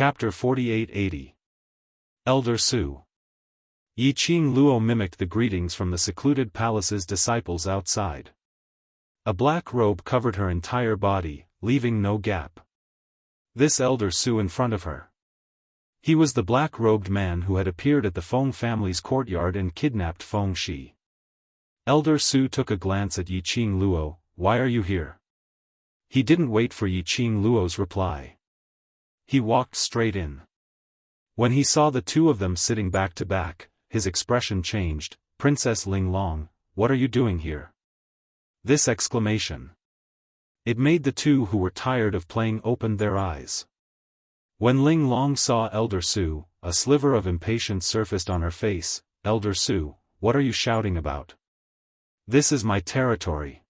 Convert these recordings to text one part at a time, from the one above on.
Chapter 4880. Elder Su. Yi Qing Luo mimicked the greetings from the secluded palace's disciples outside. A black robe covered her entire body, leaving no gap. This Elder Su in front of her. He was the black-robed man who had appeared at the Feng family's courtyard and kidnapped Feng Shi. Elder Su took a glance at Yi Qing Luo. "Why are you here?" He didn't wait for Yi Qing Luo's reply. He walked straight in. When he saw the two of them sitting back to back, his expression changed. "Princess Ling Long, what are you doing here?" This exclamation. It made the two who were tired of playing open their eyes. When Ling Long saw Elder Su, a sliver of impatience surfaced on her face. "Elder Su, what are you shouting about? This is my territory.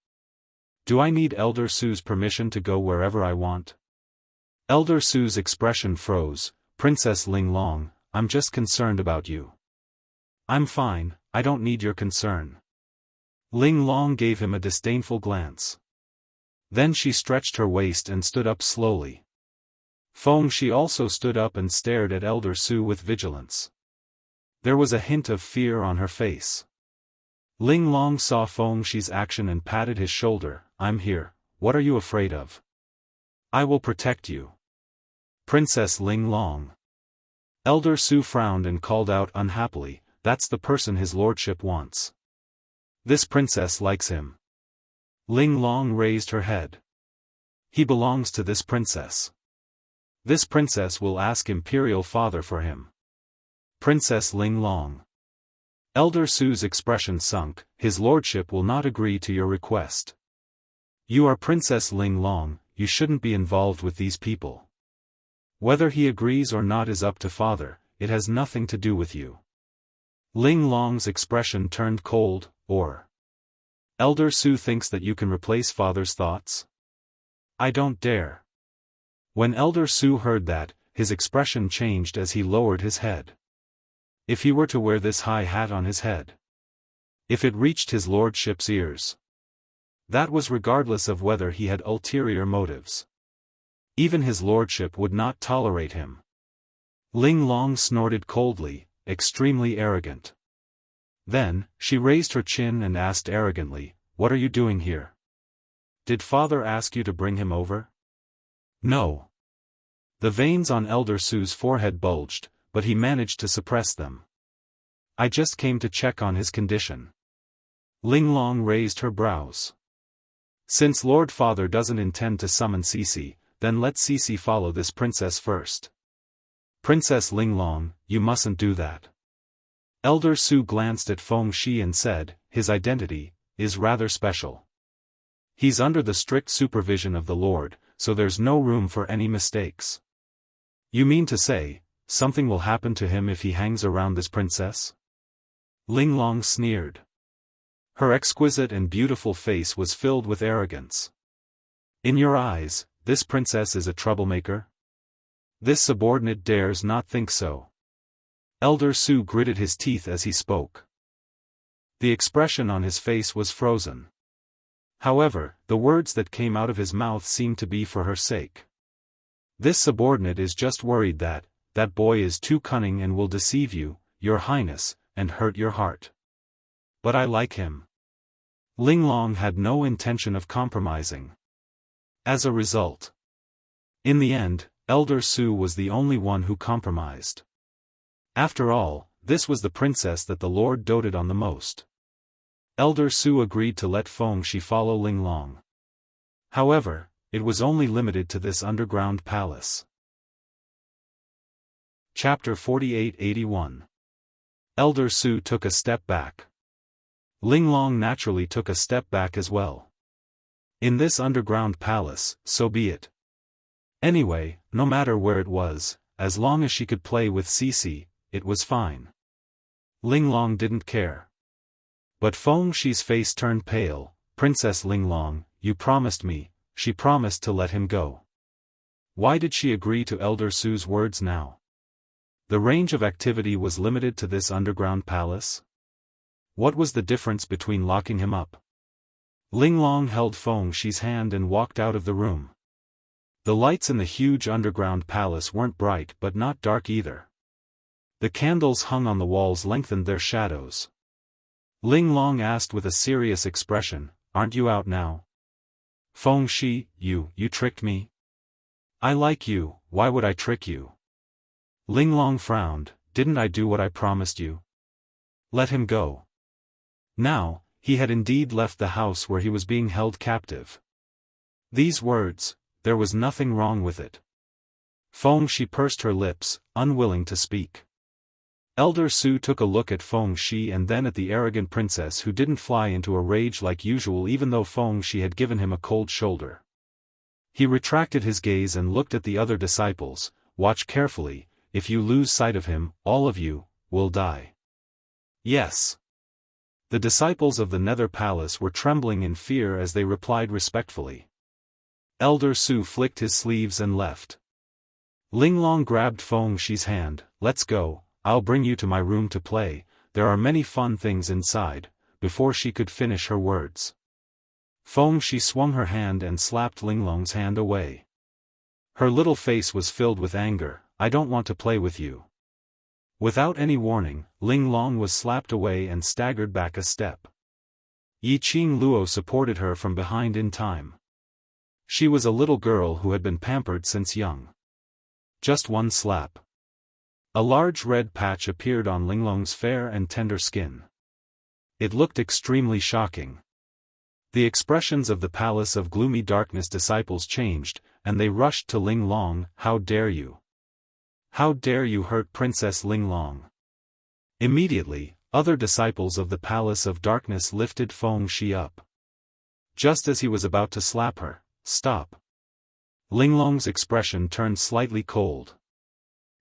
Do I need Elder Su's permission to go wherever I want?" Elder Su's expression froze. "Princess Ling Long, I'm just concerned about you." "I'm fine, I don't need your concern." Ling Long gave him a disdainful glance. Then she stretched her waist and stood up slowly. Feng Shi also stood up and stared at Elder Su with vigilance. There was a hint of fear on her face. Ling Long saw Feng Shi's action and patted his shoulder. "I'm here, what are you afraid of? I will protect you." "Princess Ling Long." Elder Su frowned and called out unhappily, "That's the person his lordship wants. This princess likes him." Ling Long raised her head. "He belongs to this princess. This princess will ask Imperial Father for him." "Princess Ling Long." Elder Su's expression sunk. "His lordship will not agree to your request. You are Princess Ling Long, you shouldn't be involved with these people. Whether he agrees or not is up to Father, it has nothing to do with you." Ling Long's expression turned cold. "Or Elder Su thinks that you can replace Father's thoughts? I don't dare." When Elder Su heard that, his expression changed as he lowered his head. If he were to wear this high hat on his head, if it reached his lordship's ears, that was regardless of whether he had ulterior motives. Even his lordship would not tolerate him. Ling Long snorted coldly, extremely arrogant. Then, she raised her chin and asked arrogantly, "What are you doing here? Did Father ask you to bring him over?" "No." The veins on Elder Su's forehead bulged, but he managed to suppress them. "I just came to check on his condition." Ling Long raised her brows. "Since Lord Father doesn't intend to summon Cici, then let Cici follow this princess first." "Princess Ling Long, you mustn't do that." Elder Su glanced at Feng Shi and said, "His identity is rather special. He's under the strict supervision of the Lord, so there's no room for any mistakes." "You mean to say, something will happen to him if he hangs around this princess?" Ling Long sneered. Her exquisite and beautiful face was filled with arrogance. "In your eyes, this princess is a troublemaker? This subordinate dares not think so." Elder Su gritted his teeth as he spoke. The expression on his face was frozen. However, the words that came out of his mouth seemed to be for her sake. "This subordinate is just worried that boy is too cunning and will deceive you, Your Highness, and hurt your heart. But I like him." Ling Long had no intention of compromising. As a result, in the end, Elder Su was the only one who compromised. After all, this was the princess that the Lord doted on the most. Elder Su agreed to let Feng Shi follow Ling Long. However, it was only limited to this underground palace. Chapter 4881. Elder Su took a step back. Ling Long naturally took a step back as well. In this underground palace, so be it. Anyway, no matter where it was, as long as she could play with Cici, it was fine. Ling Long didn't care. But Feng Shi's face turned pale. "Princess Ling Long, you promised me." She promised to let him go. Why did she agree to Elder Su's words now? The range of activity was limited to this underground palace? What was the difference between locking him up? Ling Long held Feng Shi's hand and walked out of the room. The lights in the huge underground palace weren't bright but not dark either. The candles hung on the walls lengthened their shadows. Ling Long asked with a serious expression, "Aren't you out now?" "Feng Shi, you tricked me?" "I like you, why would I trick you?" Ling Long frowned, "Didn't I do what I promised you?" "Let him go." Now, he had indeed left the house where he was being held captive. These words, there was nothing wrong with it. Feng Shi pursed her lips, unwilling to speak. Elder Su took a look at Feng Shi and then at the arrogant princess who didn't fly into a rage like usual even though Feng Shi had given him a cold shoulder. He retracted his gaze and looked at the other disciples, "Watch carefully, if you lose sight of him, all of you, will die." "Yes." The disciples of the Nether Palace were trembling in fear as they replied respectfully. Elder Su flicked his sleeves and left. Ling Long grabbed Feng Shi's hand, "Let's go, I'll bring you to my room to play, there are many fun things inside," before she could finish her words. Feng Shi swung her hand and slapped Ling Long's hand away. Her little face was filled with anger, "I don't want to play with you." Without any warning, Ling Long was slapped away and staggered back a step. Yi Qing Luo supported her from behind in time. She was a little girl who had been pampered since young. Just one slap. A large red patch appeared on Ling Long's fair and tender skin. It looked extremely shocking. The expressions of the Palace of Gloomy Darkness disciples changed, and they rushed to Ling Long, "How dare you? How dare you hurt Princess Ling Long?" Immediately, other disciples of the Palace of Darkness lifted Feng Shi up. Just as he was about to slap her, "Stop!" Ling Long's expression turned slightly cold.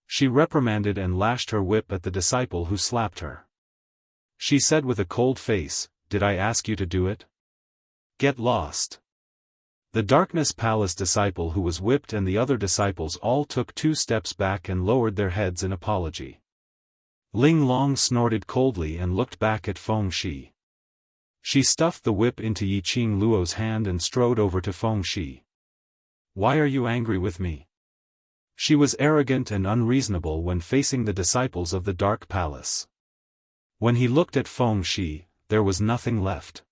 She reprimanded and lashed her whip at the disciple who slapped her. She said with a cold face, "Did I ask you to do it? Get lost." The Darkness Palace disciple who was whipped and the other disciples all took 2 steps back and lowered their heads in apology. Ling Long snorted coldly and looked back at Feng Shi. She stuffed the whip into Yi Qing Luo's hand and strode over to Feng Shi. "Why are you angry with me?" She was arrogant and unreasonable when facing the disciples of the Dark Palace. When he looked at Feng Shi, there was nothing left.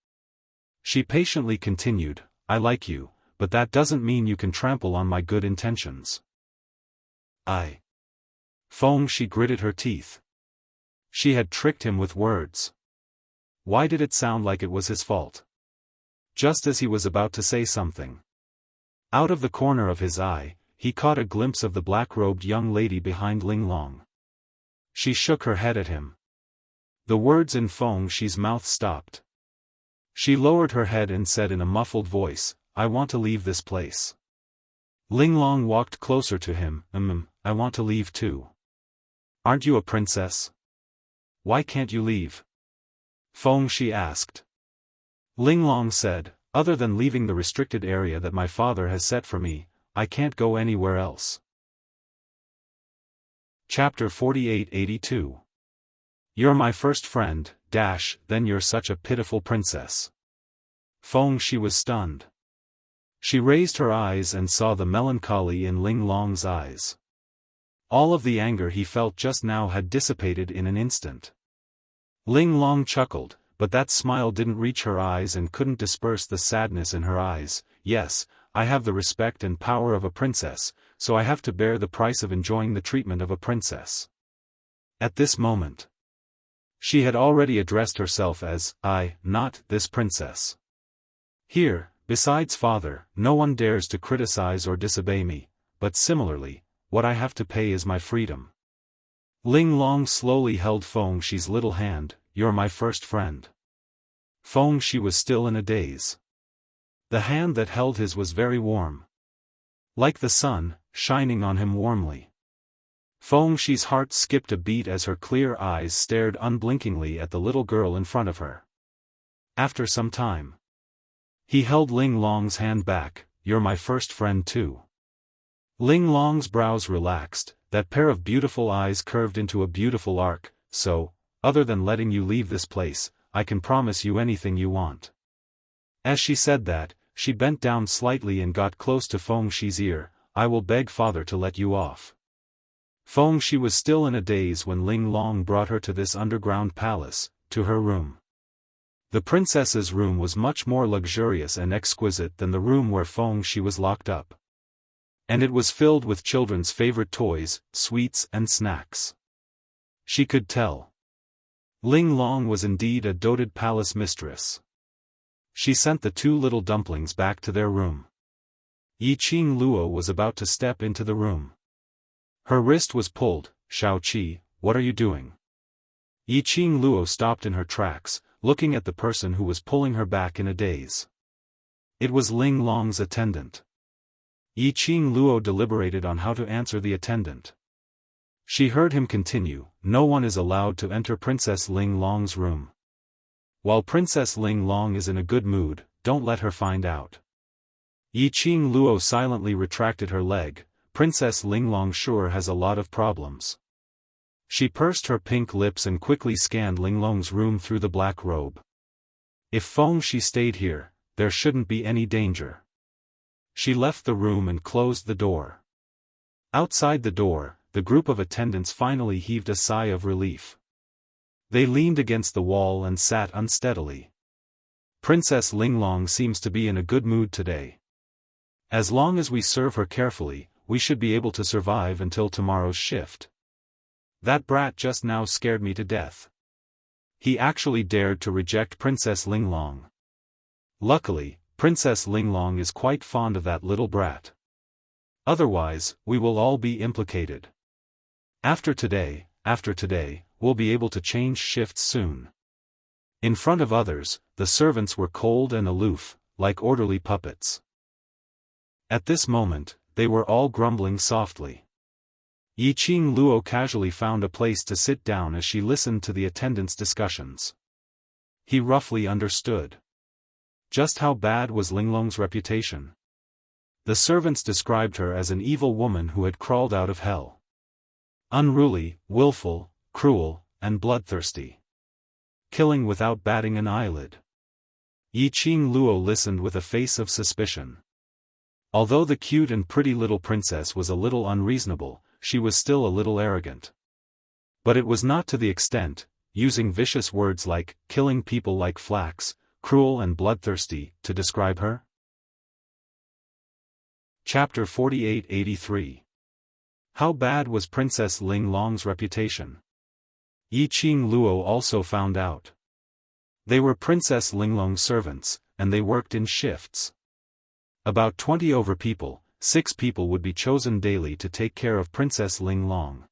She patiently continued, "I like you, but that doesn't mean you can trample on my good intentions." Feng Shi gritted her teeth. She had tricked him with words. Why did it sound like it was his fault? Just as he was about to say something, out of the corner of his eye, he caught a glimpse of the black-robed young lady behind Ling Long. She shook her head at him. The words in Feng Shi's mouth stopped. She lowered her head and said in a muffled voice, "I want to leave this place." Ling Long walked closer to him, I want to leave too." "Aren't you a princess? Why can't you leave?" Feng Shi asked. Ling Long said, "Other than leaving the restricted area that my father has set for me, I can't go anywhere else." Chapter 48-82. "You're my first friend, then you're such a pitiful princess." Feng Shi was stunned. She raised her eyes and saw the melancholy in Ling Long's eyes. All of the anger he felt just now had dissipated in an instant. Ling Long chuckled, but that smile didn't reach her eyes and couldn't disperse the sadness in her eyes. "Yes, I have the respect and power of a princess, so I have to bear the price of enjoying the treatment of a princess." At this moment, she had already addressed herself as, "I, not this princess. Here, besides father, no one dares to criticize or disobey me, but similarly, what I have to pay is my freedom." Ling Long slowly held Feng Shi's little hand, "You're my first friend." Feng Shi was still in a daze. The hand that held his was very warm, like the sun, shining on him warmly. Feng Shi's heart skipped a beat as her clear eyes stared unblinkingly at the little girl in front of her. After some time, he held Ling Long's hand back, "You're my first friend too." Ling Long's brows relaxed, that pair of beautiful eyes curved into a beautiful arc, "So, other than letting you leave this place, I can promise you anything you want." As she said that, she bent down slightly and got close to Feng Shi's ear, I will beg father to let you off. She was still in a daze when Ling Long brought her to this underground palace, to her room. The princess's room was much more luxurious and exquisite than the room where she was locked up. And it was filled with children's favorite toys, sweets and snacks. She could tell. Ling Long was indeed a doted palace mistress. She sent the two little dumplings back to their room. Yiqing Luo was about to step into the room. Her wrist was pulled. Xiaoqi, what are you doing? Yiqing Luo stopped in her tracks, looking at the person who was pulling her back in a daze. It was Ling Long's attendant. Yiqing Luo deliberated on how to answer the attendant. She heard him continue, no one is allowed to enter Princess Ling Long's room. While Princess Ling Long is in a good mood, don't let her find out. Yiqing Luo silently retracted her leg. Princess Ling Long sure has a lot of problems. She pursed her pink lips and quickly scanned Ling Long's room through the black robe. If she stayed here, there shouldn't be any danger. She left the room and closed the door. Outside the door, the group of attendants finally heaved a sigh of relief. They leaned against the wall and sat unsteadily. Princess Ling Long seems to be in a good mood today. As long as we serve her carefully, we should be able to survive until tomorrow's shift. That brat just now scared me to death. He actually dared to reject Princess Ling Long. Luckily, Princess Ling Long is quite fond of that little brat. Otherwise, we will all be implicated. After today, we'll be able to change shifts soon. In front of others, the servants were cold and aloof, like orderly puppets. At this moment, they were all grumbling softly. Yiqing Luo casually found a place to sit down as she listened to the attendants' discussions. He roughly understood. Just how bad was Ling Long's reputation? The servants described her as an evil woman who had crawled out of hell. Unruly, willful, cruel, and bloodthirsty. Killing without batting an eyelid. Yiqing Luo listened with a face of suspicion. Although the cute and pretty little princess was a little unreasonable, she was still a little arrogant. But it was not to the extent, using vicious words like, killing people like flax, cruel and bloodthirsty, to describe her. Chapter 48-83. How bad was Princess Ling Long's reputation? Yiqing Luo also found out. They were Princess Ling Long's servants, and they worked in shifts. About 20 over people, 6 people would be chosen daily to take care of Princess Ling Long.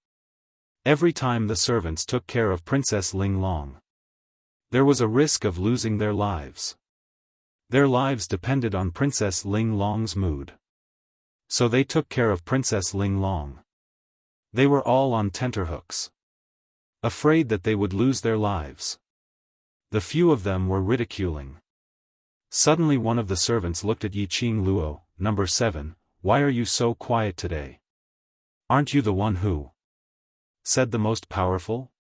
Every time the servants took care of Princess Ling Long, there was a risk of losing their lives. Their lives depended on Princess Ling Long's mood. So they took care of Princess Ling Long. They were all on tenterhooks. Afraid that they would lose their lives. The few of them were ridiculing. Suddenly one of the servants looked at Yiqing Luo, "Number 7, why are you so quiet today? Aren't you the one who?" said the most powerful.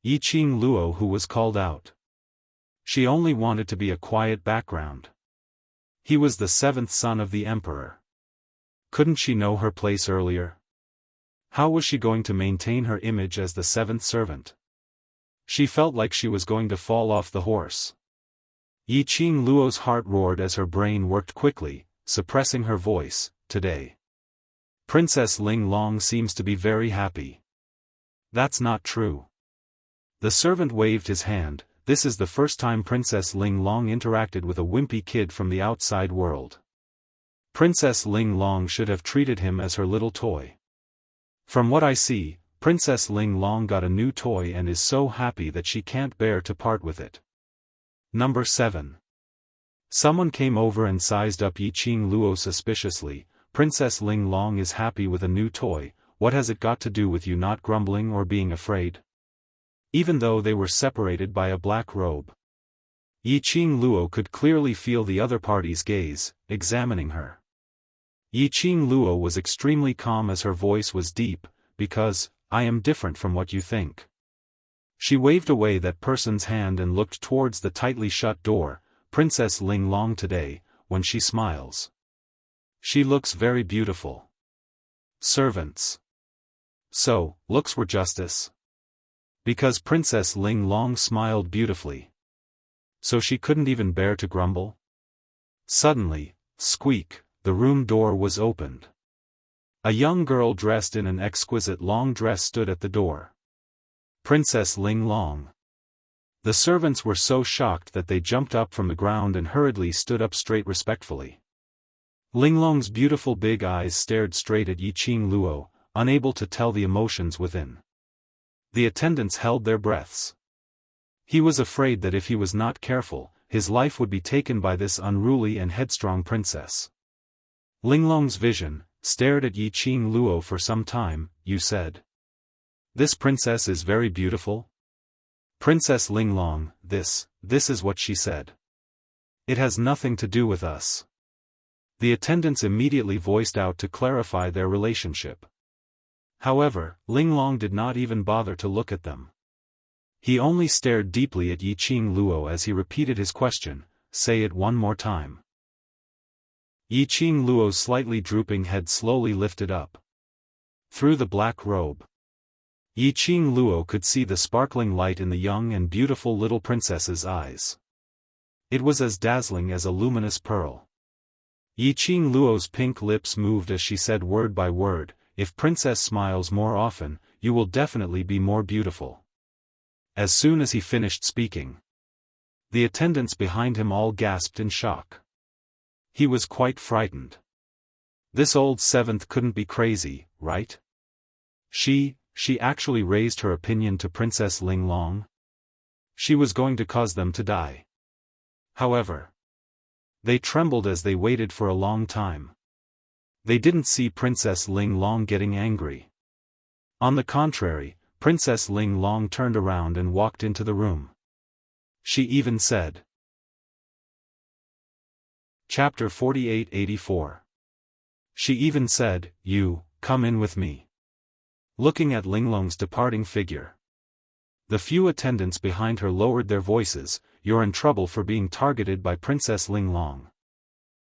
Yiqing Luo who was called out. She only wanted to be a quiet background. He was the 7th son of the emperor. Couldn't she know her place earlier? How was she going to maintain her image as the 7th servant? She felt like she was going to fall off the horse. Yiqing Luo's heart roared as her brain worked quickly, suppressing her voice. Today, Princess Ling Long seems to be very happy. That's not true. The servant waved his hand. This is the first time Princess Ling Long interacted with a wimpy kid from the outside world. Princess Ling Long should have treated him as her little toy. From what I see, Princess Ling Long got a new toy and is so happy that she can't bear to part with it. Number 7. Someone came over and sized up Yiqing Luo suspiciously. Princess Ling Long is happy with a new toy, what has it got to do with you not grumbling or being afraid? Even though they were separated by a black robe. Yiqing Luo could clearly feel the other party's gaze, examining her. Yiqing Luo was extremely calm as her voice was deep, because, I am different from what you think. She waved away that person's hand and looked towards the tightly shut door. Princess Ling Long today, when she smiles, she looks very beautiful. Servants. So, looks were justice. Because Princess Ling Long smiled beautifully. So she couldn't even bear to grumble? Suddenly, squeak, the room door was opened. A young girl dressed in an exquisite long dress stood at the door. Princess Ling Long. The servants were so shocked that they jumped up from the ground and hurriedly stood up straight respectfully. Ling Long's beautiful big eyes stared straight at Yiqing Luo, unable to tell the emotions within. The attendants held their breaths. He was afraid that if he was not careful, his life would be taken by this unruly and headstrong princess. Ling Long's vision stared at Yiqing Luo for some time. You said. This princess is very beautiful? Princess Ling Long, this is what she said. It has nothing to do with us. The attendants immediately voiced out to clarify their relationship. However, Ling Long did not even bother to look at them. He only stared deeply at Yiqing Luo as he repeated his question, say it one more time. Yiqing Luo's slightly drooping head slowly lifted up. Through the black robe, Yiqing Luo could see the sparkling light in the young and beautiful little princess's eyes. It was as dazzling as a luminous pearl. Yiqing Luo's pink lips moved as she said word by word, if Princess smiles more often, you will definitely be more beautiful. As soon as he finished speaking, the attendants behind him all gasped in shock. He was quite frightened. This old seventh couldn't be crazy, right? She actually raised her opinion to Princess Ling Long? She was going to cause them to die. However, they trembled as they waited for a long time. They didn't see Princess Ling Long getting angry. On the contrary, Princess Ling Long turned around and walked into the room. She even said. Chapter 48-84. She even said, you, come in with me. Looking at Ling Long's departing figure. The few attendants behind her lowered their voices, you're in trouble for being targeted by Princess Ling Long.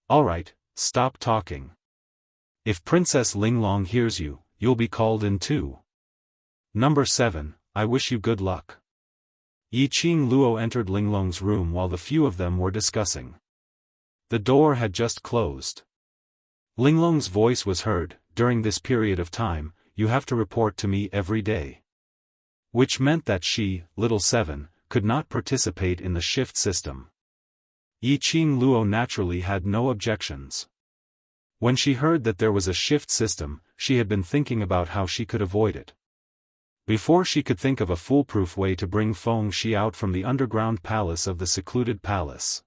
Alright, stop talking. If Princess Ling Long hears you, you'll be called in too. Number 7, I wish you good luck. Yiqing Luo entered Ling Long's room while the few of them were discussing. The door had just closed. Ling Long's voice was heard, during this period of time, you have to report to me every day. Which meant that she, little 7, could not participate in the shift system. Yiqing Luo naturally had no objections. When she heard that there was a shift system, she had been thinking about how she could avoid it. Before she could think of a foolproof way to bring Feng Shi out from the underground palace of the secluded palace.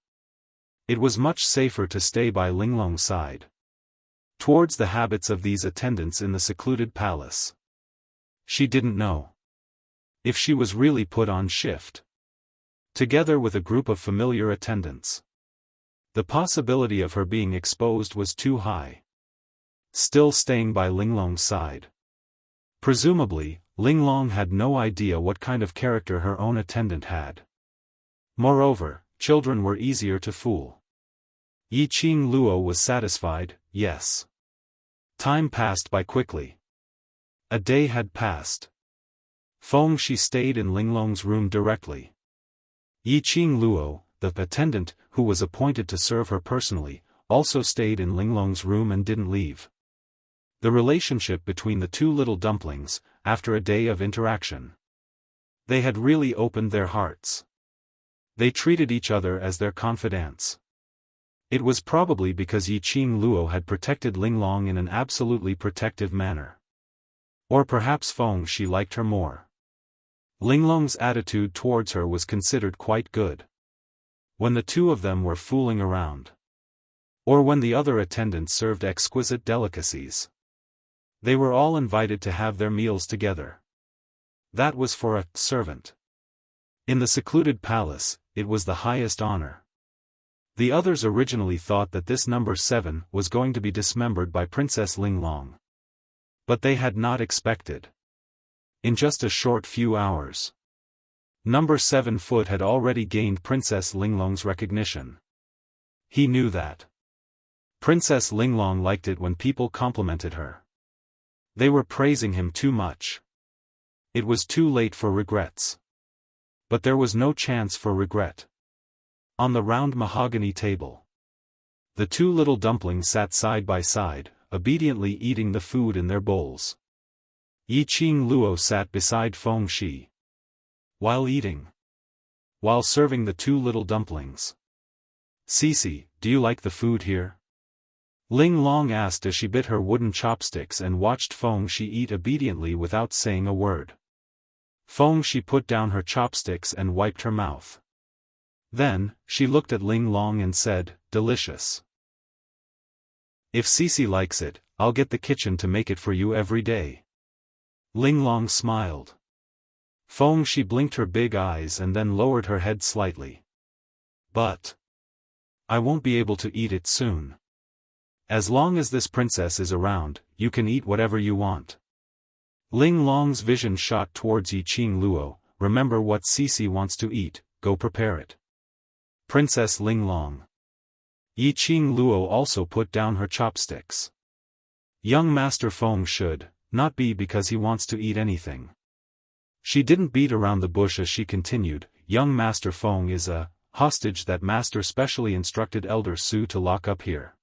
It was much safer to stay by Ling Long's side. Towards the habits of these attendants in the secluded palace. She didn't know if she was really put on shift. Together with a group of familiar attendants. The possibility of her being exposed was too high. Still staying by Ling Long's side. Presumably, Ling Long had no idea what kind of character her own attendant had. Moreover, children were easier to fool. Yiqing Luo was satisfied, yes. Time passed by quickly. A day had passed. Feng Shi stayed in Ling Long's room directly. Yiqing Luo, the attendant, who was appointed to serve her personally, also stayed in Ling Long's room and didn't leave. The relationship between the two little dumplings, after a day of interaction. They had really opened their hearts. They treated each other as their confidants. It was probably because Yiqing Luo had protected Ling Long in an absolutely protective manner. Or perhaps Feng Shi liked her more. Ling Long's attitude towards her was considered quite good. When the two of them were fooling around. Or when the other attendants served exquisite delicacies. They were all invited to have their meals together. That was for a servant. In the secluded palace, it was the highest honor. The others originally thought that this number 7 was going to be dismembered by Princess Ling Long. But they had not expected. In just a short few hours. Number 7 foot had already gained Princess Ling Long's recognition. He knew that. Princess Ling Long liked it when people complimented her. They were praising him too much. It was too late for regrets. But there was no chance for regret. On the round mahogany table, the two little dumplings sat side by side, obediently eating the food in their bowls. Yiqing Luo sat beside Feng Shi. While serving the two little dumplings. "Cici, do you like the food here?" Ling Long asked as she bit her wooden chopsticks and watched Feng Shi eat obediently without saying a word. Feng Shi put down her chopsticks and wiped her mouth. Then, she looked at Ling Long and said, "Delicious. If Cici likes it, I'll get the kitchen to make it for you every day." Ling Long smiled. Feng Shi blinked her big eyes and then lowered her head slightly. "But I won't be able to eat it soon. As long as this princess is around, you can eat whatever you want." Ling Long's vision shot towards Yiqing Luo. "Remember what Cici wants to eat, go prepare it." Princess Ling Long. Yiqing Luo also put down her chopsticks. Young Master Feng should not be because he wants to eat anything. She didn't beat around the bush as she continued, "Young Master Feng is a hostage that Master specially instructed Elder Su to lock up here.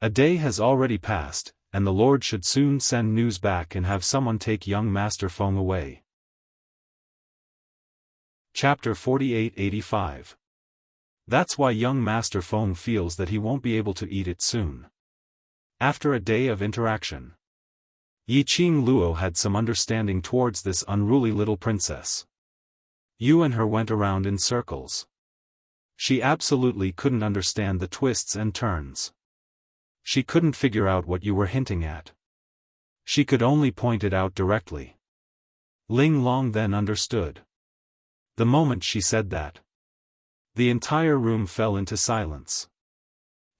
A day has already passed, and the Lord should soon send news back and have someone take young Master Feng away." Chapter 48-85. That's why young Master Feng feels that he won't be able to eat it soon. After a day of interaction, Yiqing Luo had some understanding towards this unruly little princess. You and her went around in circles. She absolutely couldn't understand the twists and turns. She couldn't figure out what you were hinting at. She could only point it out directly. Ling Long then understood. The moment she said that, the entire room fell into silence.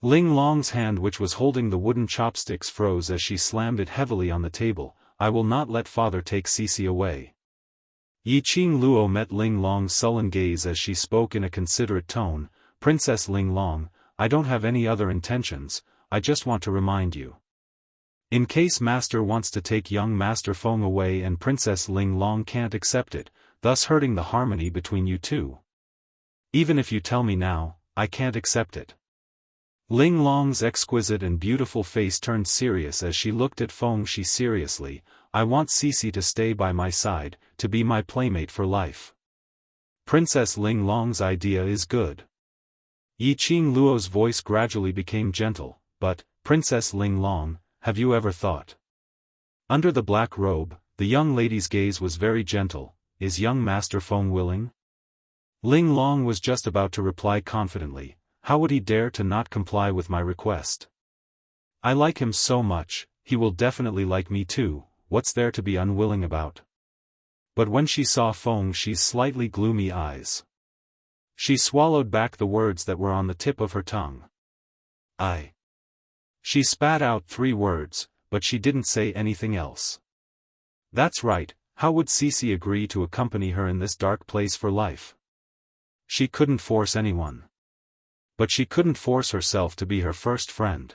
Ling Long's hand, which was holding the wooden chopsticks, froze as she slammed it heavily on the table. "I will not let father take Cici away." Yiqing Luo met Ling Long's sullen gaze as she spoke in a considerate tone, "Princess Ling Long, I don't have any other intentions, I just want to remind you. In case Master wants to take young Master Feng away and Princess Ling Long can't accept it, thus hurting the harmony between you two. Even if you tell me now, I can't accept it." Ling Long's exquisite and beautiful face turned serious as she looked at Feng Shi seriously. "I want Cici to stay by my side, to be my playmate for life. Princess Ling Long's idea is good." Yiqing Luo's voice gradually became gentle, "But, Princess Ling Long, have you ever thought?" Under the black robe, the young lady's gaze was very gentle. "Is young Master Feng willing?" Ling Long was just about to reply confidently, "How would he dare to not comply with my request? I like him so much, he will definitely like me too, what's there to be unwilling about?" But when she saw Feng Shi's slightly gloomy eyes, she swallowed back the words that were on the tip of her tongue. She spat out 3 words, but she didn't say anything else. That's right, how would Cici agree to accompany her in this dark place for life? She couldn't force anyone. But she couldn't force herself to be her first friend.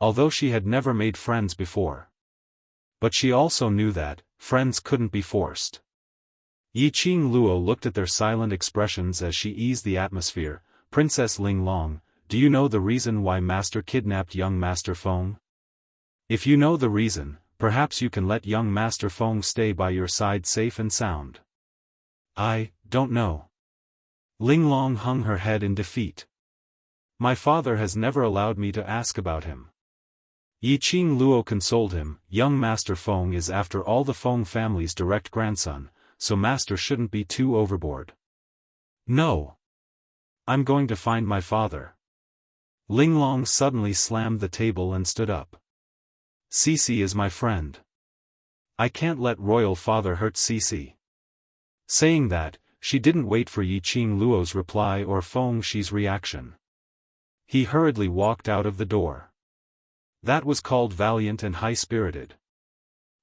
Although she had never made friends before. But she also knew that friends couldn't be forced. Yiqing Luo looked at their silent expressions as she eased the atmosphere. "Princess Ling Long, do you know the reason why Master kidnapped young Master Feng? If you know the reason, perhaps you can let young Master Feng stay by your side safe and sound." "I don't know." Ling Long hung her head in defeat. "My father has never allowed me to ask about him." Yiqing Luo consoled him. "Young Master Feng is after all the Feng family's direct grandson, so Master shouldn't be too overboard." "No. I'm going to find my father." Ling Long suddenly slammed the table and stood up. "Cici is my friend. I can't let royal father hurt Cici." Saying that, she didn't wait for Yiqing Luo's reply or Feng Shi's reaction. He hurriedly walked out of the door. That was called valiant and high-spirited.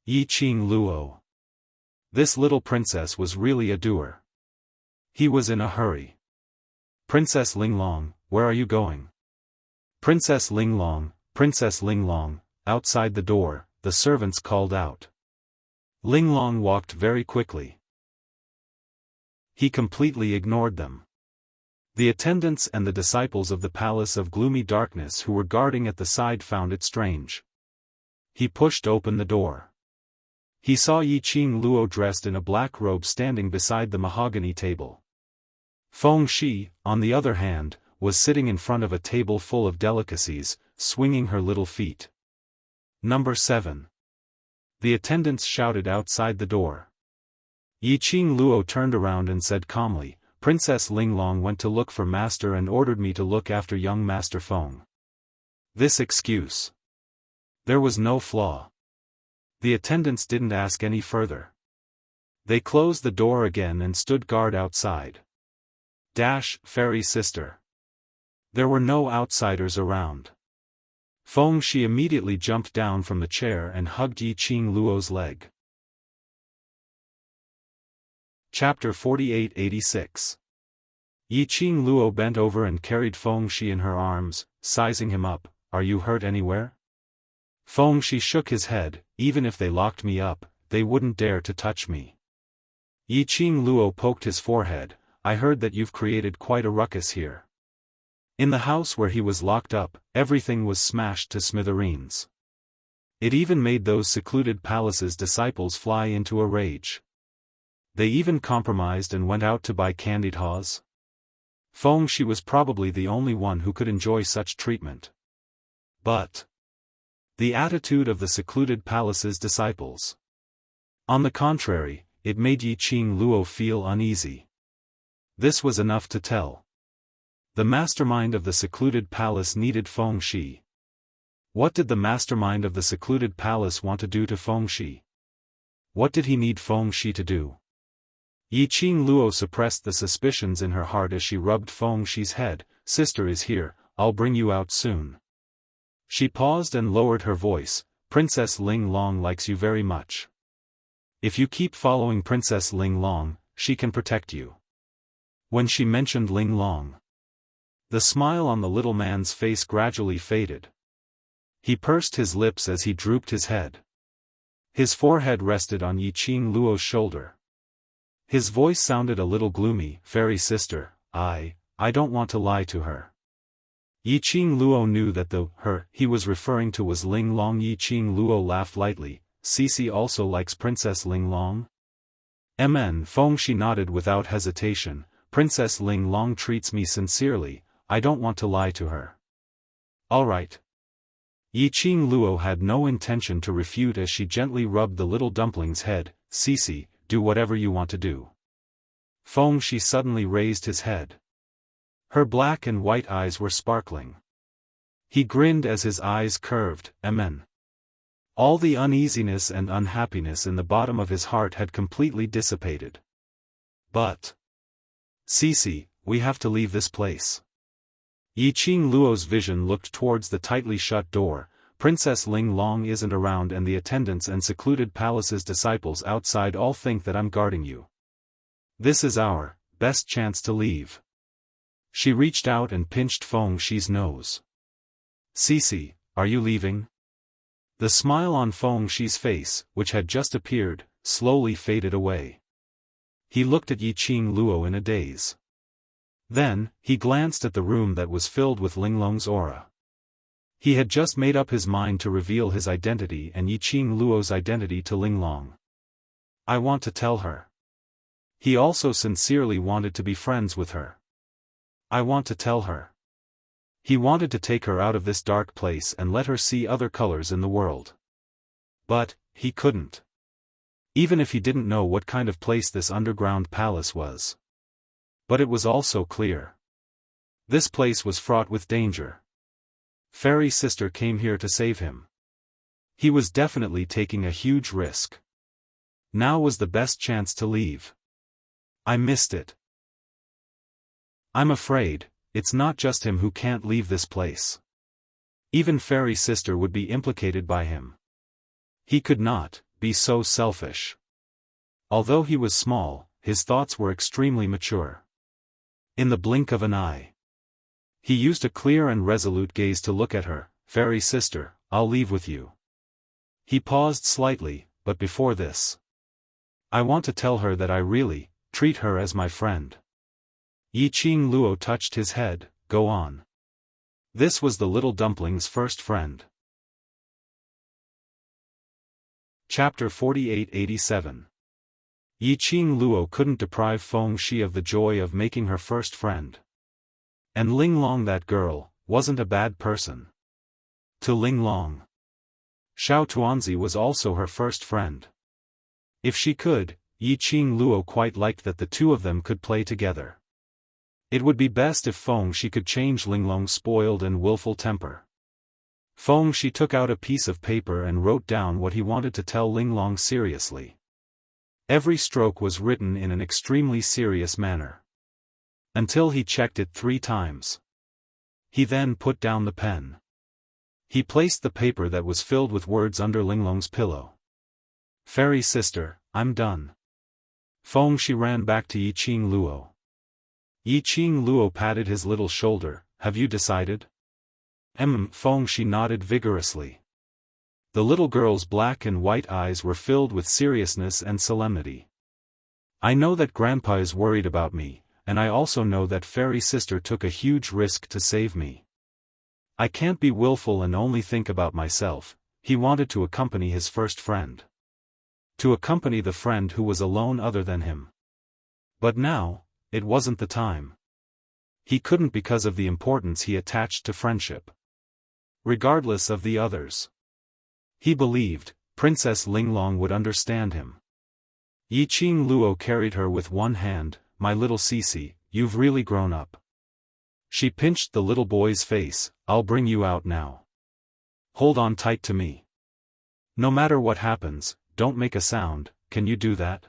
Yiqing Luo. This little princess was really a doer. He was in a hurry. "Princess Ling Long, where are you going?" "Princess Ling Long, Princess Ling Long." Outside the door, the servants called out. Linglong walked very quickly. He completely ignored them. The attendants and the disciples of the Palace of Gloomy Darkness who were guarding at the side found it strange. He pushed open the door. He saw Yiqing Luo dressed in a black robe standing beside the mahogany table. Feng Shi, on the other hand, was sitting in front of a table full of delicacies, swinging her little feet. Number 7. The attendants shouted outside the door. Yiqing Luo turned around and said calmly, Princess Linglong went to look for Master and ordered me to look after young Master Feng. This excuse. There was no flaw. The attendants didn't ask any further. They closed the door again and stood guard outside. Fairy sister. There were no outsiders around. Feng Shi immediately jumped down from the chair and hugged Yiqing Luo's leg. Chapter 48-86. Yiqing Luo bent over and carried Feng Shi in her arms, sizing him up. Are you hurt anywhere? Feng Shi shook his head. Even if they locked me up, they wouldn't dare to touch me. Yiqing Luo poked his forehead. I heard that you've created quite a ruckus here. In the house where he was locked up, everything was smashed to smithereens. It even made those secluded palaces' disciples fly into a rage. They even compromised and went out to buy candied haws. Feng Shi was probably the only one who could enjoy such treatment. But the attitude of the secluded palace's disciples. On the contrary, it made Yiqing Luo feel uneasy. This was enough to tell. The mastermind of the secluded palace needed Feng Shi. What did the mastermind of the secluded palace want to do to Feng Shi? What did he need Feng Shi to do? Yiqing Luo suppressed the suspicions in her heart as she rubbed Feng Shi's head. Sister is here, I'll bring you out soon. She paused and lowered her voice. Princess Linglong likes you very much. If you keep following Princess Linglong, she can protect you. When she mentioned Linglong, the smile on the little man's face gradually faded. He pursed his lips as he drooped his head. His forehead rested on Yiqing Luo's shoulder. His voice sounded a little gloomy. Fairy sister, I don't want to lie to her. Yiqing Luo knew that the her he was referring to was Linglong. Yiqing Luo laughed lightly. Cici also likes Princess Linglong? Feng Shi nodded without hesitation. Princess Linglong treats me sincerely, I don't want to lie to her. All right. Yiqing Luo had no intention to refute as she gently rubbed the little dumpling's head. Cici, do whatever you want to do. Feng Shi suddenly raised his head. Her black and white eyes were sparkling. He grinned as his eyes curved. All the uneasiness and unhappiness in the bottom of his heart had completely dissipated. But Cici, we have to leave this place. Yiqing Luo's vision looked towards the tightly shut door. Princess Linglong isn't around and the attendants and secluded palace's disciples outside all think that I'm guarding you. This is our best chance to leave. She reached out and pinched Feng Shi's nose. Cici, are you leaving? The smile on Feng Shi's face, which had just appeared, slowly faded away. He looked at Yiqing Luo in a daze. Then, he glanced at the room that was filled with Linglong's aura. He had just made up his mind to reveal his identity and Yiqing Luo's identity to Linglong. I want to tell her. He also sincerely wanted to be friends with her. I want to tell her. He wanted to take her out of this dark place and let her see other colors in the world. But he couldn't. Even if he didn't know what kind of place this underground palace was. But it was also clear. This place was fraught with danger. Fairy sister came here to save him. He was definitely taking a huge risk. Now was the best chance to leave. I missed it. I'm afraid, it's not just him who can't leave this place. Even Fairy sister would be implicated by him. He could not be so selfish. Although he was small, his thoughts were extremely mature. In the blink of an eye, he used a clear and resolute gaze to look at her. Fairy sister, I'll leave with you. He paused slightly, but before this. I want to tell her that I really treat her as my friend. Yiqing Luo touched his head. Go on. This was the little dumpling's first friend. Chapter 48-87. Yiqing Luo couldn't deprive Feng Shi of the joy of making her first friend. And Ling Long, that girl, wasn't a bad person. To Ling Long, Xiao Tuanzi was also her first friend. If she could, Yiqing Luo quite liked that the two of them could play together. It would be best if Feng Shi could change Ling Long's spoiled and willful temper. Feng Shi took out a piece of paper and wrote down what he wanted to tell Ling Long seriously. Every stroke was written in an extremely serious manner. Until he checked it 3 times. He then put down the pen. He placed the paper that was filled with words under Ling Long's pillow. Fairy sister, I'm done. Feng Shi ran back to Yiqing Luo. Yiqing Luo patted his little shoulder. Have you decided? Feng Shi nodded vigorously. The little girl's black and white eyes were filled with seriousness and solemnity. I know that Grandpa is worried about me, and I also know that Fairy Sister took a huge risk to save me. I can't be willful and only think about myself. He wanted to accompany his first friend. To accompany the friend who was alone other than him. But now, it wasn't the time. He couldn't because of the importance he attached to friendship. Regardless of the others. He believed, Princess Ling Long would understand him. Yiqing Luo carried her with one hand. My little Cici, you've really grown up. She pinched the little boy's face. I'll bring you out now. Hold on tight to me. No matter what happens, don't make a sound. Can you do that?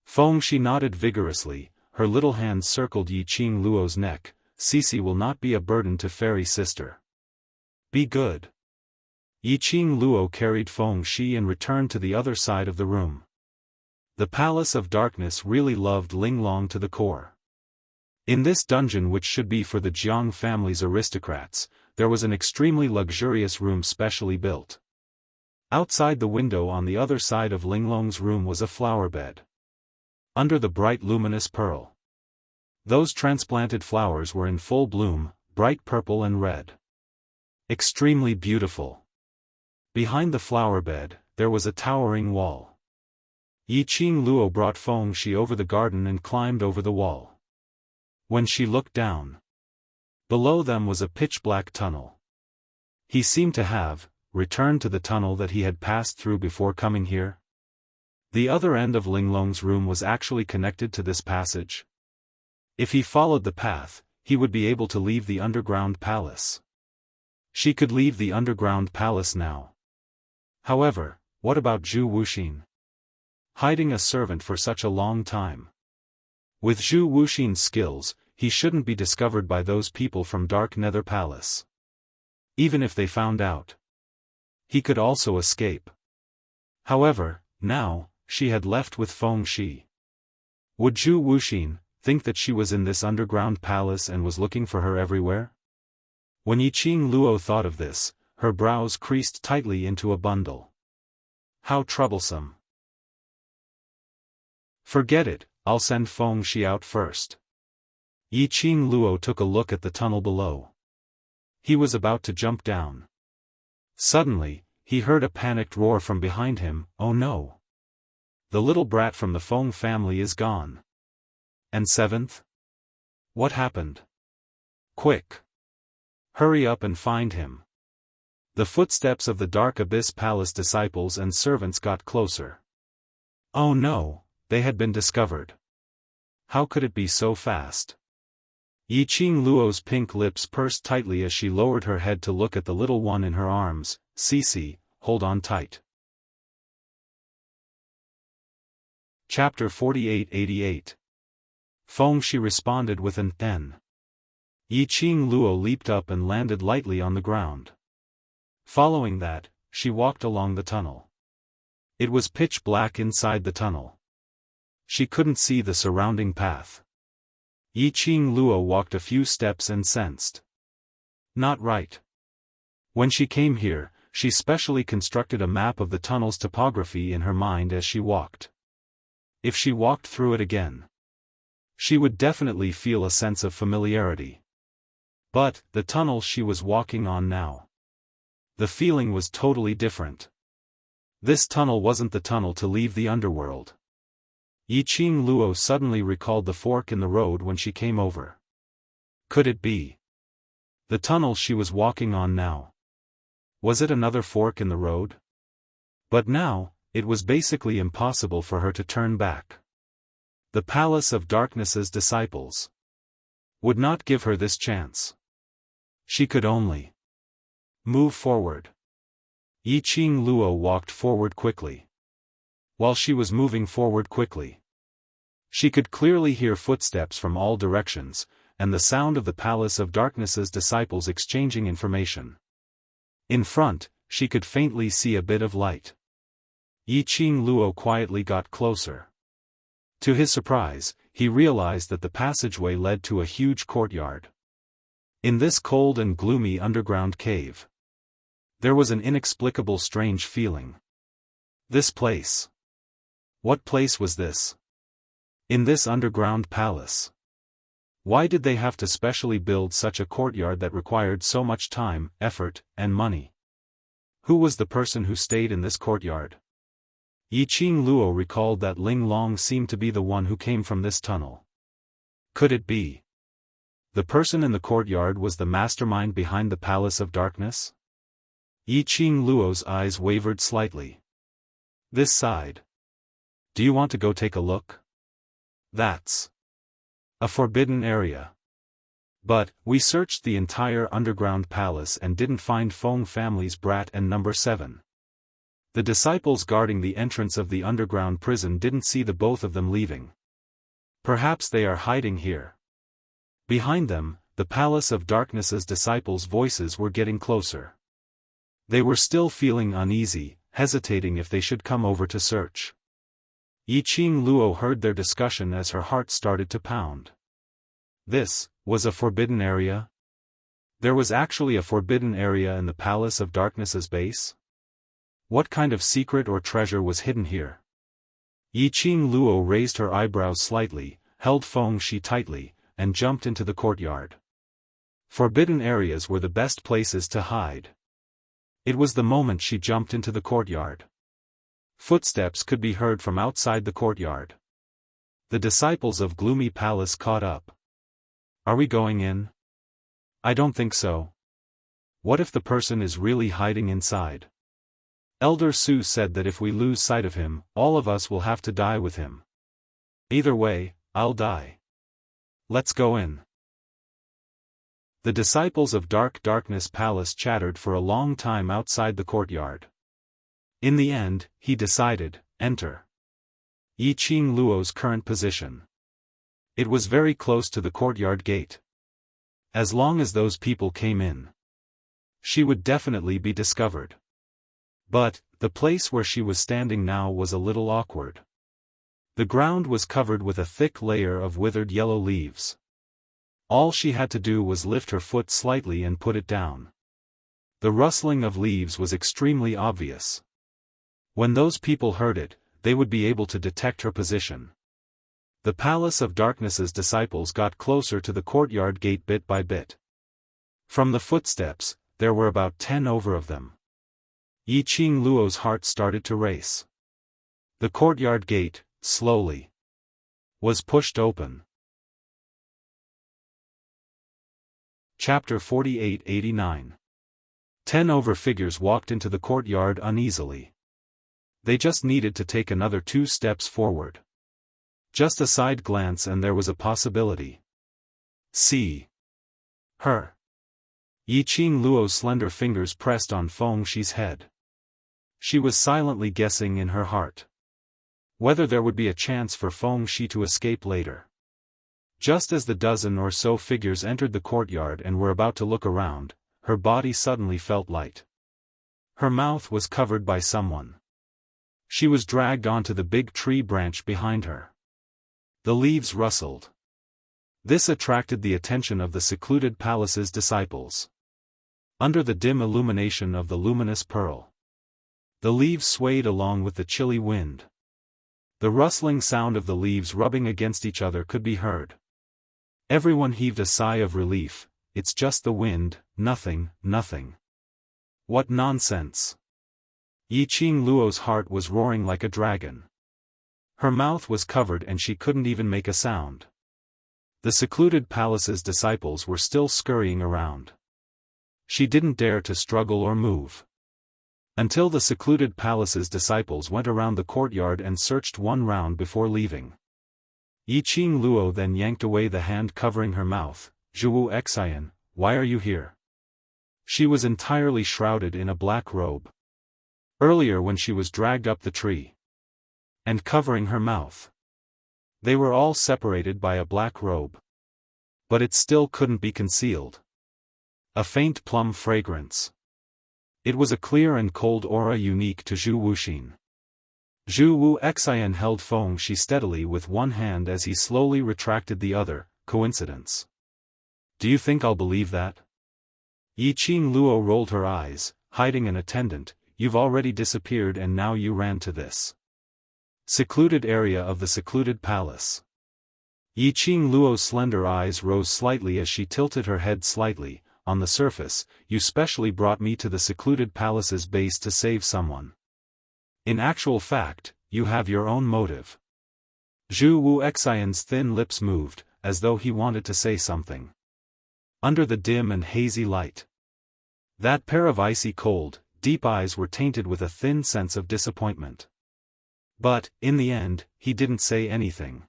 Feng Shi nodded vigorously. Her little hand circled Yiqing Luo's neck. Cici will not be a burden to Fairy Sister. Be good. Yiqing Luo carried Feng Shi and returned to the other side of the room. The Palace of Darkness really loved Ling Long to the core. In this dungeon, which should be for the Jiang family's aristocrats, there was an extremely luxurious room specially built. Outside the window on the other side of Ling Long's room was a flower bed. Under the bright luminous pearl. Those transplanted flowers were in full bloom, bright purple and red. Extremely beautiful. Behind the flower bed, there was a towering wall. Yiqing Luo brought Feng Shi over the garden and climbed over the wall. When she looked down, below them was a pitch-black tunnel. He seemed to have returned to the tunnel that he had passed through before coming here. The other end of Ling Long's room was actually connected to this passage. If he followed the path, he would be able to leave the underground palace. She could leave the underground palace now. However, what about Zhu Wuxin? Hiding a servant for such a long time. With Zhu Wuxin's skills, he shouldn't be discovered by those people from Dark Nether Palace. Even if they found out, he could also escape. However, now, she had left with Feng Shi. Would Zhu Wuxin think that she was in this underground palace and was looking for her everywhere? When Yiqing Luo thought of this, her brows creased tightly into a bundle. How troublesome. Forget it, I'll send Feng Shi out first. Yiqing Luo took a look at the tunnel below. He was about to jump down. Suddenly, he heard a panicked roar from behind him. Oh no! The little brat from the Feng family is gone. And 7th? What happened? Quick! Hurry up and find him. The footsteps of the Dark Abyss Palace disciples and servants got closer. Oh no, they had been discovered. How could it be so fast? Yiqing Luo's pink lips pursed tightly as she lowered her head to look at the little one in her arms. Cici, hold on tight. Chapter 48-88. Feng Shi responded with an N. Yiqing Luo leaped up and landed lightly on the ground. Following that, she walked along the tunnel. It was pitch black inside the tunnel. She couldn't see the surrounding path. Yiqing Luo walked a few steps and sensed. Not right. When she came here, she specially constructed a map of the tunnel's topography in her mind as she walked. If she walked through it again, she would definitely feel a sense of familiarity. But, the tunnel she was walking on now, the feeling was totally different. This tunnel wasn't the tunnel to leave the underworld. Yiqing Luo suddenly recalled the fork in the road when she came over. Could it be the tunnel she was walking on now? Was it another fork in the road? But now, it was basically impossible for her to turn back. The Palace of Darkness's disciples would not give her this chance. She could only move forward. Yiqing Luo walked forward quickly. While she was moving forward quickly, she could clearly hear footsteps from all directions, and the sound of the Palace of Darkness's disciples exchanging information. In front, she could faintly see a bit of light. Yiqing Luo quietly got closer. To his surprise, he realized that the passageway led to a huge courtyard. In this cold and gloomy underground cave, there was an inexplicable strange feeling. This place. What place was this? In this underground palace. Why did they have to specially build such a courtyard that required so much time, effort, and money? Who was the person who stayed in this courtyard? Yiqing Luo recalled that Ling Long seemed to be the one who came from this tunnel. Could it be the person in the courtyard was the mastermind behind the Palace of Darkness? Yiqing Luo's eyes wavered slightly. This side. Do you want to go take a look? That's a forbidden area. But, we searched the entire underground palace and didn't find Feng family's brat and number 7. The disciples guarding the entrance of the underground prison didn't see the both of them leaving. Perhaps they are hiding here. Behind them, the Palace of Darkness's disciples' voices were getting closer. They were still feeling uneasy, hesitating if they should come over to search. Yiqing Luo heard their discussion as her heart started to pound. This was a forbidden area? There was actually a forbidden area in the Palace of Darkness's base? What kind of secret or treasure was hidden here? Yiqing Luo raised her eyebrows slightly, held Feng Shi tightly, and jumped into the courtyard. Forbidden areas were the best places to hide. It was the moment she jumped into the courtyard. Footsteps could be heard from outside the courtyard. The disciples of Gloomy Palace caught up. Are we going in? I don't think so. What if the person is really hiding inside? Elder Su said that if we lose sight of him, all of us will have to die with him. Either way, I'll die. Let's go in. The disciples of Darkness Palace chattered for a long time outside the courtyard. In the end, he decided, enter. Yiqing Luo's current position. It was very close to the courtyard gate. As long as those people came in, she would definitely be discovered. But, the place where she was standing now was a little awkward. The ground was covered with a thick layer of withered yellow leaves. All she had to do was lift her foot slightly and put it down. The rustling of leaves was extremely obvious. When those people heard it, they would be able to detect her position. The Palace of Darkness's disciples got closer to the courtyard gate bit by bit. From the footsteps, there were about 10 over of them. Yiqing Luo's heart started to race. The courtyard gate, slowly, was pushed open. Chapter 48-89. 10 over figures walked into the courtyard uneasily. They just needed to take another 2 steps forward. Just a side glance and there was a possibility. See her. Yiqing Luo's slender fingers pressed on Feng Shi's head. She was silently guessing in her heart whether there would be a chance for Feng Shi to escape later. Just as the dozen or so figures entered the courtyard and were about to look around, her body suddenly felt light. Her mouth was covered by someone. She was dragged onto the big tree branch behind her. The leaves rustled. This attracted the attention of the secluded palace's disciples. under the dim illumination of the luminous pearl. The leaves swayed along with the chilly wind. The rustling sound of the leaves rubbing against each other could be heard. Everyone heaved a sigh of relief. It's just the wind, nothing. What nonsense. Yiqing Luo's heart was roaring like a dragon. Her mouth was covered and she couldn't even make a sound. The secluded palace's disciples were still scurrying around. She didn't dare to struggle or move. Until the secluded palace's disciples went around the courtyard and searched one round before leaving. Yiqing Luo then yanked away the hand covering her mouth. Zhu Xian, why are you here? She was entirely shrouded in a black robe. Earlier when she was dragged up the tree. And covering her mouth. They were all separated by a black robe. But it still couldn't be concealed. A faint plum fragrance. It was a clear and cold aura unique to Zhu Wuxin. Zhu Xian held Feng Shi steadily with one hand as he slowly retracted the other. Coincidence. Do you think I'll believe that? Yiqing Luo rolled her eyes, hiding an attendant. You've already disappeared and now you ran to this secluded area of the secluded palace. Yiqing Luo's slender eyes rose slightly as she tilted her head slightly. On the surface, you specially brought me to the secluded palace's base to save someone. In actual fact, you have your own motive. Zhu Xian's thin lips moved, as though he wanted to say something. Under the dim and hazy light. That pair of icy cold, deep eyes were tainted with a thin sense of disappointment. But, in the end, he didn't say anything.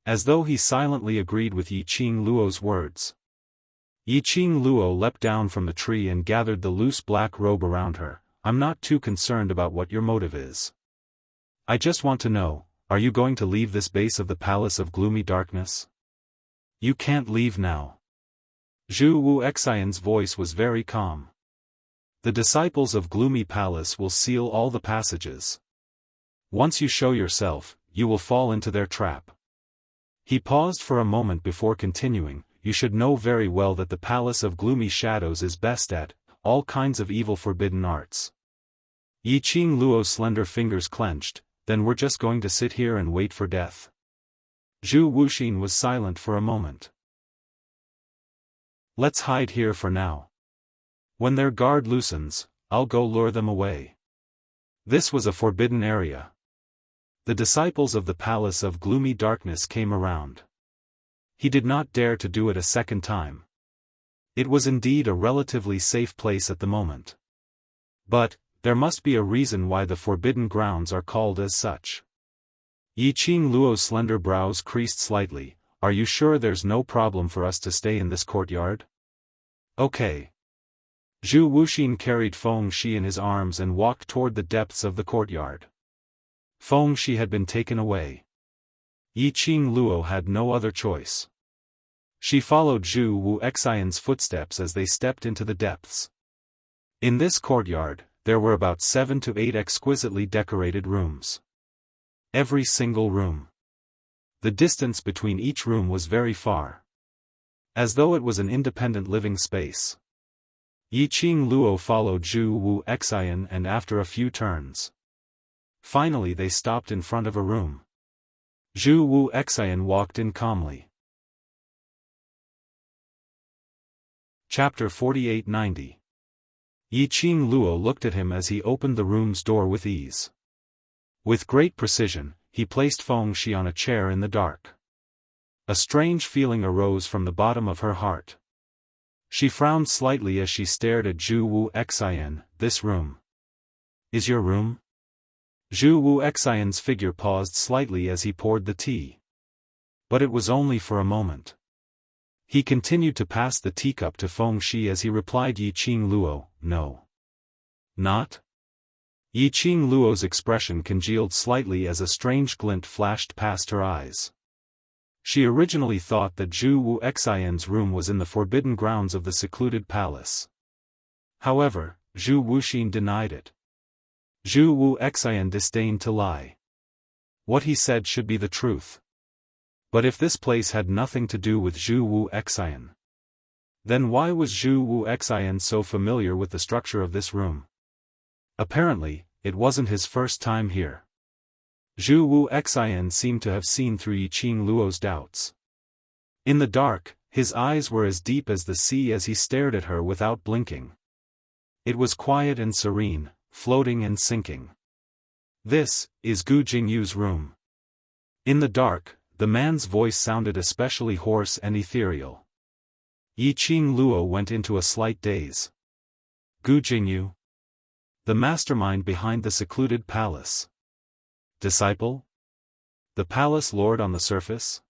As though he silently agreed with Yiqing Luo's words. Yiqing Luo leapt down from the tree and gathered the loose black robe around her. I'm not too concerned about what your motive is. I just want to know, are you going to leave this base of the Palace of Gloomy Darkness? You can't leave now. Zhu Xian's voice was very calm. The disciples of Gloomy Palace will seal all the passages. Once you show yourself, you will fall into their trap. He paused for a moment before continuing. You should know very well that the Palace of Gloomy Shadows is best at all kinds of evil forbidden arts. Yiqing Luo's slender fingers clenched. Then we're just going to sit here and wait for death. Zhu Wuxin was silent for a moment. Let's hide here for now. When their guard loosens, I'll go lure them away. This was a forbidden area. The disciples of the Palace of Gloomy Darkness came around. He did not dare to do it a second time. It was indeed a relatively safe place at the moment. But, there must be a reason why the forbidden grounds are called as such. Yiqing Luo's slender brows creased slightly. Are you sure there's no problem for us to stay in this courtyard? Okay. Zhu Wuxin carried Feng Shi in his arms and walked toward the depths of the courtyard. Feng Shi had been taken away. Yiqing Luo had no other choice. She followed Zhu Xian's footsteps as they stepped into the depths. In this courtyard, there were about 7 to 8 exquisitely decorated rooms. Every single room. The distance between each room was very far. As though it was an independent living space. Yiqing Luo followed Zhu Xian and after a few turns. Finally they stopped in front of a room. Zhu Xian walked in calmly. Chapter 4890. Yiqing Luo looked at him as he opened the room's door with ease. With great precision, he placed Feng Shi on a chair in the dark. A strange feeling arose from the bottom of her heart. She frowned slightly as she stared at Zhu Xian. This room is your room? Zhu Xian's figure paused slightly as he poured the tea. But it was only for a moment. He continued to pass the teacup to Feng Shi as he replied Yiqing Luo, no. Not? Yiqing Luo's expression congealed slightly as a strange glint flashed past her eyes. She originally thought that Zhu Xian's room was in the forbidden grounds of the secluded palace. However, Zhu Wuxin denied it. Zhu Xian disdained to lie. What he said should be the truth. But if this place had nothing to do with Zhu Xian, Then why was Zhu Wuxian so familiar with the structure of this room? Apparently, it wasn't his first time here. Zhu Wuxian seemed to have seen through Yiqing Luo's doubts. In the dark, his eyes were as deep as the sea as he stared at her without blinking. It was quiet and serene, floating and sinking. This is Gu Jingyu's room. In the dark, the man's voice sounded especially hoarse and ethereal. Yiqing Luo went into a slight daze. Gu Jingyu? The mastermind behind the secluded palace. Disciple? The palace lord on the surface?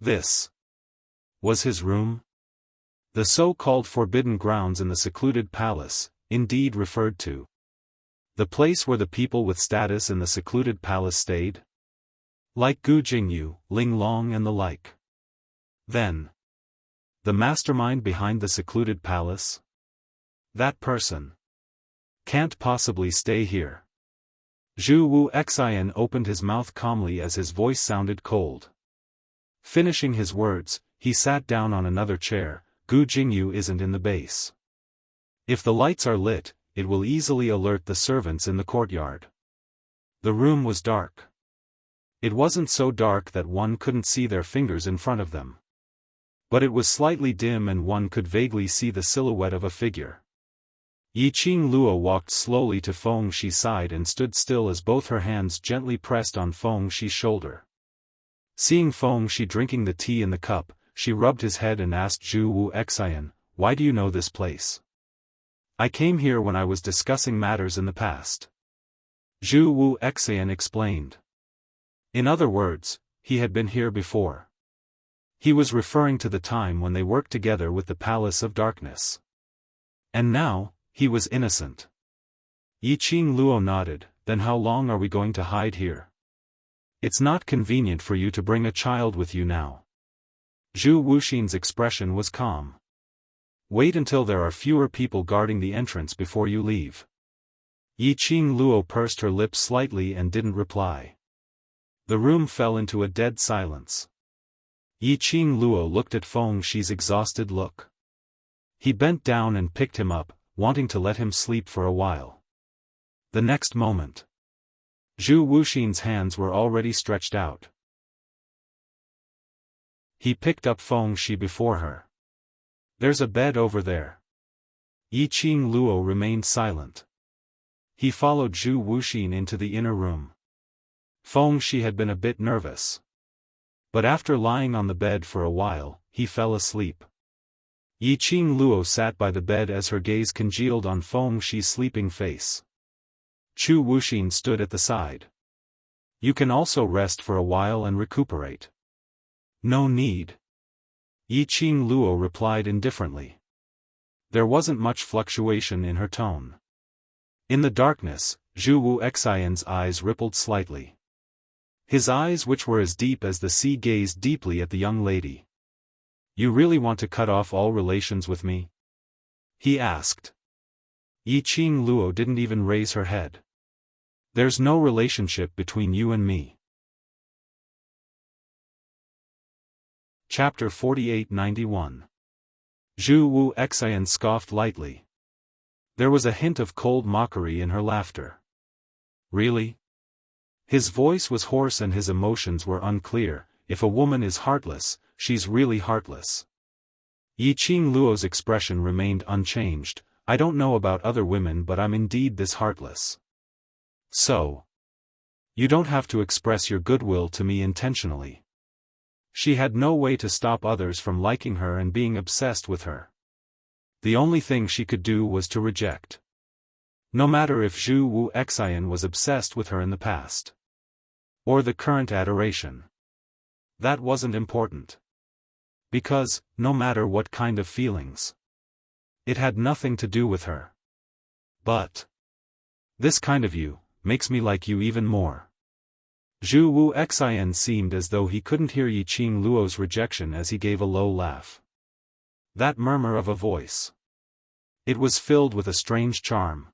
This was his room? The so-called forbidden grounds in the secluded palace, indeed referred to. The place where the people with status in the secluded palace stayed? Like Gu Jingyu, Ling Long and the like. Then, the mastermind behind the secluded palace? That person can't possibly stay here. Zhu Wuxian opened his mouth calmly as his voice sounded cold. Finishing his words, he sat down on another chair. Gu Jingyu isn't in the base. If the lights are lit, it will easily alert the servants in the courtyard. The room was dark. It wasn't so dark that one couldn't see their fingers in front of them. But it was slightly dim and one could vaguely see the silhouette of a figure. Yiqing Luo walked slowly to Feng Shi's side and stood still as both her hands gently pressed on Feng Shi's shoulder. Seeing Feng Shi drinking the tea in the cup, she rubbed his head and asked Zhu Wuxian, "Why do you know this place?" "I came here when I was discussing matters in the past." Zhu Wuxian explained. In other words, he had been here before. He was referring to the time when they worked together with the Palace of Darkness. And now, he was innocent. Yiqing Luo nodded. "Then how long are we going to hide here? It's not convenient for you to bring a child with you now." Zhu Wuxian's expression was calm. "Wait until there are fewer people guarding the entrance before you leave." Yiqing Luo pursed her lips slightly and didn't reply. The room fell into a dead silence. Yiqing Luo looked at Feng Shi's exhausted look. He bent down and picked him up, wanting to let him sleep for a while. The next moment, Zhu Wuxian's hands were already stretched out. He picked up Feng Shi before her. "There's a bed over there." Yiqing Luo remained silent. He followed Zhu Wuxian into the inner room. Feng Shi had been a bit nervous. But after lying on the bed for a while, he fell asleep. Yiqing Luo sat by the bed as her gaze congealed on Feng Shi's sleeping face. Zhu Wuxian stood at the side. "You can also rest for a while and recuperate." "No need." Yiqing Luo replied indifferently. There wasn't much fluctuation in her tone. In the darkness, Zhu Wuxian's eyes rippled slightly. His eyes, which were as deep as the sea, gazed deeply at the young lady. "You really want to cut off all relations with me?" he asked. Yiqing Luo didn't even raise her head. "There's no relationship between you and me." Chapter 48-91. Zhu Wuxian scoffed lightly. There was a hint of cold mockery in her laughter. "Really?" His voice was hoarse and his emotions were unclear. "If a woman is heartless, she's really heartless." Yiqing Luo's expression remained unchanged. "I don't know about other women, but I'm indeed this heartless. So, you don't have to express your goodwill to me intentionally." She had no way to stop others from liking her and being obsessed with her. The only thing she could do was to reject. No matter if Zhu Wuxian was obsessed with her in the past, or the current adoration. That wasn't important. Because, no matter what kind of feelings, it had nothing to do with her. But this kind of you makes me like you even more. Zhu Wuxian seemed as though he couldn't hear Yiqing Luo's rejection as he gave a low laugh. That murmur of a voice. It was filled with a strange charm.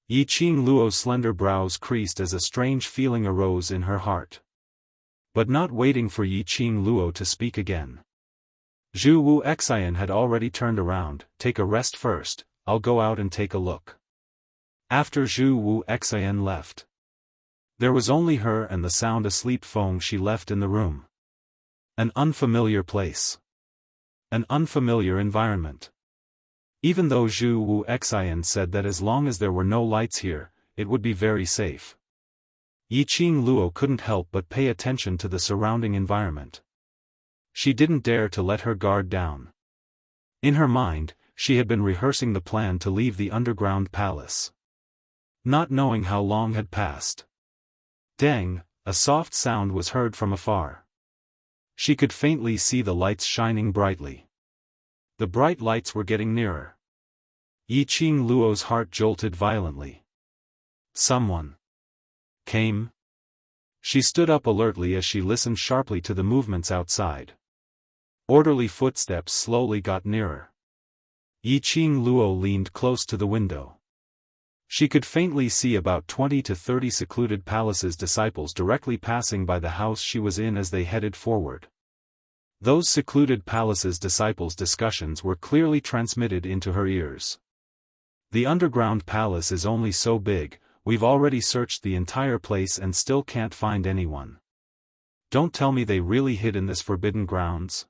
Yiqing Luo's slender brows creased as a strange feeling arose in her heart. But not waiting for Yiqing Luo to speak again, Zhu Wu Xian had already turned around. Take a rest first, I'll go out and take a look. After Zhu Wu Xian left, there was only her and the sound asleep Feng Shi left in the room. An unfamiliar place. An unfamiliar environment. Even though Zhu Wu Xian said that as long as there were no lights here, it would be very safe, Yiqing Luo couldn't help but pay attention to the surrounding environment. She didn't dare to let her guard down. In her mind, she had been rehearsing the plan to leave the underground palace. Not knowing how long had passed. Dang, a soft sound was heard from afar. She could faintly see the lights shining brightly. The bright lights were getting nearer. Yiqing Luo's heart jolted violently. Someone came. She stood up alertly as she listened sharply to the movements outside. Orderly footsteps slowly got nearer. Yiqing Luo leaned close to the window. She could faintly see about 20 to 30 secluded palace's disciples directly passing by the house she was in as they headed forward. Those secluded palace's disciples' discussions were clearly transmitted into her ears. The underground palace is only so big, we've already searched the entire place and still can't find anyone. Don't tell me they really hid in this forbidden grounds?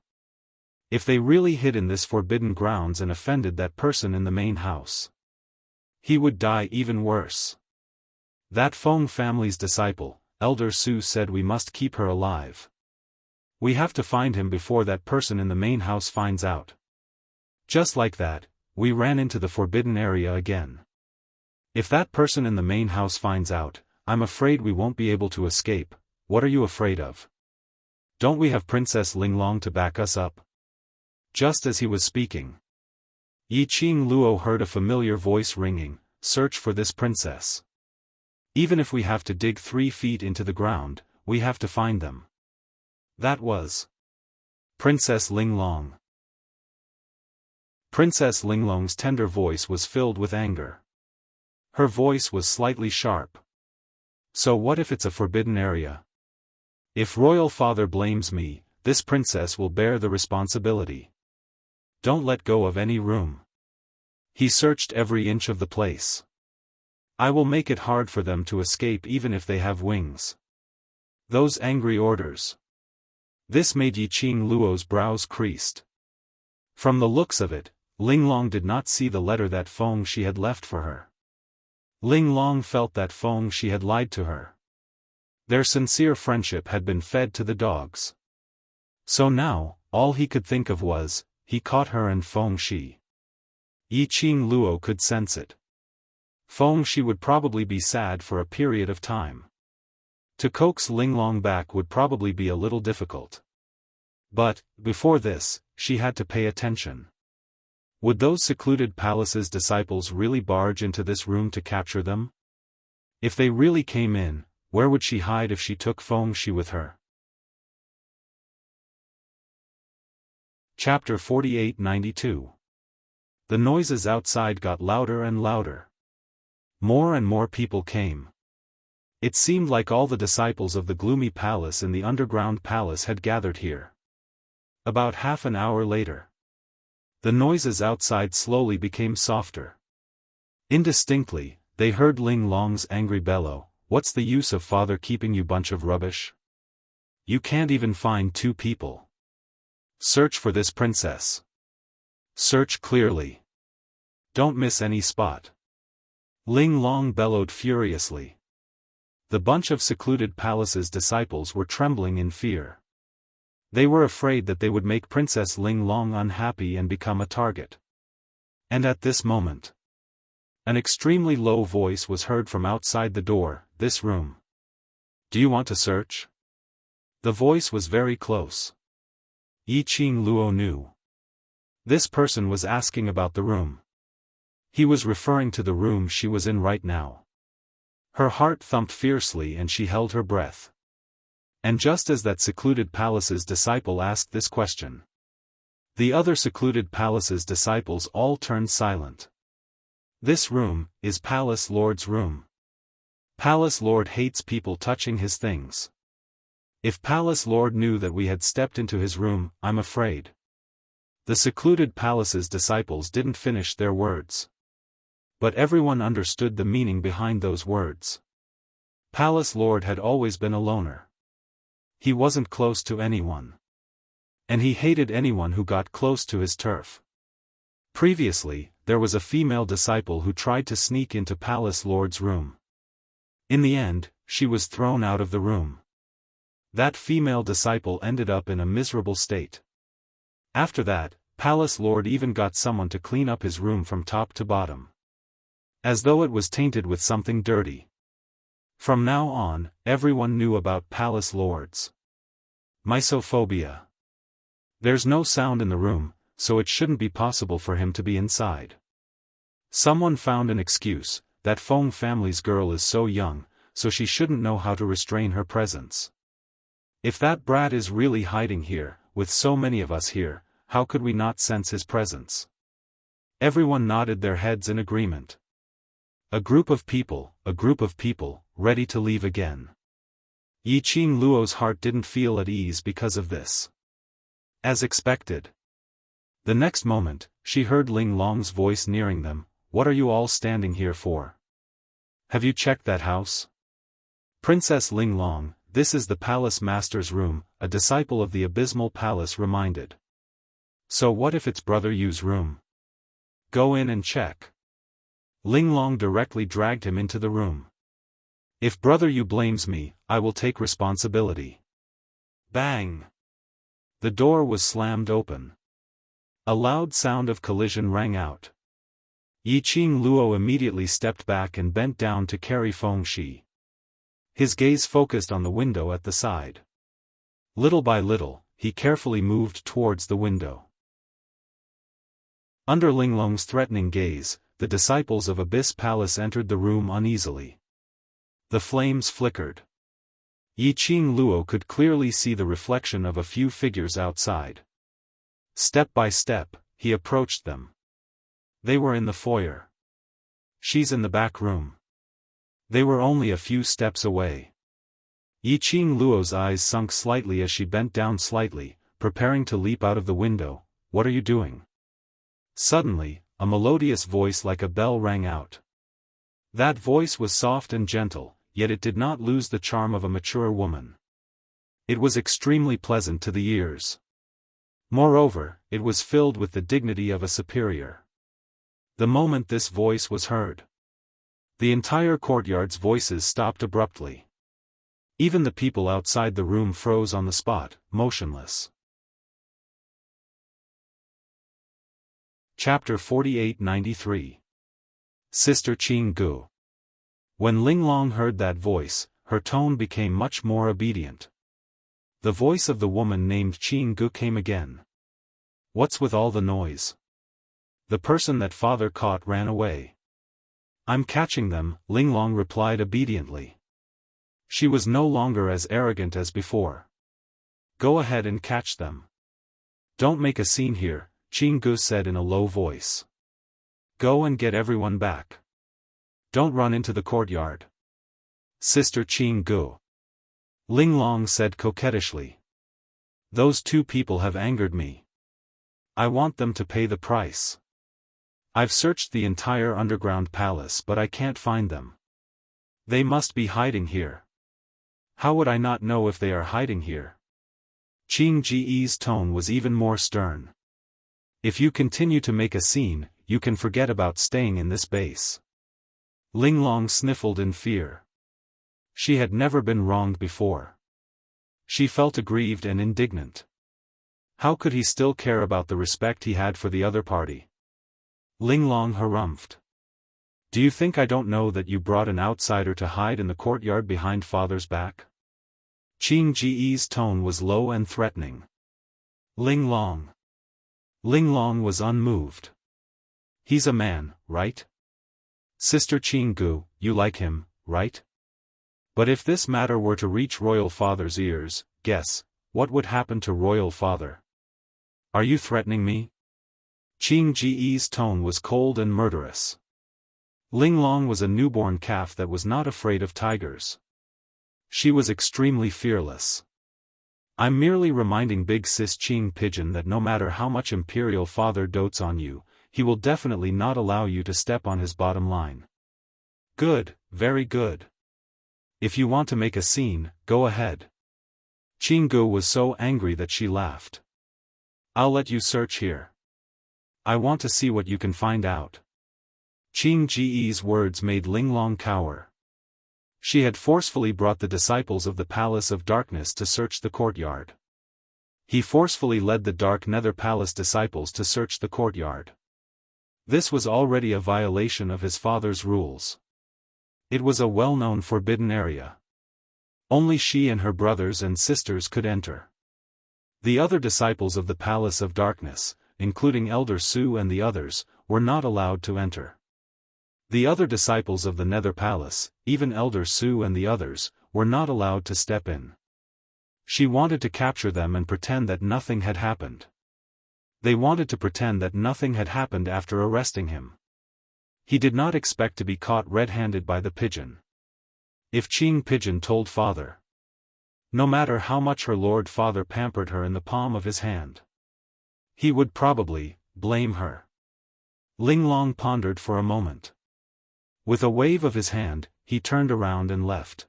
If they really hid in this forbidden grounds and offended that person in the main house, he would die even worse. That Feng family's disciple, Elder Su, said we must keep her alive. We have to find him before that person in the main house finds out. Just like that, we ran into the forbidden area again. If that person in the main house finds out, I'm afraid we won't be able to escape. What are you afraid of? Don't we have Princess Linglong to back us up? Just as he was speaking, Yiqing Luo heard a familiar voice ringing, search for this princess. Even if we have to dig 3 feet into the ground, we have to find them. That was Princess Linglong. Princess Linglong's tender voice was filled with anger. Her voice was slightly sharp. So what if it's a forbidden area? If Royal Father blames me, this princess will bear the responsibility. Don't let go of any room. He searched every inch of the place. I will make it hard for them to escape even if they have wings. Those angry orders. This made Yiqing Luo's brows creased. From the looks of it, Linglong did not see the letter that Feng Shi had left for her. Linglong felt that Feng Shi had lied to her. Their sincere friendship had been fed to the dogs. So now, all he could think of was, he caught her and Feng Shi. Yiqing Luo could sense it. Feng Shi would probably be sad for a period of time. To coax Linglong back would probably be a little difficult. But, before this, she had to pay attention. Would those secluded palace's disciples really barge into this room to capture them? If they really came in, where would she hide if she took Feng Shi with her? Chapter 48-92. The noises outside got louder and louder. More and more people came. It seemed like all the disciples of the gloomy palace in the underground palace had gathered here. About half an hour later, the noises outside slowly became softer. Indistinctly, they heard Linglong's angry bellow, "What's the use of father keeping you bunch of rubbish? You can't even find 2 people. Search for this princess. Search clearly. Don't miss any spot." Linglong bellowed furiously. The bunch of secluded palace's disciples were trembling in fear. They were afraid that they would make Princess Linglong unhappy and become a target. And at this moment, an extremely low voice was heard from outside the door, "This room. Do you want to search?" The voice was very close. Yiqing Luo knew. This person was asking about the room. He was referring to the room she was in right now. Her heart thumped fiercely and she held her breath. And just as that secluded palace's disciple asked this question, the other secluded palace's disciples all turned silent. This room is Palace Lord's room. Palace Lord hates people touching his things. If Palace Lord knew that we had stepped into his room, I'm afraid The secluded palace's disciples didn't finish their words. But everyone understood the meaning behind those words. Palace Lord had always been a loner. He wasn't close to anyone. And he hated anyone who got close to his turf. Previously, there was a female disciple who tried to sneak into Palace Lord's room. In the end, she was thrown out of the room. That female disciple ended up in a miserable state. After that, Palace Lord even got someone to clean up his room from top to bottom. As though it was tainted with something dirty. From now on, everyone knew about Palace Lords. Misophobia. There's no sound in the room, so it shouldn't be possible for him to be inside. Someone found an excuse, that Feng family's girl is so young, so she shouldn't know how to restrain her presence. If that brat is really hiding here, with so many of us here, how could we not sense his presence? Everyone nodded their heads in agreement. A group of people, ready to leave again. Yiqing Luo's heart didn't feel at ease because of this. As expected. The next moment, she heard Ling Long's voice nearing them. What are you all standing here for? Have you checked that house? Princess Ling Long, this is the palace master's room, a disciple of the abysmal palace reminded. So what if it's brother Yu's room? Go in and check. Ling Long directly dragged him into the room. If brother Yu blames me, I will take responsibility. Bang! The door was slammed open. A loud sound of collision rang out. Yiqing Luo immediately stepped back and bent down to carry Feng Shi. His gaze focused on the window at the side. Little by little, he carefully moved towards the window. Under Ling Long's threatening gaze, the disciples of Abyss Palace entered the room uneasily. The flames flickered. Yiqing Luo could clearly see the reflection of a few figures outside. Step by step, he approached them. They were in the foyer. She's in the back room. They were only a few steps away. Yiqing Luo's eyes sunk slightly as she bent down slightly, preparing to leap out of the window. What are you doing? Suddenly, a melodious voice like a bell rang out. That voice was soft and gentle, yet it did not lose the charm of a mature woman. It was extremely pleasant to the ears. Moreover, it was filled with the dignity of a superior. The moment this voice was heard, the entire courtyard's voices stopped abruptly. Even the people outside the room froze on the spot, motionless. Chapter 48-93. Sister Qing Gu. When Ling Long heard that voice, her tone became much more obedient. The voice of the woman named Qing Gu came again. What's with all the noise? The person that father caught ran away. I'm catching them, Ling Long replied obediently. She was no longer as arrogant as before. Go ahead and catch them. Don't make a scene here, Qing Gu said in a low voice. Go and get everyone back. Don't run into the courtyard. Sister Qing Gu. Ling Long said coquettishly. Those two people have angered me. I want them to pay the price. I've searched the entire underground palace but I can't find them. They must be hiding here. How would I not know if they are hiding here? Qing Ji's tone was even more stern. If you continue to make a scene, you can forget about staying in this base. Ling Long sniffled in fear. She had never been wronged before. She felt aggrieved and indignant. How could he still care about the respect he had for the other party? Ling Long harumphed. Do you think I don't know that you brought an outsider to hide in the courtyard behind father's back? Qing Ji's tone was low and threatening. Ling Long. Ling Long was unmoved. He's a man, right? Sister Qing Gu, you like him, right? But if this matter were to reach royal father's ears, guess, what would happen to royal father? Are you threatening me? Qing Ji's tone was cold and murderous. Ling Long was a newborn calf that was not afraid of tigers. She was extremely fearless. I'm merely reminding Big Sis Qing Pigeon that no matter how much Imperial Father dotes on you, he will definitely not allow you to step on his bottom line. Good, very good. If you want to make a scene, go ahead. Qinggu was so angry that she laughed. I'll let you search here. I want to see what you can find out. Qing Ji's words made Linglong cower. She had forcefully brought the disciples of the Palace of Darkness to search the courtyard. He forcefully led the Dark Nether Palace disciples to search the courtyard. This was already a violation of his father's rules. It was a well-known forbidden area. Only she and her brothers and sisters could enter. The other disciples of the Palace of Darkness, including Elder Su and the others, were not allowed to enter. The other disciples of the Nether Palace, even Elder Su and the others, were not allowed to step in. She wanted to capture them and pretend that nothing had happened. They wanted to pretend that nothing had happened after arresting him. He did not expect to be caught red-handed by the pigeon. If Qing Pigeon told father, no matter how much her Lord Father pampered her in the palm of his hand, he would probably blame her. Linglong pondered for a moment. With a wave of his hand, he turned around and left.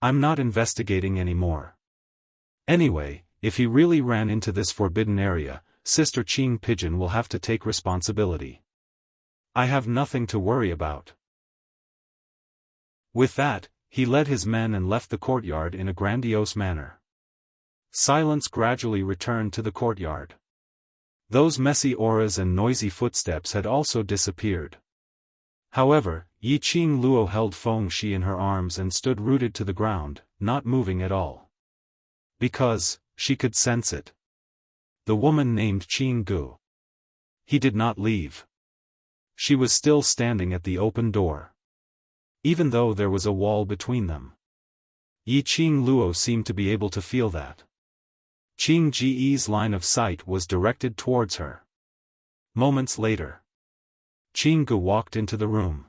I'm not investigating anymore. Anyway, if he really ran into this forbidden area, Sister Qing Pigeon will have to take responsibility. I have nothing to worry about. With that, he led his men and left the courtyard in a grandiose manner. Silence gradually returned to the courtyard. Those messy auras and noisy footsteps had also disappeared. However, Yi Qing Luo held Feng Shi in her arms and stood rooted to the ground, not moving at all. Because, she could sense it. The woman named Qing Gu. He did not leave. She was still standing at the open door. Even though there was a wall between them. Yi Qing Luo seemed to be able to feel that. Qing Ji's line of sight was directed towards her. Moments later, Qing Gu walked into the room.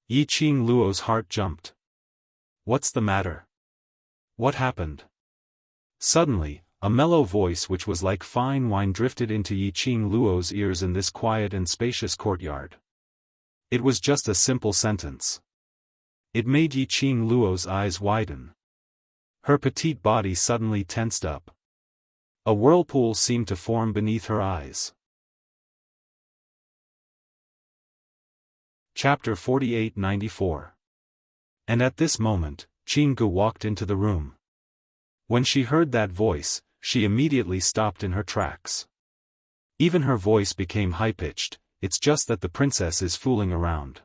Yi Qing Luo's heart jumped. What's the matter? What happened? Suddenly, a mellow voice which was like fine wine drifted into Yi Qing Luo's ears in this quiet and spacious courtyard. It was just a simple sentence. It made Yi Qing Luo's eyes widen. Her petite body suddenly tensed up. A whirlpool seemed to form beneath her eyes. Chapter 48-94. And at this moment, Qing Gu walked into the room. When she heard that voice, she immediately stopped in her tracks. Even her voice became high-pitched. It's just that the princess is fooling around.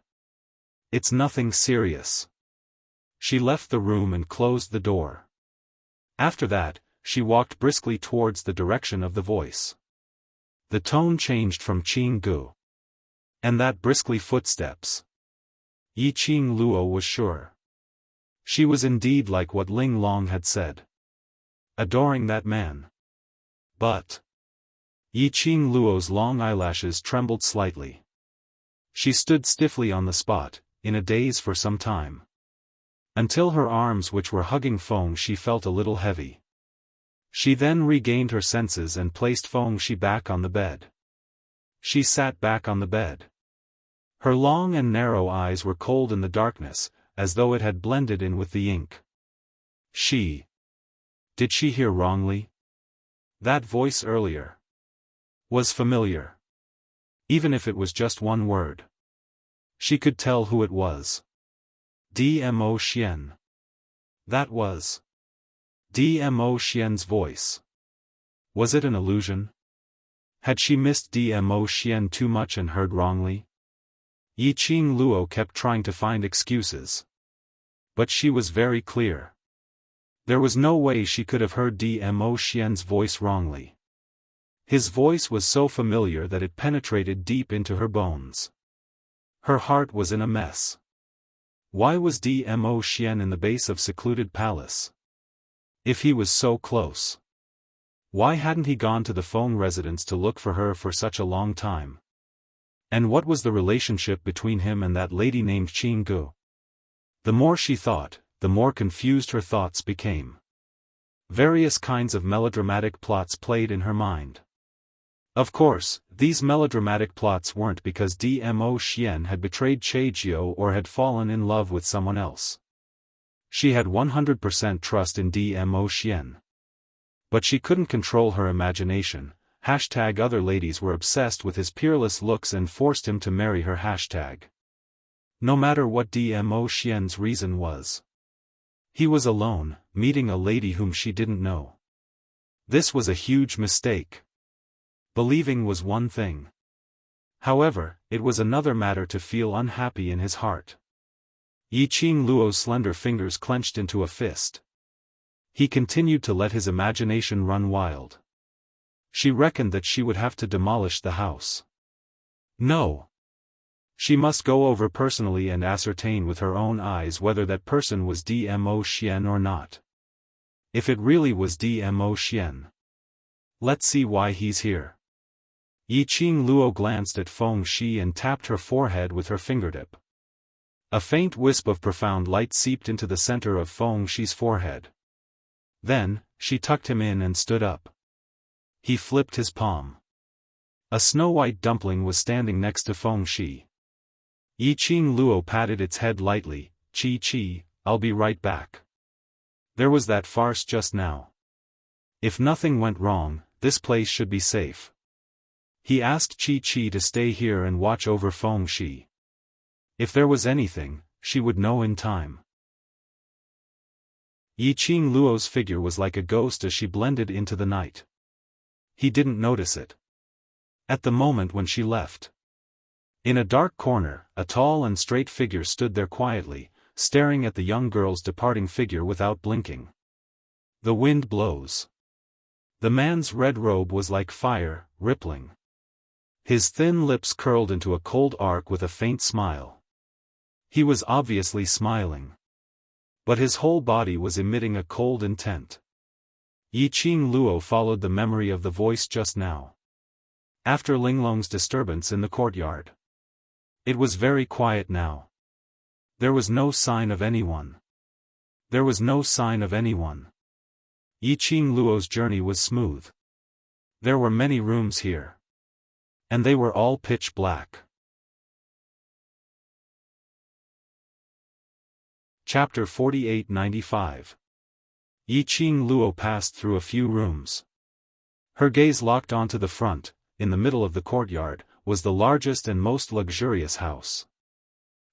It's nothing serious. She left the room and closed the door. After that, she walked briskly towards the direction of the voice. The tone changed from Qing Gu. And that briskly footsteps. Yi Qing Luo was sure. She was indeed like what Linglong had said. Adoring that man. But Yi Qing Luo's long eyelashes trembled slightly. She stood stiffly on the spot, in a daze for some time. Until her arms which were hugging Feng Shi felt a little heavy. She then regained her senses and placed Feng Shi back on the bed. She sat back on the bed. Her long and narrow eyes were cold in the darkness, as though it had blended in with the ink. Did she hear wrongly? That voice earlier was familiar. Even if it was just one word. She could tell who it was. Dmo Xian. That was Dmo Xian's voice. Was it an illusion? Had she missed Dmo Xian too much and heard wrongly? Yi Qing Luo kept trying to find excuses. But she was very clear. There was no way she could have heard Dmo Xian's voice wrongly. His voice was so familiar that it penetrated deep into her bones. Her heart was in a mess. Why was Dmo Xian in the base of secluded palace? If he was so close, why hadn't he gone to the Feng residence to look for her for such a long time? And what was the relationship between him and that lady named Qing Gu? The more she thought, the more confused her thoughts became. Various kinds of melodramatic plots played in her mind. Of course, these melodramatic plots weren't because Dmo Xian had betrayed Chaijiu or had fallen in love with someone else. She had 100% trust in Dmo Xian. But she couldn't control her imagination. Other ladies were obsessed with his peerless looks and forced him to marry her. No matter what Dmo Xian's reason was. He was alone, meeting a lady whom she didn't know. This was a huge mistake. Believing was one thing. However, it was another matter to feel unhappy in his heart. Yiqing Luo's slender fingers clenched into a fist. He continued to let his imagination run wild. She reckoned that she would have to demolish the house. No. She must go over personally and ascertain with her own eyes whether that person was Dmo Xian or not. If it really was Dmo Xian. Let's see why he's here. Yiqing Luo glanced at Feng Shi and tapped her forehead with her fingertip. A faint wisp of profound light seeped into the center of Feng Shi's forehead. Then, she tucked him in and stood up. He flipped his palm. A snow-white dumpling was standing next to Feng Shi. Yiqing Luo patted its head lightly. Chi, I'll be right back. There was that farce just now. If nothing went wrong, this place should be safe. He asked Chi to stay here and watch over Feng Shi. If there was anything, she would know in time. Yiqing Luo's figure was like a ghost as she blended into the night. He didn't notice it. At the moment when she left. In a dark corner, a tall and straight figure stood there quietly, staring at the young girl's departing figure without blinking. The wind blows. The man's red robe was like fire, rippling. His thin lips curled into a cold arc with a faint smile. He was obviously smiling. But his whole body was emitting a cold intent. Yiqing Luo followed the memory of the voice just now. After Linglong's disturbance in the courtyard. It was very quiet now. There was no sign of anyone. There was no sign of anyone. Yiqing Luo's journey was smooth. There were many rooms here. And they were all pitch black. Chapter 4895. Yiqing Luo passed through a few rooms. Her gaze locked onto the front. In the middle of the courtyard, was the largest and most luxurious house.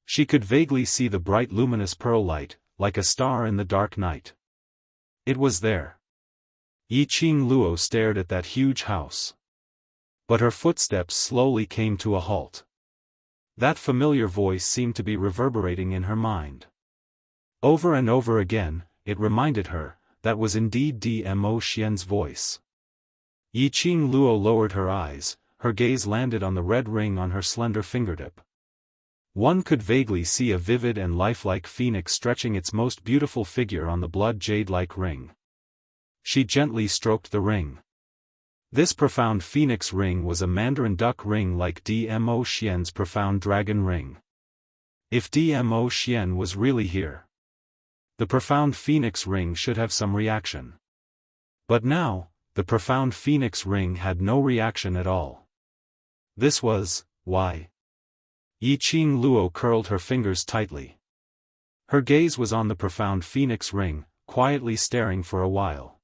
She could vaguely see the bright luminous pearl light, like a star in the dark night. It was there. Yiqing Luo stared at that huge house. But her footsteps slowly came to a halt. That familiar voice seemed to be reverberating in her mind. Over and over again, it reminded her, that was indeed Dmo Xian's voice. Yiqing Luo lowered her eyes, her gaze landed on the red ring on her slender fingertip. One could vaguely see a vivid and lifelike phoenix stretching its most beautiful figure on the blood jade-like ring. She gently stroked the ring. This profound phoenix ring was a mandarin duck ring like Dmo Xian's profound dragon ring. If Dmo Xian was really here, the profound phoenix ring should have some reaction. But now, the profound phoenix ring had no reaction at all. This was, why? Yiqing Luo curled her fingers tightly. Her gaze was on the profound phoenix ring, quietly staring for a while.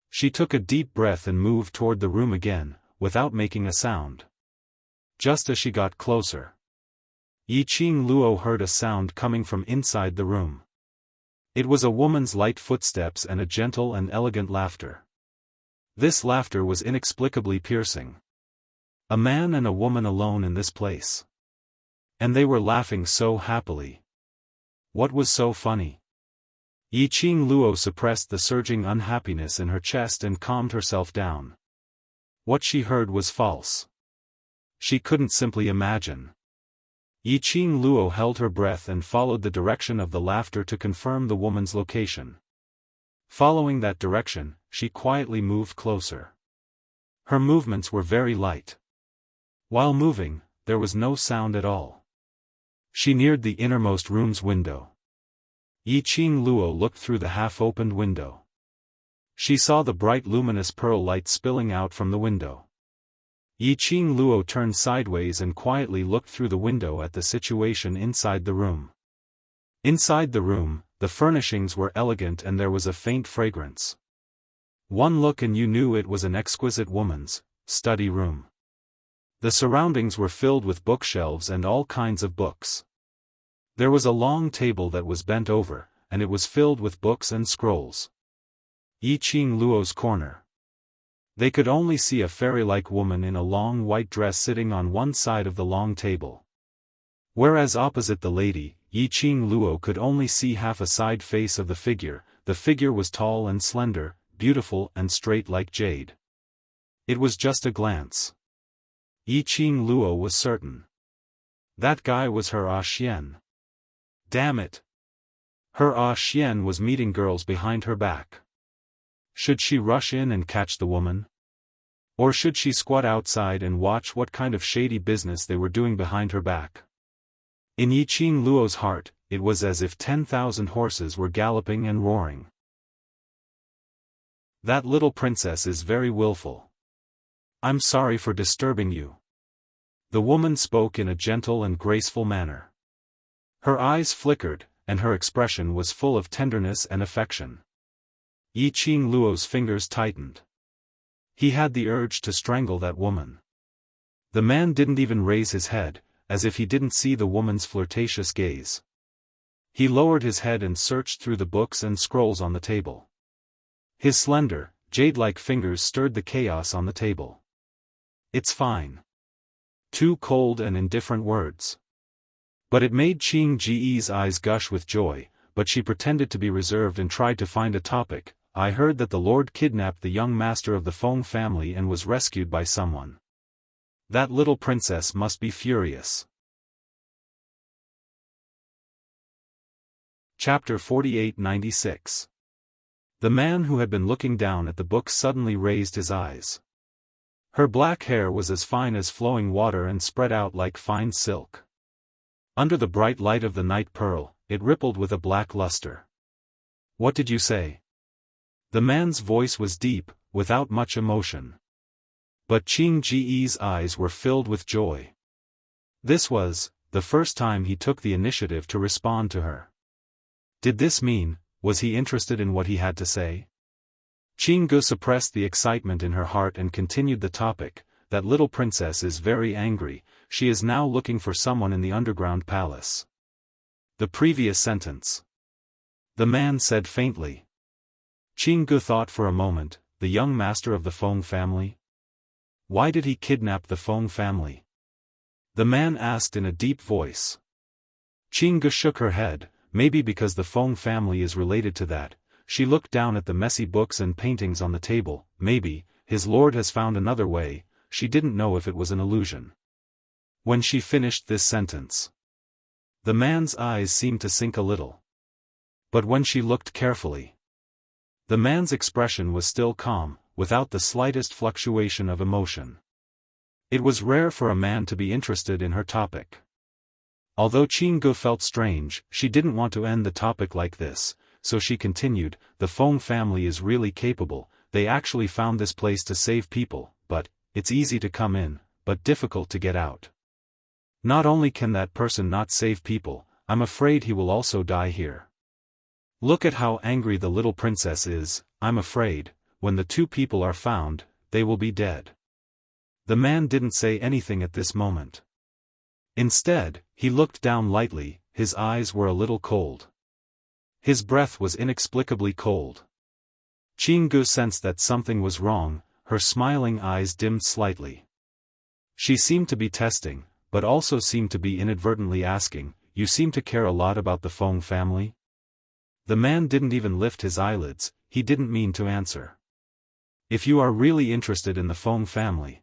She took a deep breath and moved toward the room again, without making a sound. Just as she got closer, Yiqing Luo heard a sound coming from inside the room. It was a woman's light footsteps and a gentle and elegant laughter. This laughter was inexplicably piercing. A man and a woman alone in this place. And they were laughing so happily. What was so funny? Yiqing Luo suppressed the surging unhappiness in her chest and calmed herself down. What she heard was false. She couldn't simply imagine. Yiqing Luo held her breath and followed the direction of the laughter to confirm the woman's location. Following that direction, she quietly moved closer. Her movements were very light. While moving, there was no sound at all. She neared the innermost room's window. Yiqing Luo looked through the half-opened window. She saw the bright luminous pearl light spilling out from the window. Yiqing Luo turned sideways and quietly looked through the window at the situation inside the room. Inside the room, the furnishings were elegant and there was a faint fragrance. One look and you knew it was an exquisite woman's study room. The surroundings were filled with bookshelves and all kinds of books. There was a long table that was bent over, and it was filled with books and scrolls. Yiqing Luo's corner. They could only see a fairy-like woman in a long white dress sitting on one side of the long table. Whereas opposite the lady, Yiqing Luo could only see half a side face of the figure. The figure was tall and slender, beautiful and straight like jade. It was just a glance. Yiqing Luo was certain. That guy was her Xian. Damn it. Her Xian was meeting girls behind her back. Should she rush in and catch the woman? Or should she squat outside and watch what kind of shady business they were doing behind her back? In Yiqing Luo's heart, it was as if 10,000 horses were galloping and roaring. That little princess is very willful. I'm sorry for disturbing you. The woman spoke in a gentle and graceful manner. Her eyes flickered, and her expression was full of tenderness and affection. Yiqing Luo's fingers tightened. He had the urge to strangle that woman. The man didn't even raise his head, as if he didn't see the woman's flirtatious gaze. He lowered his head and searched through the books and scrolls on the table. His slender, jade-like fingers stirred the chaos on the table. It's fine. Two cold and indifferent words. But it made Qing Ji's eyes gush with joy, but she pretended to be reserved and tried to find a topic. I heard that the Lord kidnapped the young master of the Feng family and was rescued by someone. That little princess must be furious. Chapter 48-96. The man who had been looking down at the book suddenly raised his eyes. Her black hair was as fine as flowing water and spread out like fine silk. Under the bright light of the night pearl, it rippled with a black luster. What did you say? The man's voice was deep, without much emotion. But Qing Ji's eyes were filled with joy. This was the first time he took the initiative to respond to her. Did this mean, was he interested in what he had to say? Qing Gu suppressed the excitement in her heart and continued the topic. That little princess is very angry. She is now looking for someone in the underground palace. The previous sentence. The man said faintly. Qing Gu thought for a moment, the young master of the Feng family? Why did he kidnap the Feng family? The man asked in a deep voice. Qing Gu shook her head, maybe because the Feng family is related to that. She looked down at the messy books and paintings on the table. Maybe, his lord has found another way. She didn't know if it was an illusion. When she finished this sentence, the man's eyes seemed to sink a little. But when she looked carefully, the man's expression was still calm, without the slightest fluctuation of emotion. It was rare for a man to be interested in her topic. Although Qing Gu felt strange, she didn't want to end the topic like this, so she continued, the Feng family is really capable. They actually found this place to save people, but it's easy to come in, but difficult to get out. Not only can that person not save people, I'm afraid he will also die here. Look at how angry the little princess is. I'm afraid, when the two people are found, they will be dead. The man didn't say anything at this moment. Instead, he looked down lightly. His eyes were a little cold. His breath was inexplicably cold. Qing Gu sensed that something was wrong. Her smiling eyes dimmed slightly. She seemed to be testing, but also seemed to be inadvertently asking, you seem to care a lot about the Feng family? The man didn't even lift his eyelids. He didn't mean to answer. If you are really interested in the Feng family,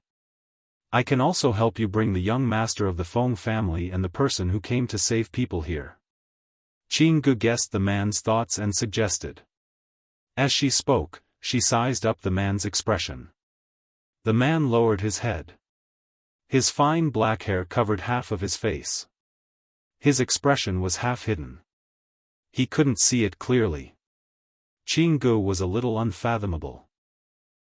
I can also help you bring the young master of the Feng family and the person who came to save people here. Qing Gu guessed the man's thoughts and suggested. As she spoke, she sized up the man's expression. The man lowered his head. His fine black hair covered half of his face. His expression was half hidden. He couldn't see it clearly. Qinggu was a little unfathomable.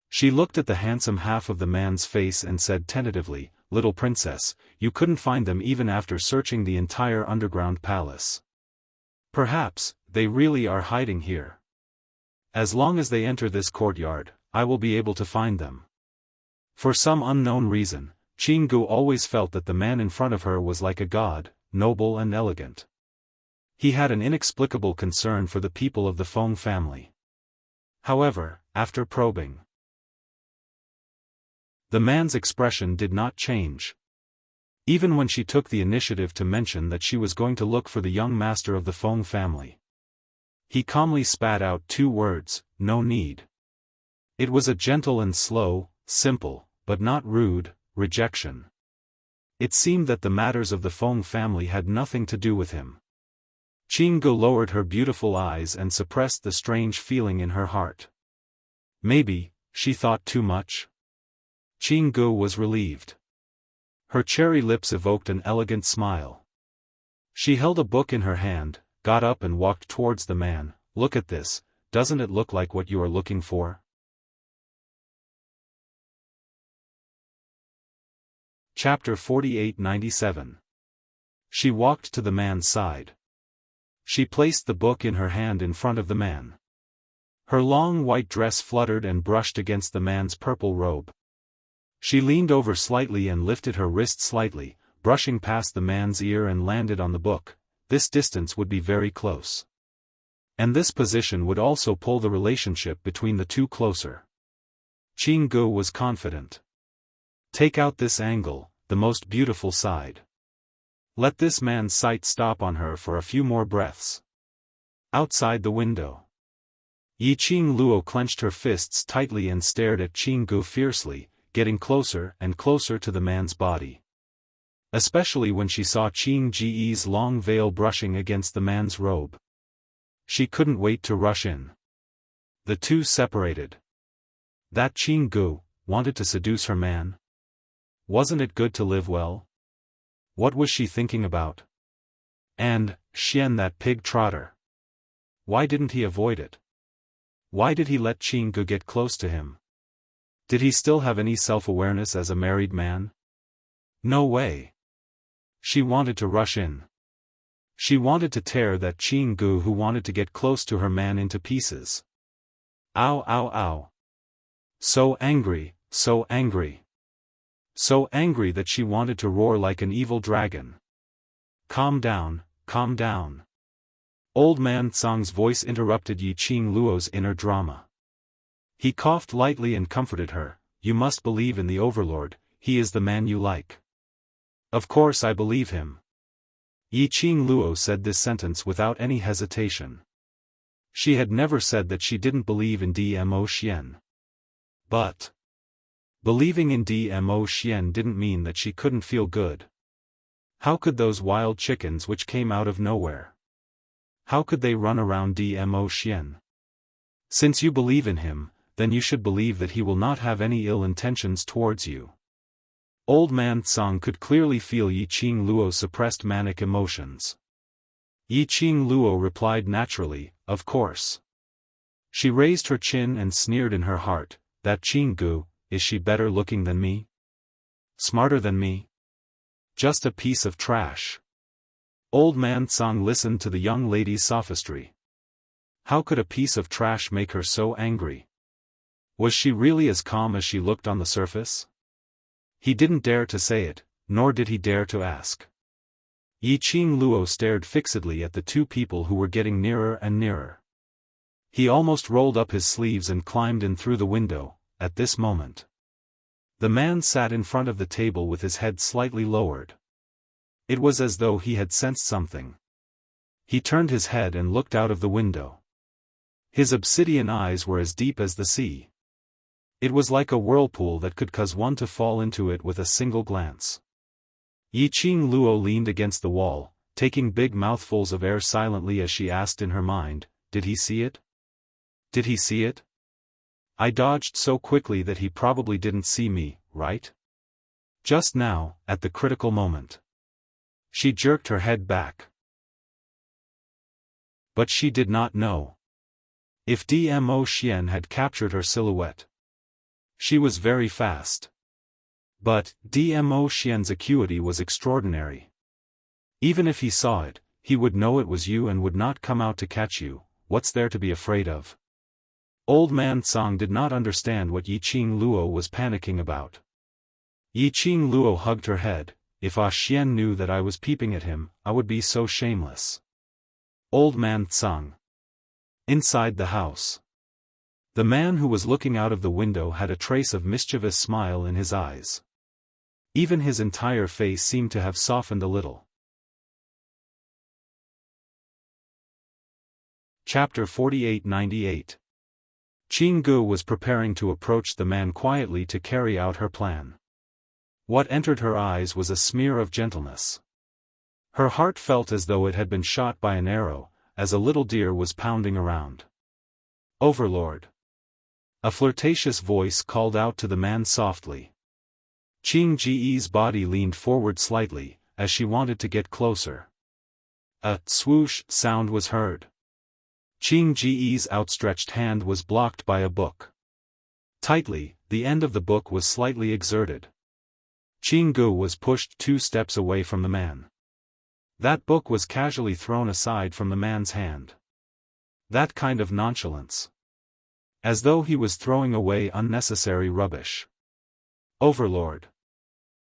She looked at the handsome half of the man's face and said tentatively, "Little princess, you couldn't find them even after searching the entire underground palace. Perhaps, they really are hiding here. As long as they enter this courtyard, I will be able to find them." For some unknown reason, Qinggu always felt that the man in front of her was like a god, noble and elegant. He had an inexplicable concern for the people of the Feng family. However, after probing, the man's expression did not change. Even when she took the initiative to mention that she was going to look for the young master of the Feng family, he calmly spat out 2 words, "No need." It was a gentle and slow, simple, but not rude, rejection. It seemed that the matters of the Feng family had nothing to do with him. Qinggu lowered her beautiful eyes and suppressed the strange feeling in her heart. Maybe, she thought too much? Qinggu was relieved. Her cherry lips evoked an elegant smile. She held a book in her hand, got up and walked towards the man. "Look at this, doesn't it look like what you are looking for?" Chapter 48-97. She walked to the man's side. She placed the book in her hand in front of the man. Her long white dress fluttered and brushed against the man's purple robe. She leaned over slightly and lifted her wrist slightly, brushing past the man's ear and landed on the book. This distance would be very close. And this position would also pull the relationship between the two closer. Qinggu was confident. Take out this angle, the most beautiful side. Let this man's sight stop on her for a few more breaths. Outside the window, Yiqing Luo clenched her fists tightly and stared at Qinggu fiercely, getting closer and closer to the man's body. Especially when she saw Qing Ji's long veil brushing against the man's robe. She couldn't wait to rush in. The two separated. That Qinggu wanted to seduce her man? Wasn't it good to live well? What was she thinking about? And, Xian, that pig trotter. Why didn't he avoid it? Why did he let Qinggu get close to him? Did he still have any self-awareness as a married man? No way. She wanted to rush in. She wanted to tear that Qinggu who wanted to get close to her man into pieces. Ow, ow, ow. So angry, so angry. So angry that she wanted to roar like an evil dragon. Calm down, calm down. Old man Tsang's voice interrupted Yiqing Luo's inner drama. He coughed lightly and comforted her. You must believe in the Overlord, he is the man you like. Of course I believe him. Yiqing Luo said this sentence without any hesitation. She had never said that she didn't believe in Dmo Xian. But believing in Dmo Xian didn't mean that she couldn't feel good. How could those wild chickens which came out of nowhere? How could they run around Dmo Xian? Since you believe in him, then you should believe that he will not have any ill intentions towards you. Old man Tsang could clearly feel Yiqing Luo's suppressed manic emotions. Yiqing Luo replied naturally, of course. She raised her chin and sneered in her heart, that Qinggu, is she better looking than me? Smarter than me? Just a piece of trash. Old man Tsang listened to the young lady's sophistry. How could a piece of trash make her so angry? Was she really as calm as she looked on the surface? He didn't dare to say it, nor did he dare to ask. Yiqing Luo stared fixedly at the two people who were getting nearer and nearer. He almost rolled up his sleeves and climbed in through the window. At this moment, the man sat in front of the table with his head slightly lowered. It was as though he had sensed something. He turned his head and looked out of the window. His obsidian eyes were as deep as the sea. It was like a whirlpool that could cause one to fall into it with a single glance. Yiqing Luo leaned against the wall, taking big mouthfuls of air silently as she asked in her mind, did he see it? Did he see it? I dodged so quickly that he probably didn't see me, right? Just now, at the critical moment. She jerked her head back. But she did not know. If Dmo Xian had captured her silhouette. She was very fast. But, Dmo Xian's acuity was extraordinary. Even if he saw it, he would know it was you and would not come out to catch you. What's there to be afraid of? Old man Tsang did not understand what Yiqing Luo was panicking about. Yiqing Luo hugged her head. If Ah Xian knew that I was peeping at him, I would be so shameless. Old man Tsang. Inside the house. The man who was looking out of the window had a trace of mischievous smile in his eyes. Even his entire face seemed to have softened a little. Chapter 48-98. Qing Gu was preparing to approach the man quietly to carry out her plan. What entered her eyes was a smear of gentleness. Her heart felt as though it had been shot by an arrow, as a little deer was pounding around. Overlord. A flirtatious voice called out to the man softly. Qing Ji's body leaned forward slightly, as she wanted to get closer. A swoosh sound was heard. Qing Ji's outstretched hand was blocked by a book. Tightly, the end of the book was slightly exerted. Qing Gu was pushed 2 steps away from the man. That book was casually thrown aside from the man's hand. That kind of nonchalance. As though he was throwing away unnecessary rubbish. Overlord.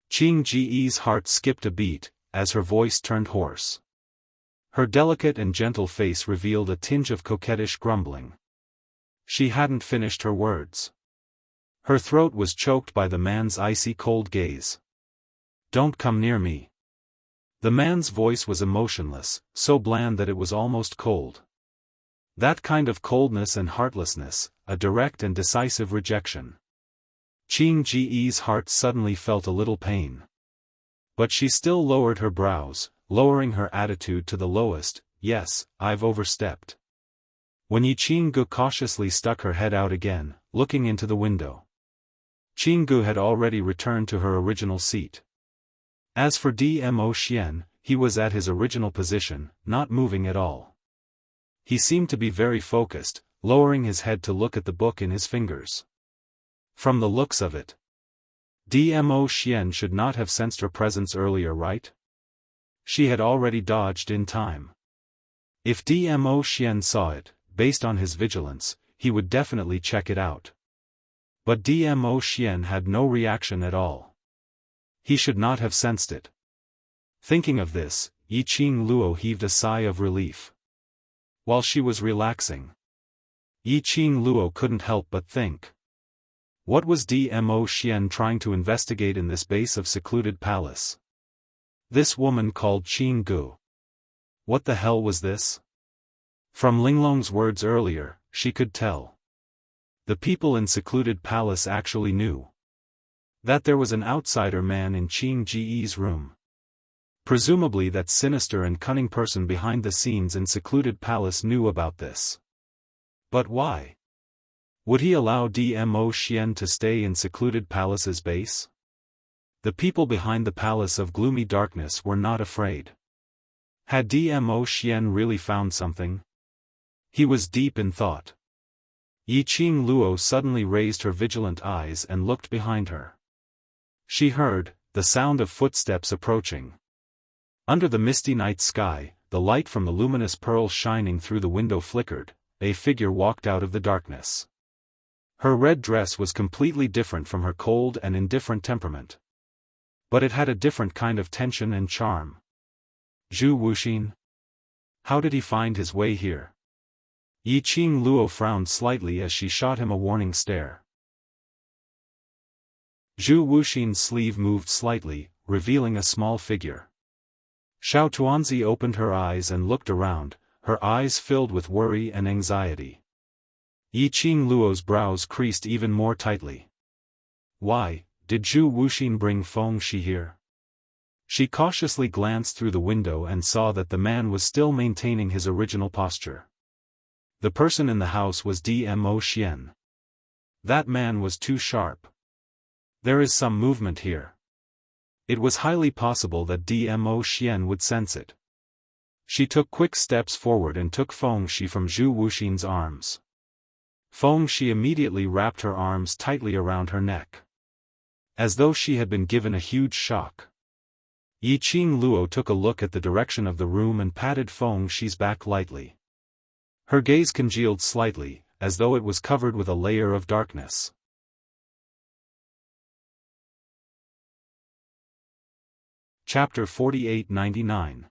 Qing Ji's heart skipped a beat, as her voice turned hoarse. Her delicate and gentle face revealed a tinge of coquettish grumbling. She hadn't finished her words. Her throat was choked by the man's icy cold gaze. Don't come near me. The man's voice was emotionless, so bland that it was almost cold. That kind of coldness and heartlessness, a direct and decisive rejection. Qing Ji's heart suddenly felt a little pain. But she still lowered her brows, lowering her attitude to the lowest. Yes, I've overstepped. When Yiqing Gu cautiously stuck her head out again, looking into the window. Qing Gu had already returned to her original seat. As for Dmo Xian, he was at his original position, not moving at all. He seemed to be very focused, lowering his head to look at the book in his fingers. From the looks of it, Dmo Xian should not have sensed her presence earlier, right? She had already dodged in time. If Dmo Xian saw it, based on his vigilance, he would definitely check it out. But Dmo Xian had no reaction at all. He should not have sensed it. Thinking of this, Yiqing Luo heaved a sigh of relief. While she was relaxing, Yiqing Luo couldn't help but think. What was Dmo Xian trying to investigate in this base of secluded palace? This woman called Qing Gu. What the hell was this? From Linglong's words earlier, she could tell. The people in secluded palace actually knew that there was an outsider man in Qing Ji's room. Presumably that sinister and cunning person behind the scenes in secluded palace knew about this. But why? Would he allow Dmo Xian to stay in secluded palace's base? The people behind the palace of gloomy darkness were not afraid. Had Dmo Xian really found something? He was deep in thought. Yiqing Luo suddenly raised her vigilant eyes and looked behind her. She heard the sound of footsteps approaching. Under the misty night sky, the light from the luminous pearls shining through the window flickered. A figure walked out of the darkness. Her red dress was completely different from her cold and indifferent temperament. But it had a different kind of tension and charm. Zhu Wuxin? How did he find his way here? Yiqing Luo frowned slightly as she shot him a warning stare. Zhu Wuxin's sleeve moved slightly, revealing a small figure. Xiao Tuanzi opened her eyes and looked around, her eyes filled with worry and anxiety. Yiqing Luo's brows creased even more tightly. Why, did Zhu Wuxin bring Feng Shi here? She cautiously glanced through the window and saw that the man was still maintaining his original posture. The person in the house was Dmo Xian. That man was too sharp. There is some movement here. It was highly possible that Dmo Xian would sense it. She took quick steps forward and took Feng Shi from Zhu Wuxin's arms. Feng Shi immediately wrapped her arms tightly around her neck, as though she had been given a huge shock. Yiqing Luo took a look at the direction of the room and patted Feng Shi's back lightly. Her gaze congealed slightly, as though it was covered with a layer of darkness. Chapter 48-99.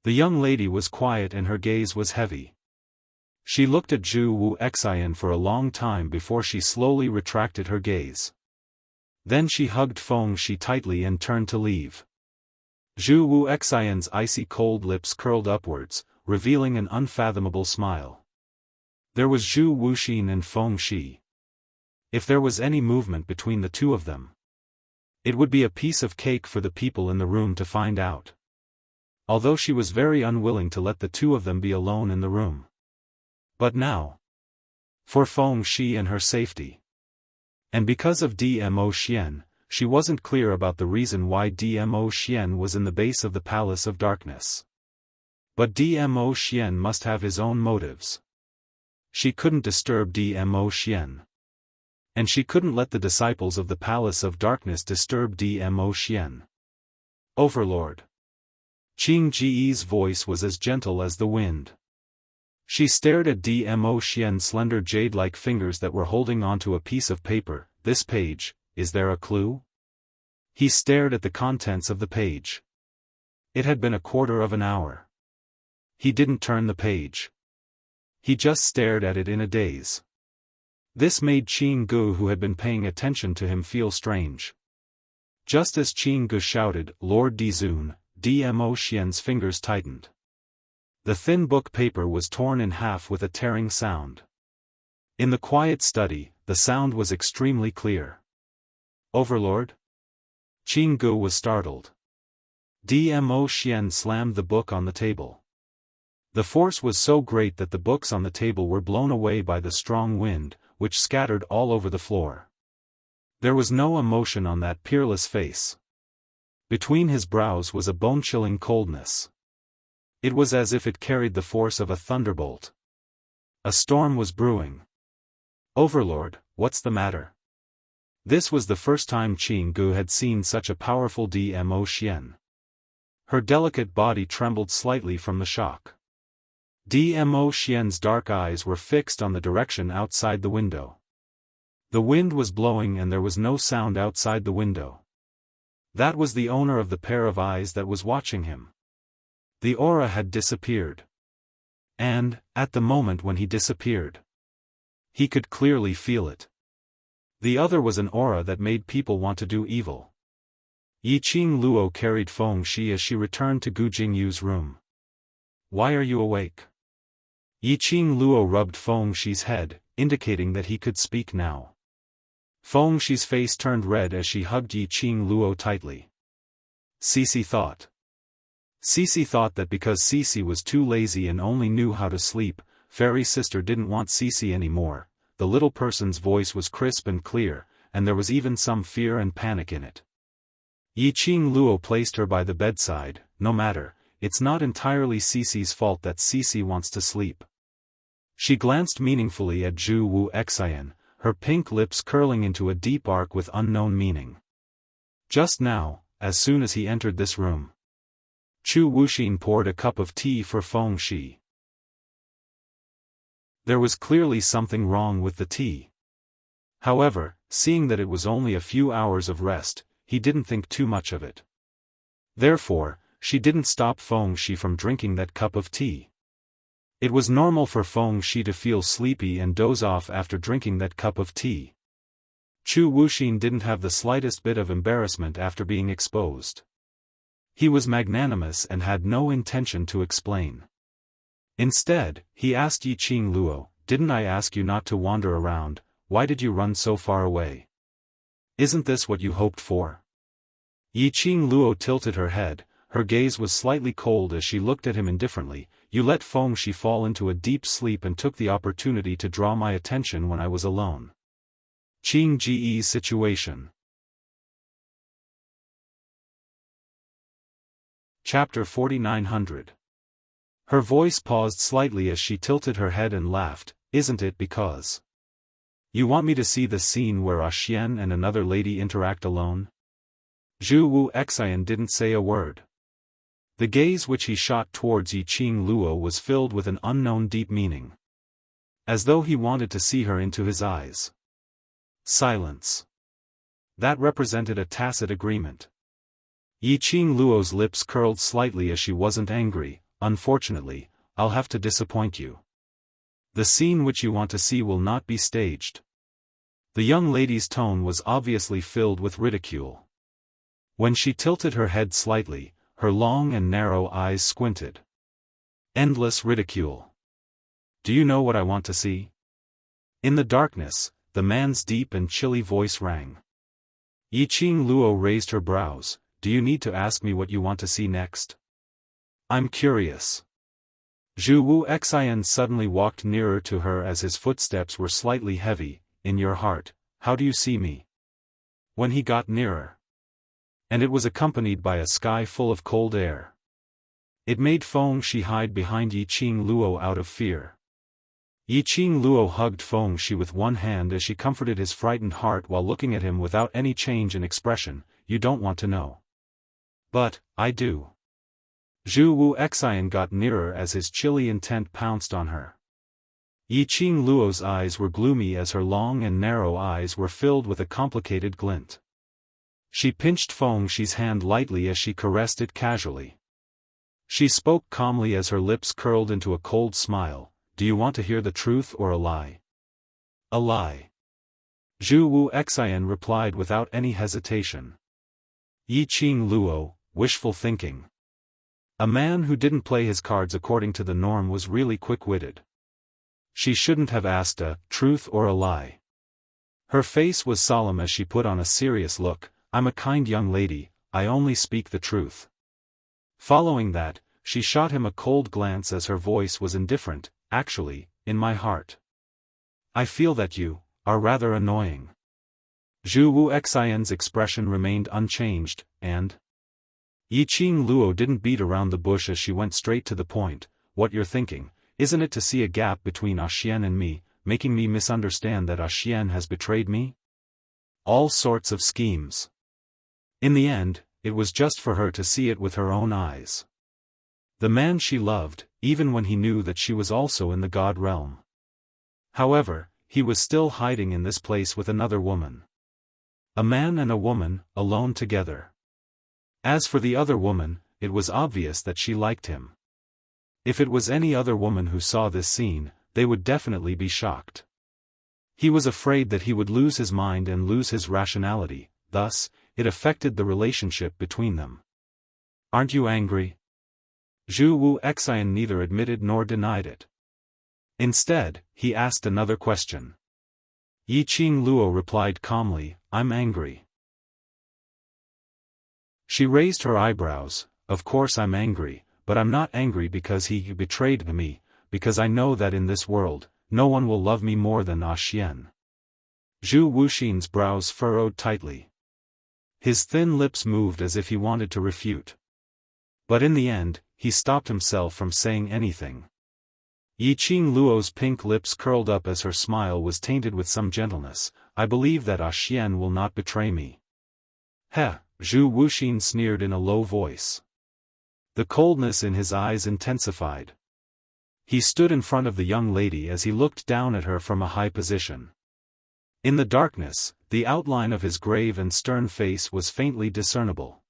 The young lady was quiet and her gaze was heavy. She looked at Zhu Wuxian for a long time before she slowly retracted her gaze. Then she hugged Feng Shi tightly and turned to leave. Zhu Wuxian's icy cold lips curled upwards, revealing an unfathomable smile. There was Zhu Wuxin and Feng Shi. If there was any movement between the two of them, it would be a piece of cake for the people in the room to find out. Although she was very unwilling to let the two of them be alone in the room. But now, for Feng Shi and her safety, and because of Dmo Xian, she wasn't clear about the reason why Dmo Xian was in the base of the Palace of Darkness. But Dmo Xian must have his own motives. She couldn't disturb Dmo Xian. And she couldn't let the disciples of the Palace of Darkness disturb Dmo Xian. Overlord. Qing Ji's voice was as gentle as the wind. She stared at Dmo Xian's slender jade-like fingers that were holding onto a piece of paper. This page, is there a clue? He stared at the contents of the page. It had been a quarter of an hour. He didn't turn the page. He just stared at it in a daze. This made Qing Gu, who had been paying attention to him, feel strange. Just as Qing Gu shouted, "Lord Dizun," Dmo Xian's fingers tightened. The thin book paper was torn in half with a tearing sound. In the quiet study, the sound was extremely clear. Overlord? Qing Gu was startled. Dmo Xian slammed the book on the table. The force was so great that the books on the table were blown away by the strong wind, which scattered all over the floor. There was no emotion on that peerless face. Between his brows was a bone-chilling coldness. It was as if it carried the force of a thunderbolt. A storm was brewing. Overlord, what's the matter? This was the first time Qing Gu had seen such a powerful Dmo Xian. Her delicate body trembled slightly from the shock. Dmo Xian's dark eyes were fixed on the direction outside the window. The wind was blowing and there was no sound outside the window. That was the owner of the pair of eyes that was watching him. The aura had disappeared. And, at the moment when he disappeared, he could clearly feel it. The other was an aura that made people want to do evil. Yiqing Luo carried Feng Shi as she returned to Gu Jingyu's room. Why are you awake? Yiqing Luo rubbed Feng Shi's head, indicating that he could speak now. Feng Shi's face turned red as she hugged Yiqing Luo tightly. Cece thought. Cece thought that because Cece was too lazy and only knew how to sleep, Fairy Sister didn't want Cece anymore. The little person's voice was crisp and clear, and there was even some fear and panic in it. Yiqing Luo placed her by the bedside. No matter, it's not entirely Cece's fault that Cece wants to sleep. She glanced meaningfully at Zhu Wuxian, her pink lips curling into a deep arc with unknown meaning. Just now, as soon as he entered this room, Chu Wuxin poured a cup of tea for Feng Shi. There was clearly something wrong with the tea. However, seeing that it was only a few hours of rest, he didn't think too much of it. Therefore, she didn't stop Feng Shi from drinking that cup of tea. It was normal for Feng Shi to feel sleepy and doze off after drinking that cup of tea. Chu Wuxin didn't have the slightest bit of embarrassment after being exposed. He was magnanimous and had no intention to explain. Instead, he asked Yiqing Luo, "Didn't I ask you not to wander around? Why did you run so far away? Isn't this what you hoped for?" Yiqing Luo tilted her head, her gaze was slightly cold as she looked at him indifferently. "You let Feng Shi fall into a deep sleep and took the opportunity to draw my attention when I was alone. Qing Ji's situation." Chapter 4900. Her voice paused slightly as she tilted her head and laughed. "Isn't it because You want me to see the scene where Xian and another lady interact alone? Zhu Wu Xian didn't say a word. The gaze which he shot towards Yiqing Luo was filled with an unknown deep meaning. As though he wanted to see her into his eyes. Silence. That represented a tacit agreement. Yiqing Luo's lips curled slightly as she wasn't angry. Unfortunately, I'll have to disappoint you. The scene which you want to see will not be staged. The young lady's tone was obviously filled with ridicule. When she tilted her head slightly, her long and narrow eyes squinted. Endless ridicule. Do you know what I want to see? In the darkness, the man's deep and chilly voice rang. Yiqing Luo raised her brows. Do you need to ask me what you want to see next? I'm curious. Zhu Wu Xian suddenly walked nearer to her as his footsteps were slightly heavy. In your heart, how do you see me? When he got nearer. And it was accompanied by a sky full of cold air. It made Feng Shi hide behind Yiqing Luo out of fear. Yiqing Luo hugged Feng Shi with one hand as she comforted his frightened heart while looking at him without any change in expression. You don't want to know. But, I do. Zhu Wu Xian got nearer as his chilly intent pounced on her. Yiqing Luo's eyes were gloomy as her long and narrow eyes were filled with a complicated glint. She pinched Feng Shi's hand lightly as she caressed it casually. She spoke calmly as her lips curled into a cold smile. Do you want to hear the truth or a lie? A lie. Zhu Wu Xian replied without any hesitation. Yiqing Luo, wishful thinking. A man who didn't play his cards according to the norm was really quick-witted. She shouldn't have asked a truth or a lie. Her face was solemn as she put on a serious look. I'm a kind young lady, I only speak the truth. Following that, she shot him a cold glance as her voice was indifferent. Actually, in my heart, I feel that you are rather annoying. Zhu Wu Xian's expression remained unchanged, and Yiqing Luo didn't beat around the bush as she went straight to the point. What you're thinking, isn't it to see a gap between Xian and me, making me misunderstand that Xian has betrayed me? All sorts of schemes. In the end, it was just for her to see it with her own eyes. The man she loved, even when he knew that she was also in the god realm. However, he was still hiding in this place with another woman. A man and a woman, alone together. As for the other woman, it was obvious that she liked him. If it was any other woman who saw this scene, they would definitely be shocked. He was afraid that he would lose his mind and lose his rationality, thus, it affected the relationship between them. Aren't you angry? Zhu Wu Xian neither admitted nor denied it. Instead, he asked another question. Yiqing Luo replied calmly, I'm angry. She raised her eyebrows. Of course I'm angry, but I'm not angry because he betrayed me, because I know that in this world, no one will love me more than Xian. Zhu Wuxin's brows furrowed tightly. His thin lips moved as if he wanted to refute. But in the end, he stopped himself from saying anything. Yiqing Luo's pink lips curled up as her smile was tainted with some gentleness. I believe that Xian will not betray me. Heh, Zhu Wuxin sneered in a low voice. The coldness in his eyes intensified. He stood in front of the young lady as he looked down at her from a high position. In the darkness, the outline of his grave and stern face was faintly discernible.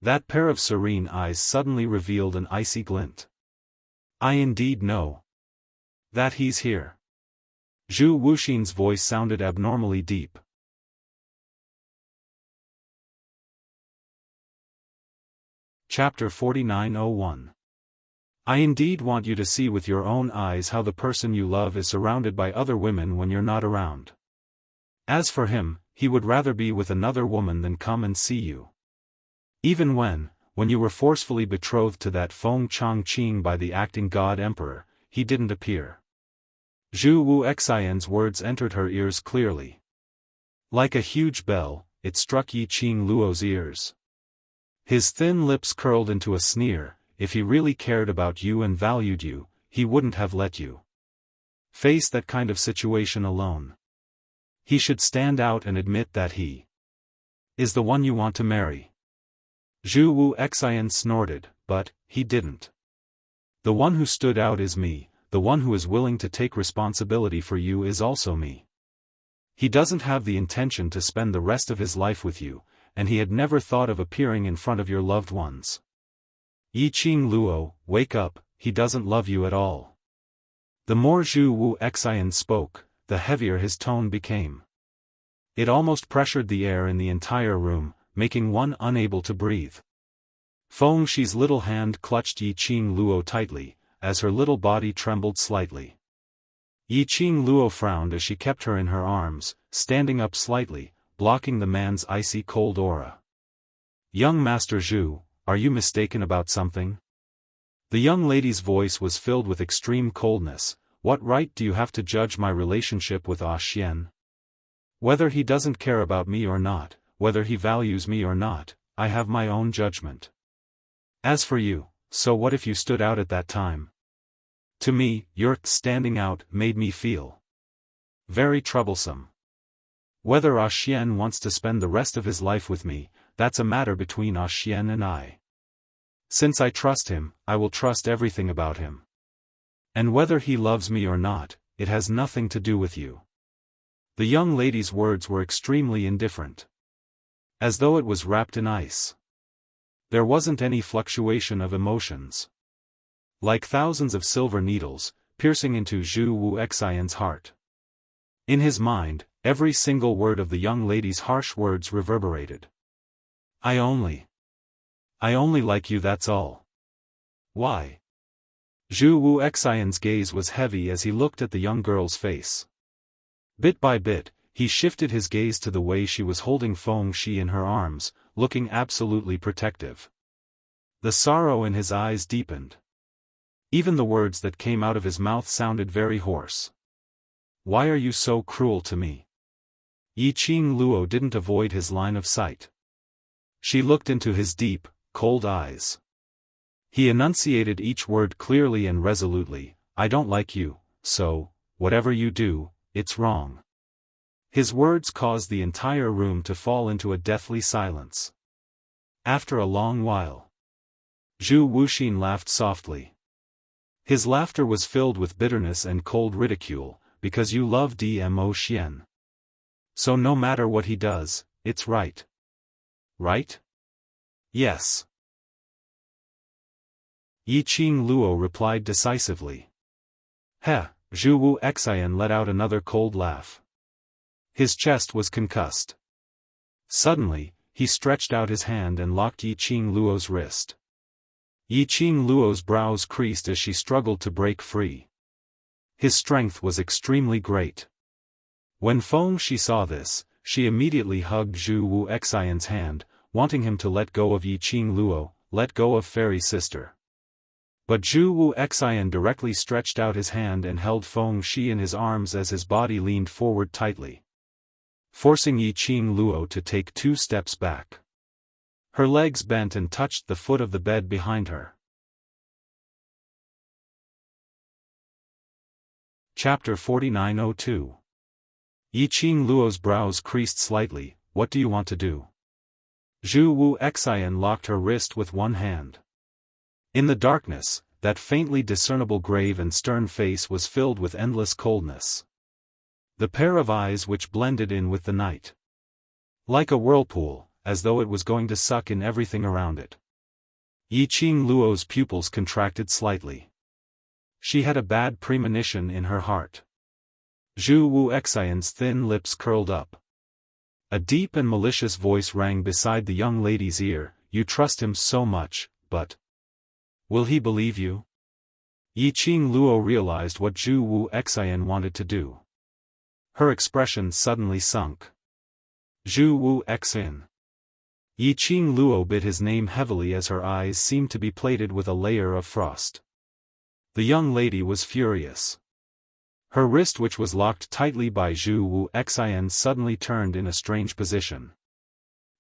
That pair of serene eyes suddenly revealed an icy glint. I indeed know that he's here. Zhu Wuxin's voice sounded abnormally deep. Chapter 49:01. I indeed want you to see with your own eyes how the person you love is surrounded by other women when you're not around. As for him, he would rather be with another woman than come and see you. Even when you were forcefully betrothed to that Feng Changqing by the acting god emperor, he didn't appear. Zhu Wu Xian's words entered her ears clearly. Like a huge bell, it struck Yiqing Luo's ears. His thin lips curled into a sneer. If he really cared about you and valued you, he wouldn't have let you face that kind of situation alone. He should stand out and admit that he is the one you want to marry. Zhu Wu Xian snorted, but he didn't. The one who stood out is me, the one who is willing to take responsibility for you is also me. He doesn't have the intention to spend the rest of his life with you, and he had never thought of appearing in front of your loved ones. Yiqing Luo, wake up, he doesn't love you at all. The more Zhu Wu Xian spoke, the heavier his tone became. It almost pressured the air in the entire room, making one unable to breathe. Feng Shi's little hand clutched Yiqing Luo tightly, as her little body trembled slightly. Yiqing Luo frowned as she kept her in her arms, standing up slightly, blocking the man's icy cold aura. Young Master Zhu, are you mistaken about something? The young lady's voice was filled with extreme coldness. What right do you have to judge my relationship with Ah Xian? Whether he doesn't care about me or not, whether he values me or not, I have my own judgment. As for you, so what if you stood out at that time? To me, your standing out made me feel very troublesome. Whether Ah Xian wants to spend the rest of his life with me, that's a matter between Ah Xian and I. Since I trust him, I will trust everything about him. And whether he loves me or not, it has nothing to do with you. The young lady's words were extremely indifferent. As though it was wrapped in ice. There wasn't any fluctuation of emotions. Like thousands of silver needles, piercing into Zhu Wu Xian's heart. In his mind, every single word of the young lady's harsh words reverberated. I only like you, that's all. Why? Zhu Wu Xian's gaze was heavy as he looked at the young girl's face. Bit by bit, he shifted his gaze to the way she was holding Feng Shi in her arms, looking absolutely protective. The sorrow in his eyes deepened. Even the words that came out of his mouth sounded very hoarse. Why are you so cruel to me? Yiqing Luo didn't avoid his line of sight. She looked into his deep, cold eyes. He enunciated each word clearly and resolutely. I don't like you, so, whatever you do, it's wrong. His words caused the entire room to fall into a deathly silence. After a long while, Zhu Wuxin laughed softly. His laughter was filled with bitterness and cold ridicule, because you love Dmo Xian. So no matter what he does, it's right. Right? Yes. Yiqing Luo replied decisively. Heh, Zhu Wu Xian let out another cold laugh. His chest was concussed. Suddenly, he stretched out his hand and locked Yiqing Luo's wrist. Yiqing Luo's brows creased as she struggled to break free. His strength was extremely great. When Feng Shi saw this, she immediately hugged Zhu Wu Xian's hand, wanting him to let go of Yiqing Luo, let go of Fairy Sister. But Zhu Wu Xian directly stretched out his hand and held Feng Shi in his arms as his body leaned forward tightly, forcing Yiqing Luo to take 2 steps back. Her legs bent and touched the foot of the bed behind her. Chapter 4902. Yiqing Luo's brows creased slightly. What do you want to do? Zhu Wu Xian locked her wrist with one hand. In the darkness, that faintly discernible grave and stern face was filled with endless coldness. The pair of eyes which blended in with the night. Like a whirlpool, as though it was going to suck in everything around it. Yiqing Luo's pupils contracted slightly. She had a bad premonition in her heart. Zhu Wu Xian's thin lips curled up. A deep and malicious voice rang beside the young lady's ear. You trust him so much, but will he believe you? Yiqing Luo realized what Zhu Wu Xian wanted to do. Her expression suddenly sunk. Zhu Wu Xian. Yiqing Luo bit his name heavily as her eyes seemed to be plated with a layer of frost. The young lady was furious. Her wrist, which was locked tightly by Zhu Wu Xian, suddenly turned in a strange position.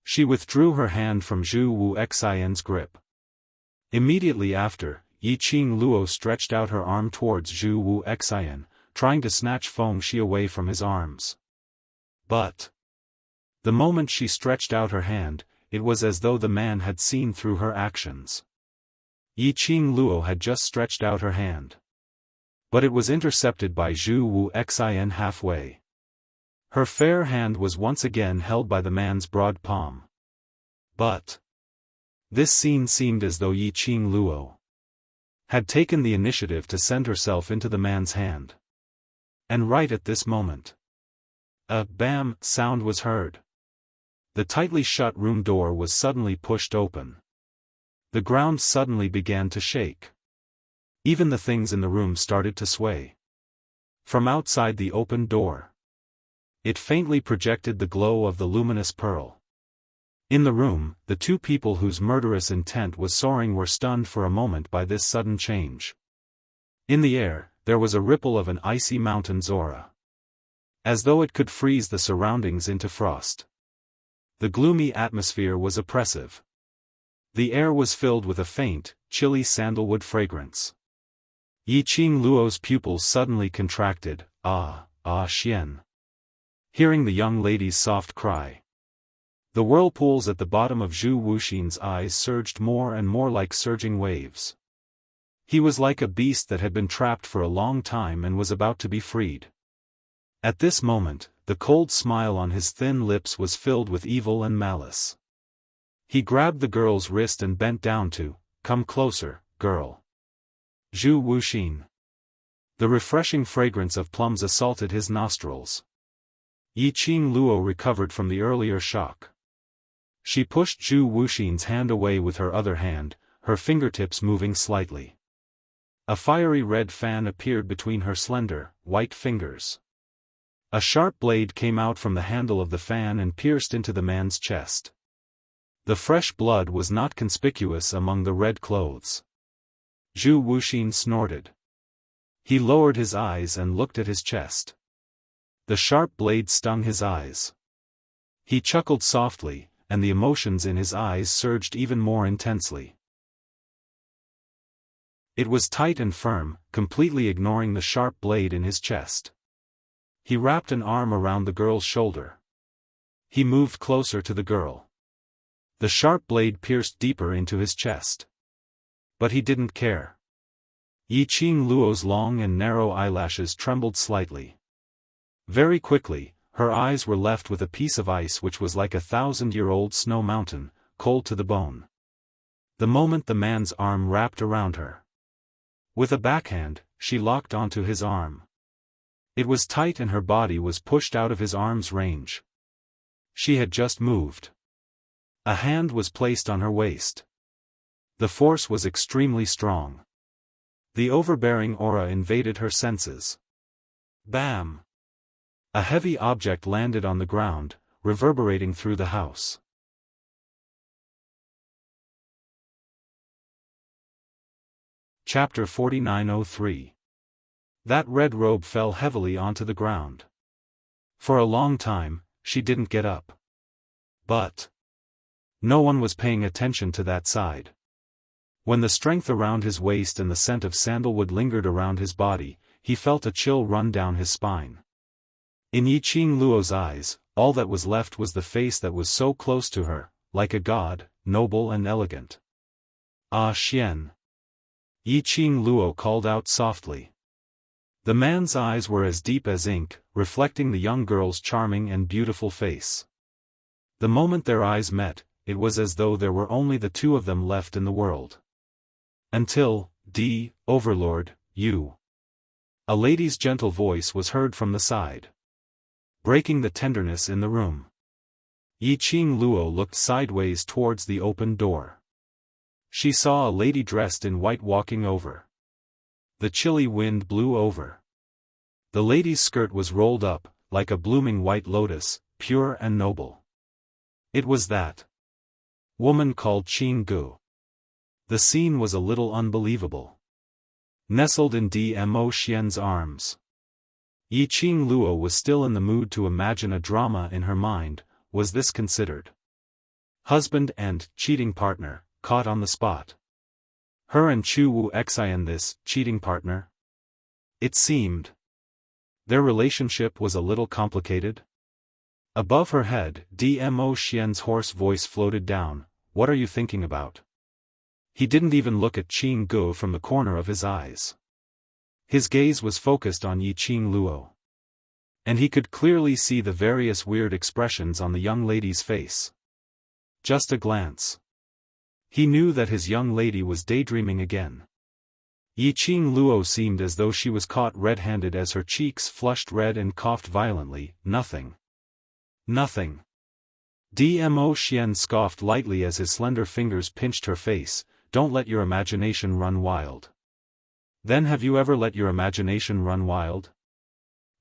She withdrew her hand from Zhu Wu Xian's grip. Immediately after, Yiqing Luo stretched out her arm towards Zhu Wu Xian, trying to snatch Feng Shi away from his arms. But the moment she stretched out her hand, it was as though the man had seen through her actions. Yi Qing Luo had just stretched out her hand. But it was intercepted by Zhu Wu Xin halfway. Her fair hand was once again held by the man's broad palm. But this scene seemed as though Yi Qing Luo had taken the initiative to send herself into the man's hand. And right at this moment, a bam sound was heard. The tightly shut room door was suddenly pushed open. The ground suddenly began to shake. Even the things in the room started to sway. From outside the open door, it faintly projected the glow of the luminous pearl. In the room, the two people whose murderous intent was soaring were stunned for a moment by this sudden change. In the air, there was a ripple of an icy mountain's aura, as though it could freeze the surroundings into frost. The gloomy atmosphere was oppressive. The air was filled with a faint, chilly sandalwood fragrance. Yi Qing Luo's pupils suddenly contracted, Xian. Hearing the young lady's soft cry, the whirlpools at the bottom of Zhu Wuxin's eyes surged more and more like surging waves. He was like a beast that had been trapped for a long time and was about to be freed. At this moment, the cold smile on his thin lips was filled with evil and malice. He grabbed the girl's wrist and bent down to, "Come closer, girl." Zhu Wuxin. The refreshing fragrance of plums assaulted his nostrils. Yi Qing Luo recovered from the earlier shock. She pushed Zhu Wuxin's hand away with her other hand, her fingertips moving slightly. A fiery red fan appeared between her slender, white fingers. A sharp blade came out from the handle of the fan and pierced into the man's chest. The fresh blood was not conspicuous among the red clothes. Zhu Wuxin snorted. He lowered his eyes and looked at his chest. The sharp blade stung his eyes. He chuckled softly, and the emotions in his eyes surged even more intensely. It was tight and firm, completely ignoring the sharp blade in his chest. He wrapped an arm around the girl's shoulder. He moved closer to the girl. The sharp blade pierced deeper into his chest. But he didn't care. Yi Qing Luo's long and narrow eyelashes trembled slightly. Very quickly, her eyes were left with a piece of ice which was like a 1,000-year-old snow mountain, cold to the bone. The moment the man's arm wrapped around her, with a backhand, she locked onto his arm. It was tight and her body was pushed out of his arm's range. She had just moved. A hand was placed on her waist. The force was extremely strong. The overbearing aura invaded her senses. Bam! A heavy object landed on the ground, reverberating through the house. Chapter 4903. That red robe fell heavily onto the ground. For a long time, she didn't get up. But no one was paying attention to that side. When the strength around his waist and the scent of sandalwood lingered around his body, he felt a chill run down his spine. In Yi Qing Luo's eyes, all that was left was the face that was so close to her, like a god, noble and elegant. Xian. Yi Qing Luo called out softly. The man's eyes were as deep as ink, reflecting the young girl's charming and beautiful face. The moment their eyes met, it was as though there were only the two of them left in the world. Until, Overlord, you. A lady's gentle voice was heard from the side, breaking the tenderness in the room. Yi Qing Luo looked sideways towards the open door. She saw a lady dressed in white walking over. The chilly wind blew over. The lady's skirt was rolled up, like a blooming white lotus, pure and noble. It was that woman called Qing Gu. The scene was a little unbelievable. Nestled in Dmo Xian's arms, Yi Qing Luo was still in the mood to imagine a drama in her mind. Was this considered husband and cheating partner, caught on the spot? Her and Chu Wu Xian this cheating partner? It seemed their relationship was a little complicated. Above her head, Dmo Xian's hoarse voice floated down, "What are you thinking about?" He didn't even look at Qing Guo from the corner of his eyes. His gaze was focused on Yiqing Luo. And he could clearly see the various weird expressions on the young lady's face. Just a glance. He knew that his young lady was daydreaming again. Yiqing Luo seemed as though she was caught red-handed as her cheeks flushed red and coughed violently. "Nothing. Nothing." Dmo Xian scoffed lightly as his slender fingers pinched her face. "Don't let your imagination run wild." "Then have you ever let your imagination run wild?"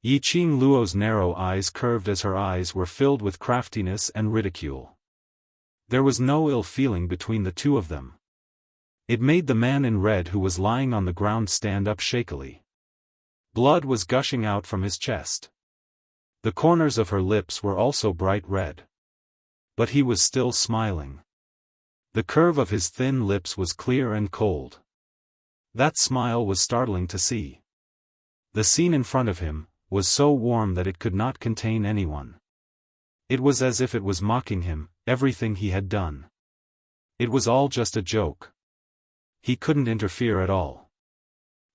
Yiqing Luo's narrow eyes curved as her eyes were filled with craftiness and ridicule. There was no ill feeling between the two of them. It made the man in red who was lying on the ground stand up shakily. Blood was gushing out from his chest. The corners of her lips were also bright red. But he was still smiling. The curve of his thin lips was clear and cold. That smile was startling to see. The scene in front of him was so warm that it could not contain anyone. It was as if it was mocking him, everything he had done. It was all just a joke. He couldn't interfere at all.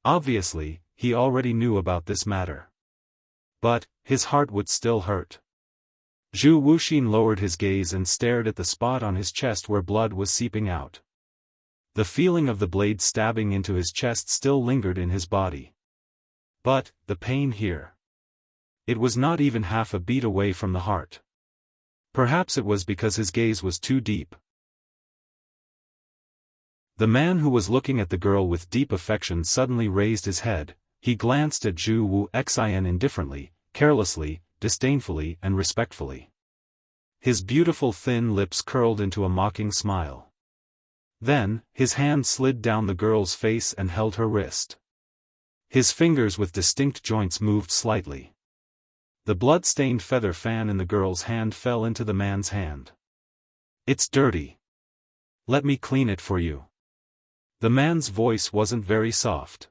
Obviously, he already knew about this matter. But, his heart would still hurt. Zhu Wuxin lowered his gaze and stared at the spot on his chest where blood was seeping out. The feeling of the blade stabbing into his chest still lingered in his body. But, the pain here. It was not even half a beat away from the heart. Perhaps it was because his gaze was too deep. The man who was looking at the girl with deep affection suddenly raised his head. He glanced at Zhu Wuxian indifferently, carelessly, disdainfully and respectfully. His beautiful thin lips curled into a mocking smile. Then, his hand slid down the girl's face and held her wrist. His fingers with distinct joints moved slightly. The blood-stained feather fan in the girl's hand fell into the man's hand. "It's dirty. Let me clean it for you." The man's voice wasn't very soft.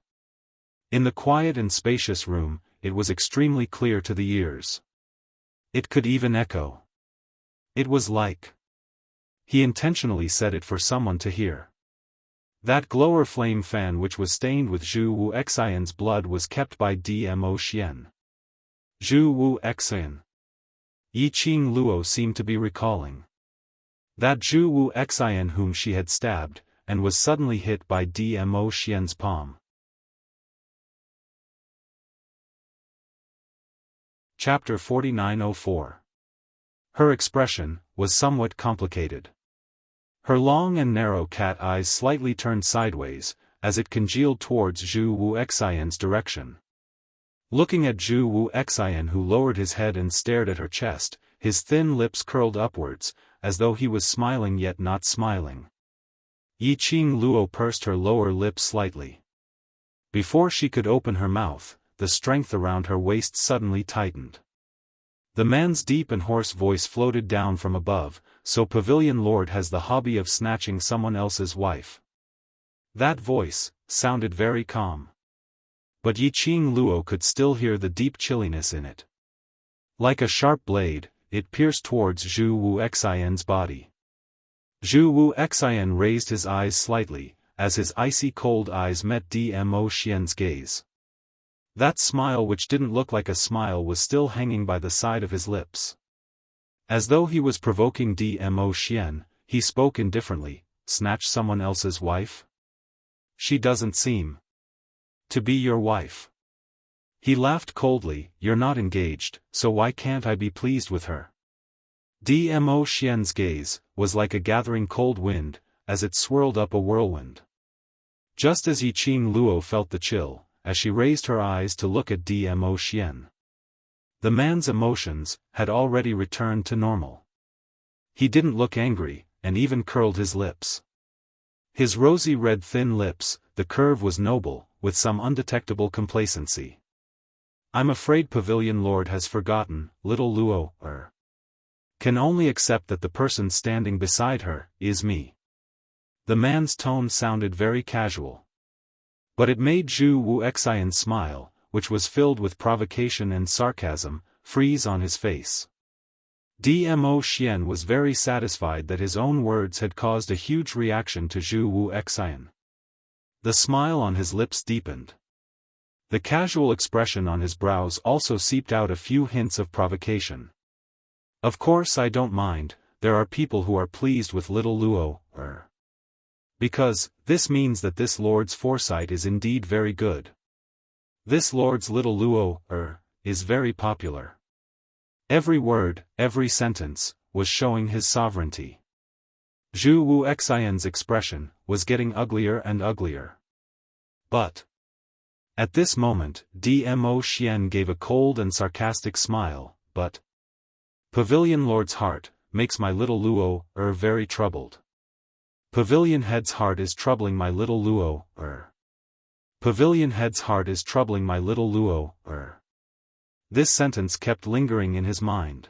In the quiet and spacious room, it was extremely clear to the ears. It could even echo. It was like he intentionally said it for someone to hear. That glower flame fan which was stained with Zhu Wuxian's blood was kept by Dmo Xian. Zhu Wuxian. Yiqing Luo seemed to be recalling. That Zhu Wuxian whom she had stabbed, and was suddenly hit by Dmo Xian's palm. Chapter 4904. Her expression was somewhat complicated. Her long and narrow cat eyes slightly turned sideways, as it congealed towards Zhu Wuxian's direction. Looking at Zhu Wuxian who lowered his head and stared at her chest, his thin lips curled upwards, as though he was smiling yet not smiling. Yiqing Luo pursed her lower lip slightly. Before she could open her mouth, the strength around her waist suddenly tightened. The man's deep and hoarse voice floated down from above, "So Pavilion Lord has the hobby of snatching someone else's wife." That voice sounded very calm. But Yiqing Luo could still hear the deep chilliness in it. Like a sharp blade, it pierced towards Zhu Wuxian's body. Zhu Wuxian raised his eyes slightly, as his icy cold eyes met Dmo Xian's gaze. That smile which didn't look like a smile was still hanging by the side of his lips. As though he was provoking Dmo Xian, he spoke indifferently, "Snatch someone else's wife? She doesn't seem to be your wife." He laughed coldly, "You're not engaged, so why can't I be pleased with her?" Dmo Xian's gaze was like a gathering cold wind, as it swirled up a whirlwind. Just as Yiqing Luo felt the chill, as she raised her eyes to look at Dmo Xian. The man's emotions had already returned to normal. He didn't look angry, and even curled his lips. His rosy red thin lips, the curve was noble, with some undetectable complacency. "I'm afraid Pavilion Lord has forgotten, little Luo, can only accept that the person standing beside her is me." The man's tone sounded very casual. But it made Zhu Wuxian's smile, which was filled with provocation and sarcasm, freeze on his face. Dmo Xian was very satisfied that his own words had caused a huge reaction to Zhu Wuxian. The smile on his lips deepened. The casual expression on his brows also seeped out a few hints of provocation. Of course I don't mind, there are people who are pleased with little Luo, because, this means that this lord's foresight is indeed very good. This lord's little Luo, is very popular. Every word, every sentence, was showing his sovereignty. Zhu Wuxian's expression was getting uglier and uglier. But at this moment, Dmo Xian gave a cold and sarcastic smile, but Pavilion Lord's heart makes my little Luo, very troubled. Pavilion Head's heart is troubling my little Luo, Pavilion Head's heart is troubling my little Luo, This sentence kept lingering in his mind.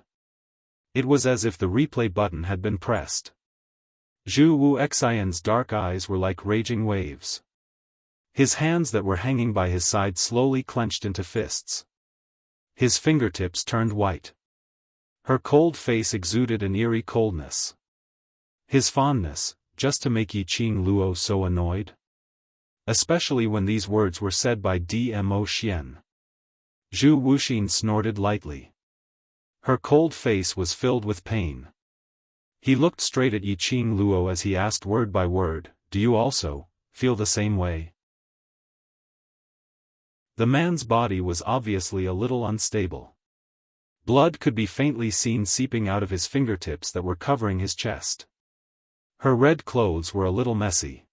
It was as if the replay button had been pressed. Zhu Wuxian's dark eyes were like raging waves. His hands that were hanging by his side slowly clenched into fists. His fingertips turned white. Her cold face exuded an eerie coldness. His fondness, just to make Yiqing Luo so annoyed? Especially when these words were said by Dmo Xian. Zhu Wuxian snorted lightly. Her cold face was filled with pain. He looked straight at Yiqing Luo as he asked word by word, "Do you also feel the same way?" The man's body was obviously a little unstable. Blood could be faintly seen seeping out of his fingertips that were covering his chest. Her red clothes were a little messy.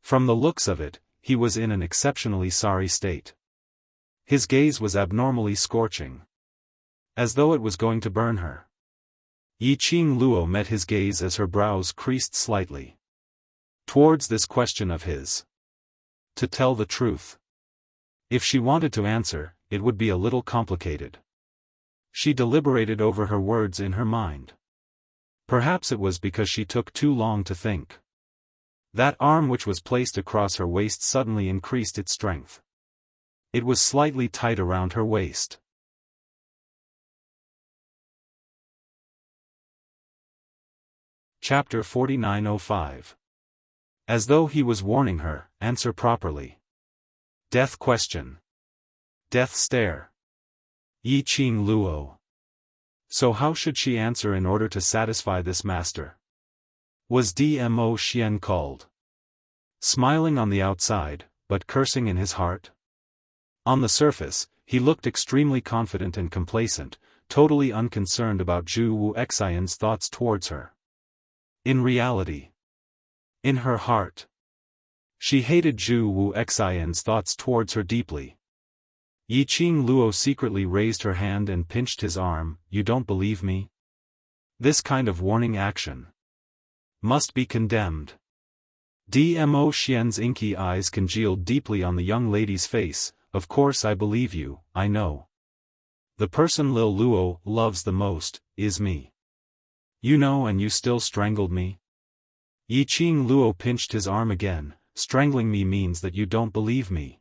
From the looks of it, he was in an exceptionally sorry state. His gaze was abnormally scorching. As though it was going to burn her. Yiqing Luo met his gaze as her brows creased slightly. Towards this question of his. To tell the truth. If she wanted to answer, it would be a little complicated. She deliberated over her words in her mind. Perhaps it was because she took too long to think. That arm which was placed across her waist suddenly increased its strength. It was slightly tight around her waist. Chapter 4905. As though he was warning her, answer properly. Death question. Death stare. Yiqing Luo. So how should she answer in order to satisfy this master? Was Dmo Xian called? Smiling on the outside, but cursing in his heart? On the surface, he looked extremely confident and complacent, totally unconcerned about Zhu Wuxian's thoughts towards her. In reality, in her heart, she hated Zhu Wuxian's thoughts towards her deeply. Yiqing Luo secretly raised her hand and pinched his arm. "You don't believe me? This kind of warning action must be condemned." Dmo Xian's inky eyes congealed deeply on the young lady's face. "Of course I believe you, I know. The person Lil Luo loves the most is me. You know, and you still strangled me." Yiqing Luo pinched his arm again. "Strangling me means that you don't believe me."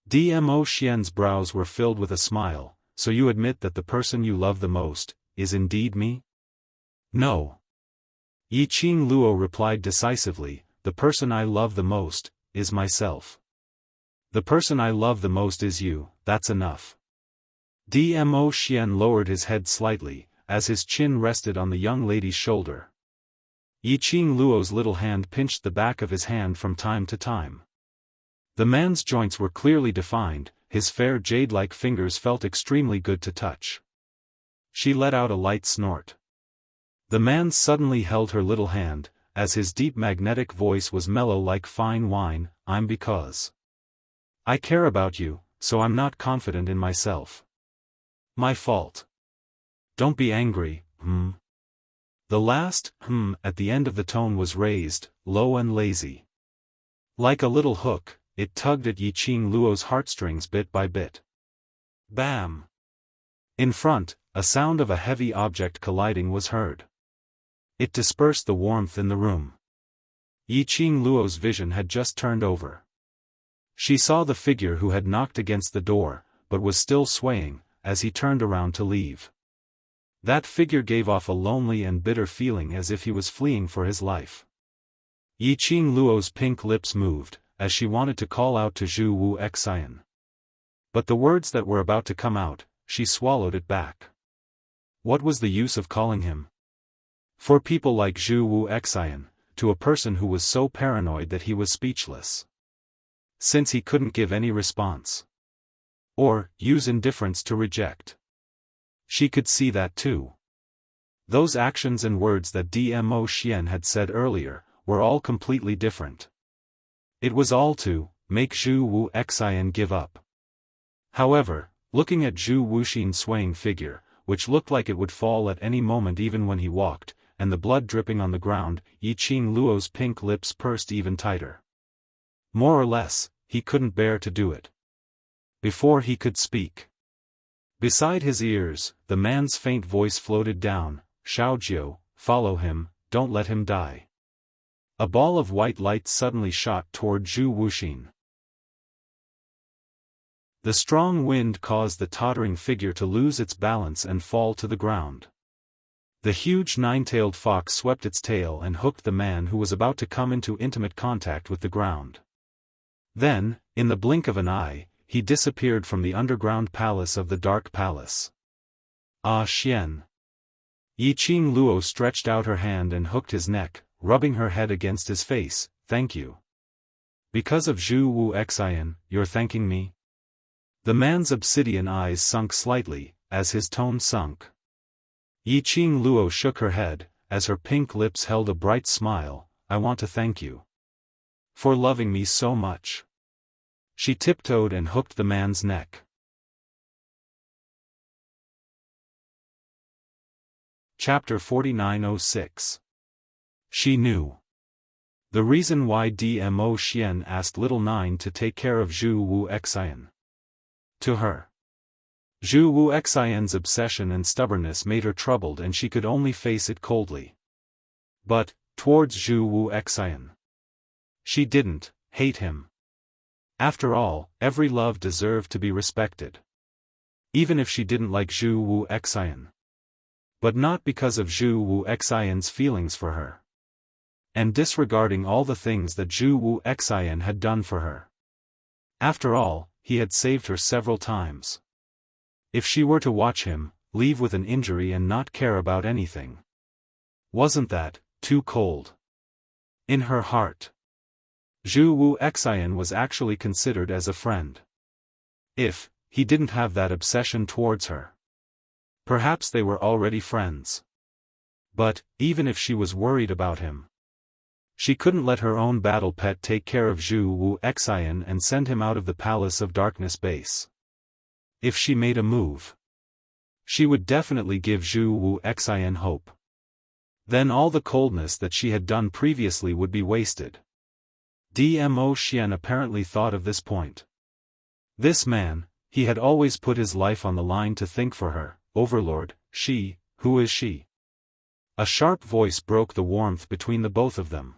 Dmo Xian's brows were filled with a smile. "So you admit that the person you love the most is indeed me?" "No." Yiqing Luo replied decisively, "The person I love the most is myself. The person I love the most is you, that's enough." Dmo Xian lowered his head slightly, as his chin rested on the young lady's shoulder. Yiqing Luo's little hand pinched the back of his hand from time to time. The man's joints were clearly defined, his fair jade-like fingers felt extremely good to touch. She let out a light snort. The man suddenly held her little hand, as his deep magnetic voice was mellow like fine wine. "I'm because I care about you, so I'm not confident in myself. My fault. Don't be angry, The last at the end of the tone was raised, low and lazy. Like a little hook, it tugged at Yiqing Luo's heartstrings bit by bit. Bam! In front, a sound of a heavy object colliding was heard. It dispersed the warmth in the room. Yiqing Luo's vision had just turned over. She saw the figure who had knocked against the door, but was still swaying, as he turned around to leave. That figure gave off a lonely and bitter feeling as if he was fleeing for his life. Yiqing Luo's pink lips moved, as she wanted to call out to Zhu Wu Xian. But the words that were about to come out, she swallowed it back. What was the use of calling him? For people like Zhu Wu Xian, to a person who was so paranoid that he was speechless. Since he couldn't give any response. Or, use indifference to reject. She could see that too. Those actions and words that Dmo Xian had said earlier, were all completely different. It was all to make Zhu Wu Xian give up. However, looking at Zhu Wuxin's swaying figure, which looked like it would fall at any moment even when he walked, and the blood dripping on the ground, Yiqing Luo's pink lips pursed even tighter. More or less, he couldn't bear to do it. Before he could speak. Beside his ears, the man's faint voice floated down, Xiaojiu, follow him, don't let him die. A ball of white light suddenly shot toward Zhu Wuxin. The strong wind caused the tottering figure to lose its balance and fall to the ground. The huge nine-tailed fox swept its tail and hooked the man who was about to come into intimate contact with the ground. Then, in the blink of an eye, he disappeared from the underground palace of the Dark Palace. Ah Xian. Yiqing Luo stretched out her hand and hooked his neck, rubbing her head against his face, thank you. Because of Zhu Wu Xian, you're thanking me? The man's obsidian eyes sunk slightly, as his tone sunk. Yiqing Luo shook her head, as her pink lips held a bright smile, I want to thank you. For loving me so much. She tiptoed and hooked the man's neck. Chapter 4906. She knew. The reason why Dmo Xian asked Little Nine to take care of Zhu Wu Xian. To her. Zhu Wu Xian's obsession and stubbornness made her troubled and she could only face it coldly. But, towards Zhu Wu Xian. She didn't hate him. After all, every love deserved to be respected. Even if she didn't like Zhu Wu Xian. But not because of Zhu Wu Xian's feelings for her. And disregarding all the things that Zhu Wu Xian had done for her. After all, he had saved her several times. If she were to watch him, leave with an injury and not care about anything. Wasn't that too cold? In her heart. Zhu Wu Xian was actually considered as a friend. If he didn't have that obsession towards her. Perhaps they were already friends. But, even if she was worried about him, she couldn't let her own battle pet take care of Zhu Wu Xian and send him out of the Palace of Darkness base. If she made a move, she would definitely give Zhu Wu Xian hope. Then all the coldness that she had done previously would be wasted. Dmo Xian apparently thought of this point. This man, he had always put his life on the line to think for her, Overlord, who is she? A sharp voice broke the warmth between the both of them.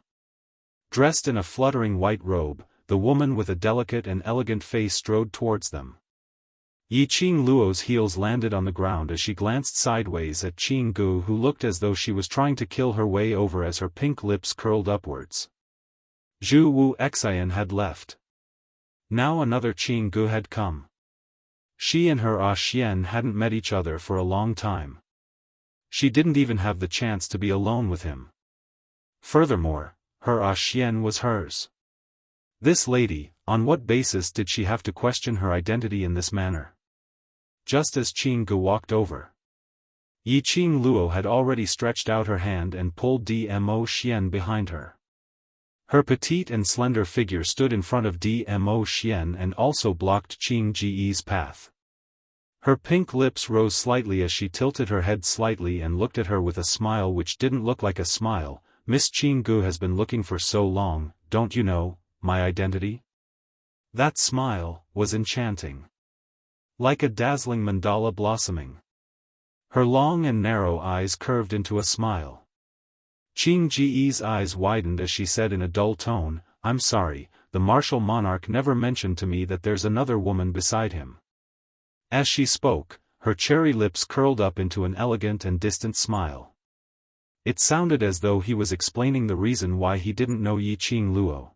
Dressed in a fluttering white robe, the woman with a delicate and elegant face strode towards them. Yiqing Luo's heels landed on the ground as she glanced sideways at Qing Gu, who looked as though she was trying to kill her way over as her pink lips curled upwards. Zhu Wu Xian had left. Now another Qing Gu had come. She and her Xian hadn't met each other for a long time. She didn't even have the chance to be alone with him. Furthermore, her Xian was hers. This lady, on what basis did she have to question her identity in this manner? Just as Qing Gu walked over, Yiqing Luo had already stretched out her hand and pulled Dmo Xian behind her. Her petite and slender figure stood in front of Dmo Xian and also blocked Qing Ji's path. Her pink lips rose slightly as she tilted her head slightly and looked at her with a smile which didn't look like a smile. Miss Qing Gu has been looking for so long, don't you know my identity? That smile was enchanting. Like a dazzling mandala blossoming. Her long and narrow eyes curved into a smile. Qing Ji's eyes widened as she said in a dull tone, I'm sorry, the martial monarch never mentioned to me that there's another woman beside him. As she spoke, her cherry lips curled up into an elegant and distant smile. It sounded as though he was explaining the reason why he didn't know Yiqing Luo.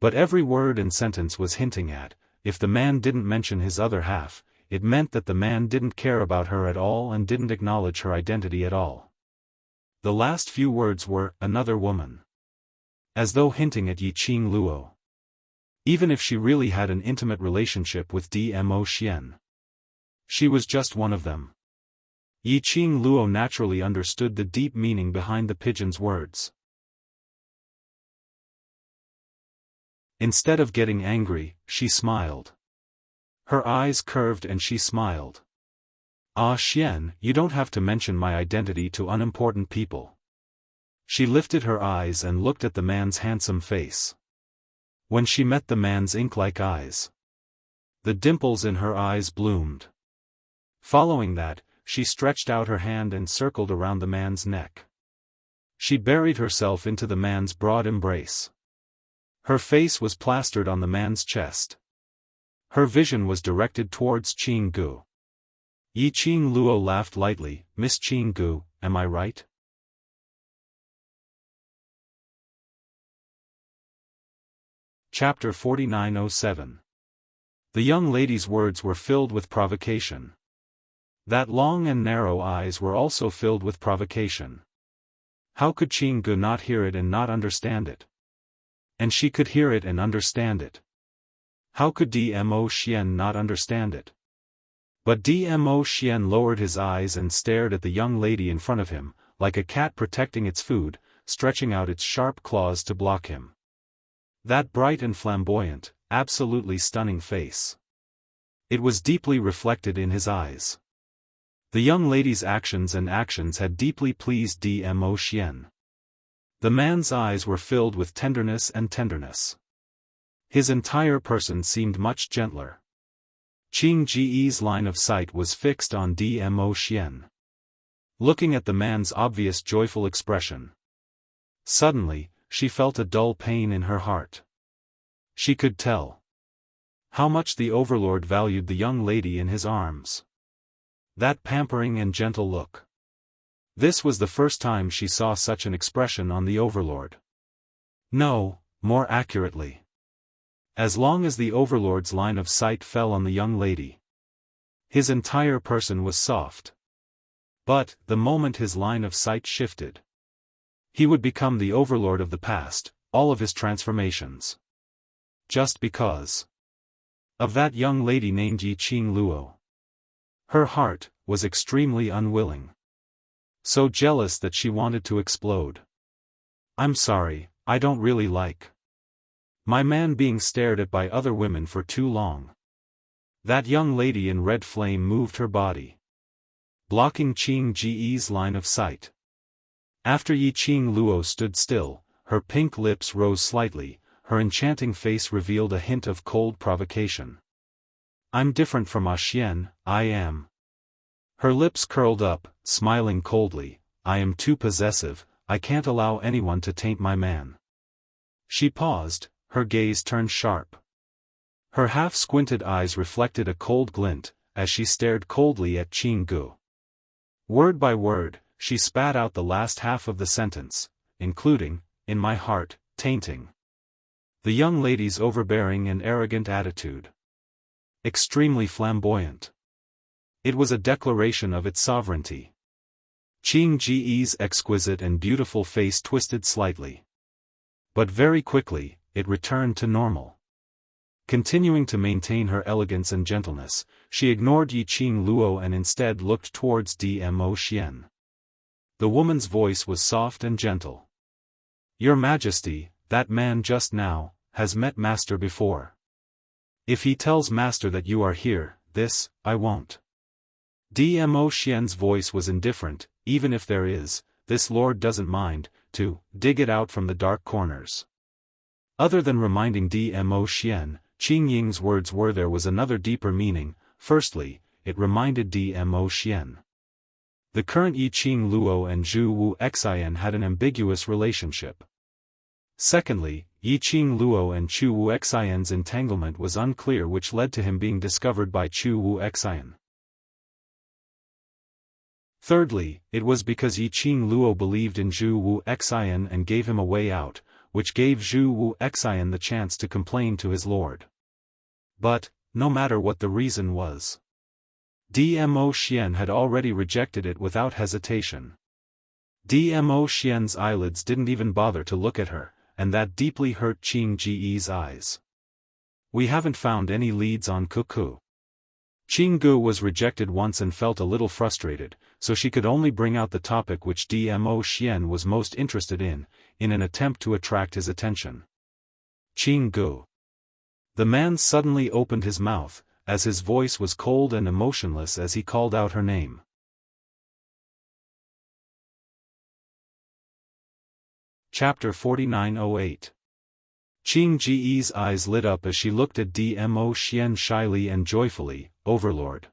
But every word and sentence was hinting at, if the man didn't mention his other half, it meant that the man didn't care about her at all and didn't acknowledge her identity at all. The last few words were, another woman. As though hinting at Yiqing Luo. Even if she really had an intimate relationship with Dmo Xian. She was just one of them. Yiqing Luo naturally understood the deep meaning behind the pigeon's words. Instead of getting angry, she smiled. Her eyes curved and she smiled. Ah Xian, you don't have to mention my identity to unimportant people. She lifted her eyes and looked at the man's handsome face. When she met the man's ink-like eyes, the dimples in her eyes bloomed. Following that, she stretched out her hand and circled around the man's neck. She buried herself into the man's broad embrace. Her face was plastered on the man's chest. Her vision was directed towards Qing Gu. Yiqing Luo laughed lightly, Miss Qing Gu, am I right? Chapter 4907. The young lady's words were filled with provocation. That long and narrow eyes were also filled with provocation. How could Qing Gu not hear it and not understand it? And she could hear it and understand it. How could Dmo Xian not understand it? But Dmo Xian lowered his eyes and stared at the young lady in front of him, like a cat protecting its food, stretching out its sharp claws to block him. That bright and flamboyant, absolutely stunning face. It was deeply reflected in his eyes. The young lady's actions had deeply pleased Dmo Xian. The man's eyes were filled with tenderness and tenderness. His entire person seemed much gentler. Qing Ji's line of sight was fixed on Dmo Xian. Looking at the man's obvious joyful expression. Suddenly, she felt a dull pain in her heart. She could tell how much the overlord valued the young lady in his arms. That pampering and gentle look. This was the first time she saw such an expression on the overlord. No, more accurately. As long as the overlord's line of sight fell on the young lady, his entire person was soft. But, the moment his line of sight shifted, he would become the overlord of the past, all of his transformations. Just because of that young lady named Yiqing Luo. Her heart was extremely unwilling. So jealous that she wanted to explode. I'm sorry, I don't really like my man being stared at by other women for too long. That young lady in red flame moved her body, blocking Qing Ji's line of sight. After Yiqing Luo stood still, her pink lips rose slightly, her enchanting face revealed a hint of cold provocation. I'm different from Xian, I am. Her lips curled up, smiling coldly, I am too possessive, I can't allow anyone to taint my man. She paused, her gaze turned sharp. Her half-squinted eyes reflected a cold glint, as she stared coldly at Qing Gu. Word by word, she spat out the last half of the sentence, including, in my heart, tainting. The young lady's overbearing and arrogant attitude. Extremely flamboyant. It was a declaration of its sovereignty. Qing Ji's exquisite and beautiful face twisted slightly. But very quickly, it returned to normal. Continuing to maintain her elegance and gentleness, she ignored Yiqing Luo and instead looked towards Dmo Xian. The woman's voice was soft and gentle. Your Majesty, that man just now, has met Master before. If he tells Master that you are here, this, I won't. Dmo Xian's voice was indifferent, even if there is, this lord doesn't mind, to dig it out from the dark corners. Other than reminding Dmo Xian, Qing Ying's words were there was another deeper meaning. Firstly, it reminded Dmo Xian. The current Yiqing Luo and Zhu Wu Xian had an ambiguous relationship. Secondly, Yiqing Luo and Chu Wu Xian's entanglement was unclear, which led to him being discovered by Chu Wu Xian. Thirdly, it was because Yiqing Luo believed in Zhu Wu Xian and gave him a way out, which gave Zhu Wu Xian the chance to complain to his lord. But, no matter what the reason was, Dmo Xian had already rejected it without hesitation. Dmo Xian's eyelids didn't even bother to look at her, and that deeply hurt Qing Ji's eyes. We haven't found any leads on Cuckoo. Qing Gu was rejected once and felt a little frustrated, so she could only bring out the topic which Dmo Xian was most interested in an attempt to attract his attention. Qing Gu. The man suddenly opened his mouth, as his voice was cold and emotionless as he called out her name. Chapter 4908. Qing Ji's eyes lit up as she looked at Dmo Xian shyly and joyfully. Overlord.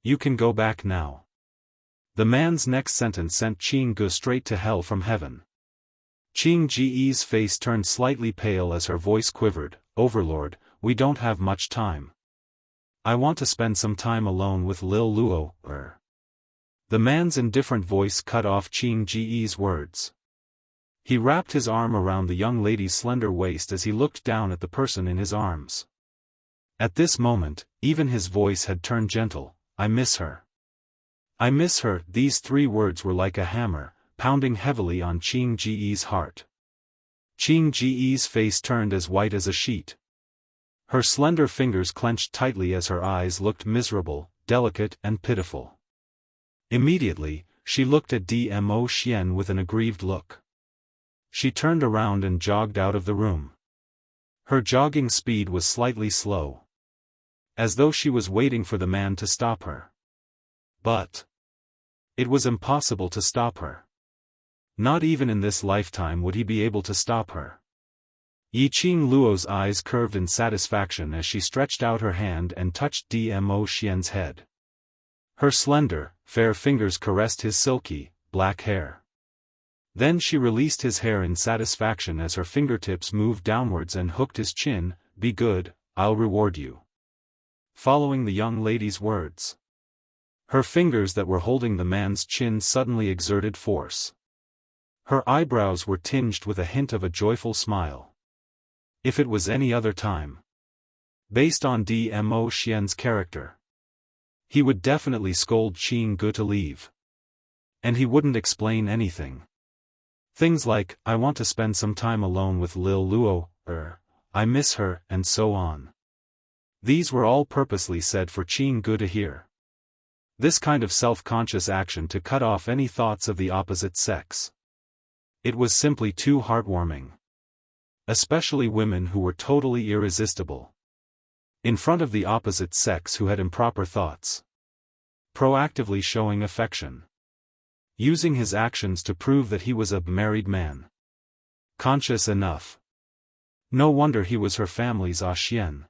You can go back now. The man's next sentence sent Qing Gu straight to hell from heaven. Qing Ji's face turned slightly pale as her voice quivered. Overlord, we don't have much time. I want to spend some time alone with Lil Luo. The man's indifferent voice cut off Qing Ji's words. He wrapped his arm around the young lady's slender waist as he looked down at the person in his arms. At this moment, even his voice had turned gentle. I miss her. I miss her. These 3 words were like a hammer, pounding heavily on Qing Ji's heart. Qing Ji's face turned as white as a sheet. Her slender fingers clenched tightly as her eyes looked miserable, delicate and pitiful. Immediately, she looked at Dmo Xian with an aggrieved look. She turned around and jogged out of the room. Her jogging speed was slightly slow, as though she was waiting for the man to stop her. But it was impossible to stop her. Not even in this lifetime would he be able to stop her. Yiqing Luo's eyes curved in satisfaction as she stretched out her hand and touched Dmo Xian's head. Her slender, fair fingers caressed his silky, black hair. Then she released his hair in satisfaction as her fingertips moved downwards and hooked his chin. Be good, I'll reward you. Following the young lady's words, her fingers that were holding the man's chin suddenly exerted force. Her eyebrows were tinged with a hint of a joyful smile. If it was any other time, based on Dmo Xian's character, he would definitely scold Qing Gu to leave. And he wouldn't explain anything. Things like, I want to spend some time alone with Lil Luo, I miss her, and so on. These were all purposely said for Qing Gu to hear. This kind of self-conscious action to cut off any thoughts of the opposite sex. It was simply too heartwarming. Especially women who were totally irresistible. In front of the opposite sex who had improper thoughts. Proactively showing affection. Using his actions to prove that he was a married man. Conscious enough. No wonder he was her family's Xian.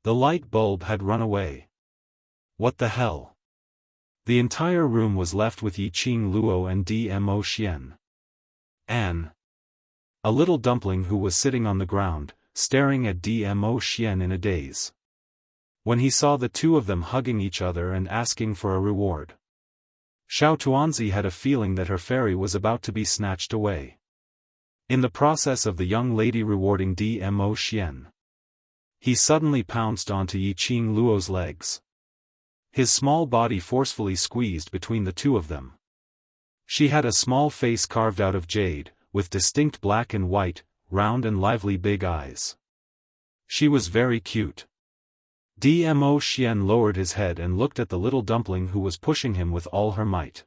The light bulb had run away. What the hell? The entire room was left with Yiqing Luo and Dmo Xian. Anne. A little dumpling who was sitting on the ground, staring at Dmo Xian in a daze. When he saw the 2 of them hugging each other and asking for a reward. Xiao Tuanzi had a feeling that her fairy was about to be snatched away. In the process of the young lady rewarding Dmo Xian, he suddenly pounced onto Yiqing Luo's legs. His small body forcefully squeezed between the 2 of them. She had a small face carved out of jade, with distinct black and white, round and lively big eyes. She was very cute. Dmo Xian lowered his head and looked at the little dumpling who was pushing him with all her might.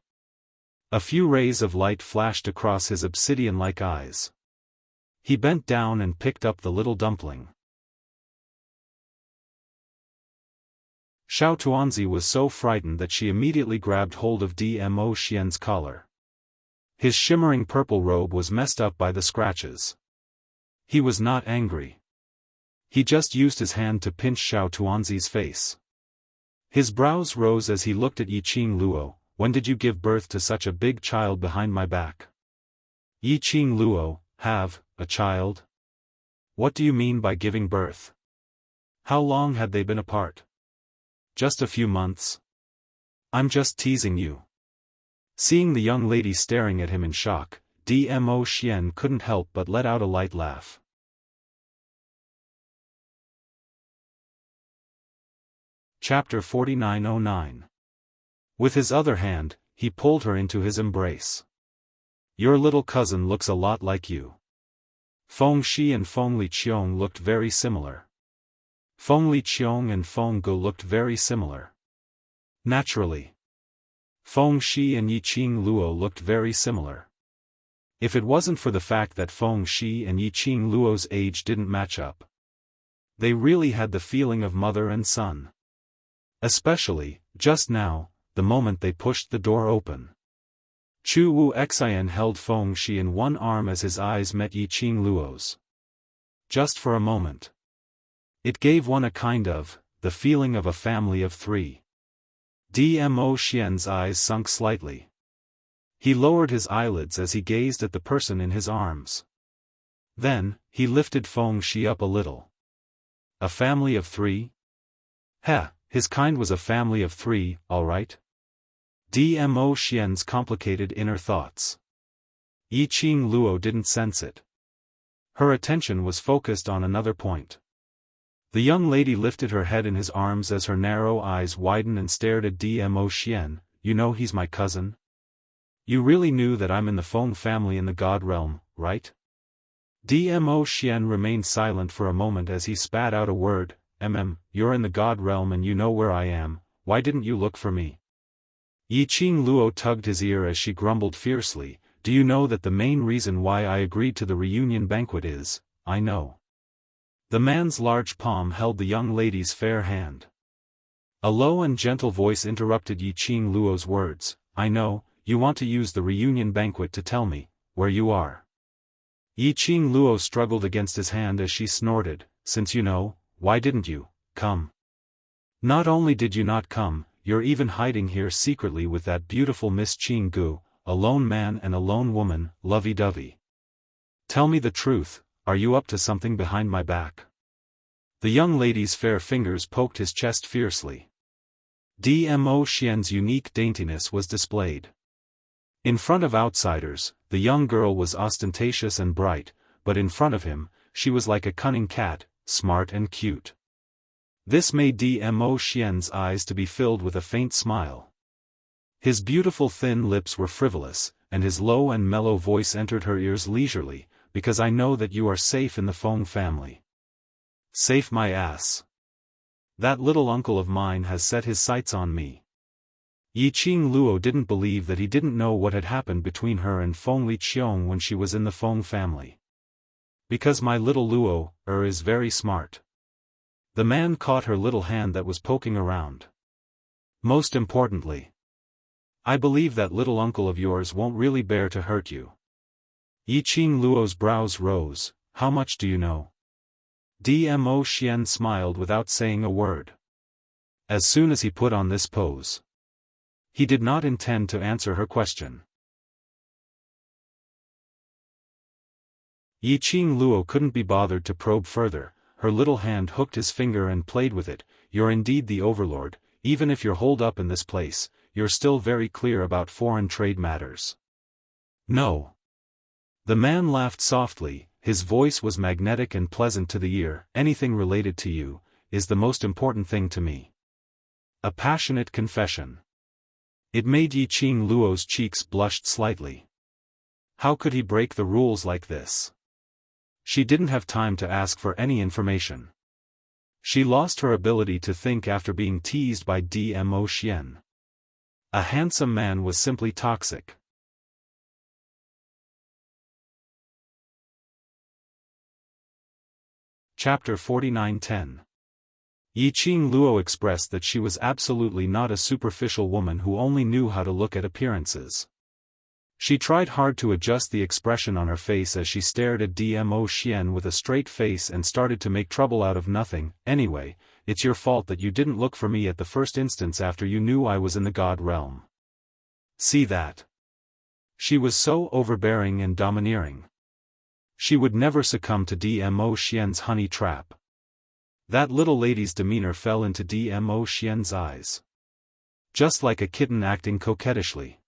A few rays of light flashed across his obsidian-like eyes. He bent down and picked up the little dumpling. Xiao Tuanzi was so frightened that she immediately grabbed hold of Dmo Xian's collar. His shimmering purple robe was messed up by the scratches. He was not angry. He just used his hand to pinch Xiao Tuanzi's face. His brows rose as he looked at Yiqing Luo. When did you give birth to such a big child behind my back? Yiqing Luo, have a child? What do you mean by giving birth? How long had they been apart? Just a few months. I'm just teasing you. Seeing the young lady staring at him in shock, Dmo Xian couldn't help but let out a light laugh. Chapter 4909. With his other hand, he pulled her into his embrace. Your little cousin looks a lot like you. Feng Shi and Feng Liqiong looked very similar. Feng Liqiong and Feng Gu looked very similar. Naturally. Feng Shi and Yiqing Luo looked very similar. If it wasn't for the fact that Feng Shi and Yiqing Luo's age didn't match up. They really had the feeling of mother and son. Especially, just now, the moment they pushed the door open. Chu Wu Xian held Feng Shi in one arm as his eyes met Yiqing Luo's. Just for a moment. It gave one a kind of, the feeling of a family of three. Dmo Xian's eyes sunk slightly. He lowered his eyelids as he gazed at the person in his arms. Then, he lifted Feng Shi up a little. A family of three? Heh, his kind was a family of three, all right? Dmo Xian's complicated inner thoughts. Yiqing Luo didn't sense it. Her attention was focused on another point. The young lady lifted her head in his arms as her narrow eyes widened and stared at Dmo Xian. You know he's my cousin? You really knew that I'm in the Feng family in the God realm, right? Dmo Xian remained silent for a moment as he spat out a word. You're in the God realm and you know where I am, why didn't you look for me? Yiqing Luo tugged his ear as she grumbled fiercely. Do you know that the main reason why I agreed to the reunion banquet is, I know. The man's large palm held the young lady's fair hand. A low and gentle voice interrupted Yiqing Luo's words. I know, you want to use the reunion banquet to tell me, where you are. Yiqing Luo struggled against his hand as she snorted. Since you know, why didn't you come? Not only did you not come, you're even hiding here secretly with that beautiful Miss Qing Gu, a lone man and a lone woman, lovey-dovey. Tell me the truth, are you up to something behind my back? The young lady's fair fingers poked his chest fiercely. Dmo Xian's unique daintiness was displayed. In front of outsiders, the young girl was ostentatious and bright, but in front of him, she was like a cunning cat, smart and cute. This made Dmo Xian's eyes to be filled with a faint smile. His beautiful thin lips were frivolous, and his low and mellow voice entered her ears leisurely, because I know that you are safe in the Feng family. Safe my ass. That little uncle of mine has set his sights on me. Yiqing Luo didn't believe that he didn't know what had happened between her and Feng Liqiong when she was in the Feng family. Because my little Luo, is very smart. The man caught her little hand that was poking around. Most importantly, I believe that little uncle of yours won't really bear to hurt you. Yiqing Luo's brows rose. How much do you know? Dmo Xian smiled without saying a word. As soon as he put on this pose, he did not intend to answer her question. Yiqing Luo couldn't be bothered to probe further. Her little hand hooked his finger and played with it. You're indeed the overlord, even if you're holed up in this place, you're still very clear about foreign trade matters. No. The man laughed softly, his voice was magnetic and pleasant to the ear. Anything related to you, is the most important thing to me. A passionate confession. It made Yiqing Luo's cheeks blushed slightly. How could he break the rules like this? She didn't have time to ask for any information. She lost her ability to think after being teased by Dmo Xian. A handsome man was simply toxic. Chapter 4910. Yiqing Luo expressed that she was absolutely not a superficial woman who only knew how to look at appearances. She tried hard to adjust the expression on her face as she stared at Dmo Xian with a straight face and started to make trouble out of nothing. Anyway, it's your fault that you didn't look for me at the first instance after you knew I was in the God realm. See that? She was so overbearing and domineering. She would never succumb to Dmo Xian's honey trap. That little lady's demeanor fell into Dmo Xian's eyes. Just like a kitten acting coquettishly.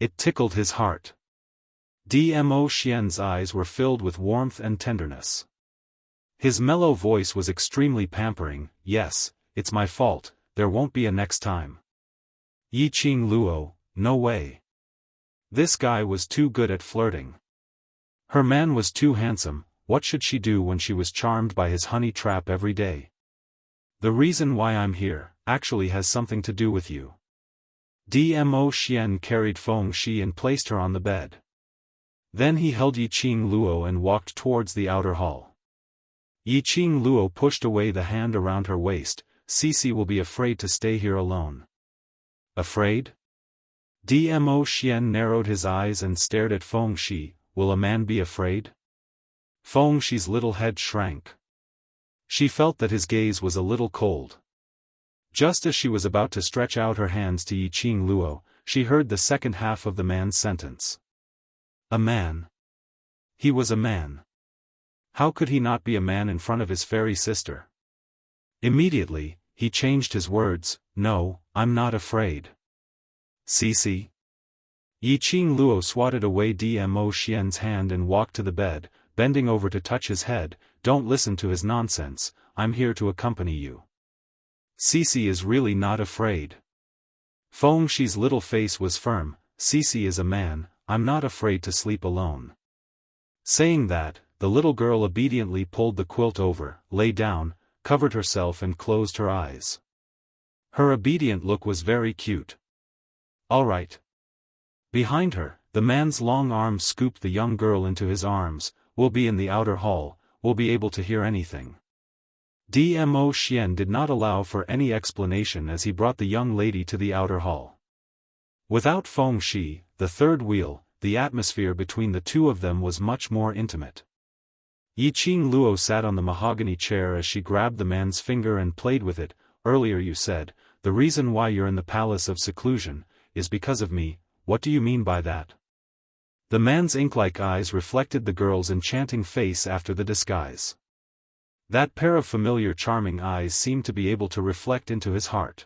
It tickled his heart. Dmo Xian's eyes were filled with warmth and tenderness. His mellow voice was extremely pampering. Yes, it's my fault, there won't be a next time. Yiqing Luo, no way. This guy was too good at flirting. Her man was too handsome. What should she do when she was charmed by his honey trap every day? The reason why I'm here, actually has something to do with you. Dmo Xian carried Feng Shi and placed her on the bed. Then he held Yiqing Luo and walked towards the outer hall. Yiqing Luo pushed away the hand around her waist. Cici will be afraid to stay here alone. Afraid? Dmo Xian narrowed his eyes and stared at Feng Shi. Will a man be afraid? Feng Shi's little head shrank. She felt that his gaze was a little cold. Just as she was about to stretch out her hands to Yiqing Luo, she heard the second half of the man's sentence. A man. He was a man. How could he not be a man in front of his fairy sister? Immediately, he changed his words. No, I'm not afraid. Cici. Yiqing Luo swatted away Dmo Xian's hand and walked to the bed, bending over to touch his head. Don't listen to his nonsense, I'm here to accompany you. Cici is really not afraid. Feng Shi's little face was firm. Cici is a man, I'm not afraid to sleep alone. Saying that, the little girl obediently pulled the quilt over, lay down, covered herself and closed her eyes. Her obedient look was very cute. All right. Behind her, the man's long arms scooped the young girl into his arms. We'll be in the outer hall, we'll be able to hear anything. Dmo Xian did not allow for any explanation as he brought the young lady to the outer hall. Without Feng Shi, the third wheel, the atmosphere between the two of them was much more intimate. Yiqing Luo sat on the mahogany chair as she grabbed the man's finger and played with it. Earlier you said, the reason why you're in the palace of seclusion, is because of me. What do you mean by that? The man's ink-like eyes reflected the girl's enchanting face after the disguise. That pair of familiar charming eyes seemed to be able to reflect into his heart.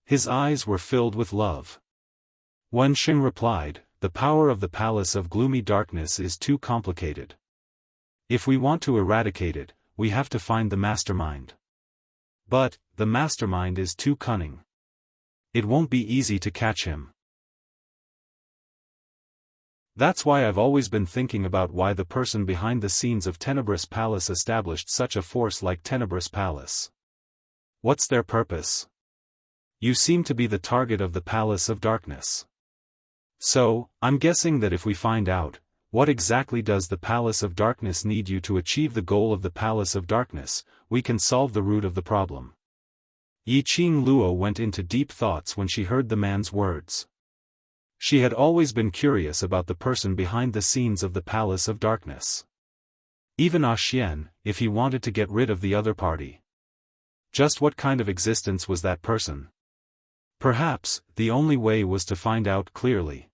His eyes were filled with love. Wen Xing replied, the power of the palace of gloomy darkness is too complicated. If we want to eradicate it, we have to find the mastermind. But, the mastermind is too cunning. It won't be easy to catch him. That's why I've always been thinking about why the person behind the scenes of Tenebrous Palace established such a force like Tenebrous Palace. What's their purpose? You seem to be the target of the Palace of Darkness. So, I'm guessing that if we find out, what exactly does the Palace of Darkness need you to achieve the goal of the Palace of Darkness, we can solve the root of the problem. Yiqing Luo went into deep thoughts when she heard the man's words. She had always been curious about the person behind the scenes of the Palace of Darkness. Even Xian, if he wanted to get rid of the other party. Just what kind of existence was that person? Perhaps, the only way was to find out clearly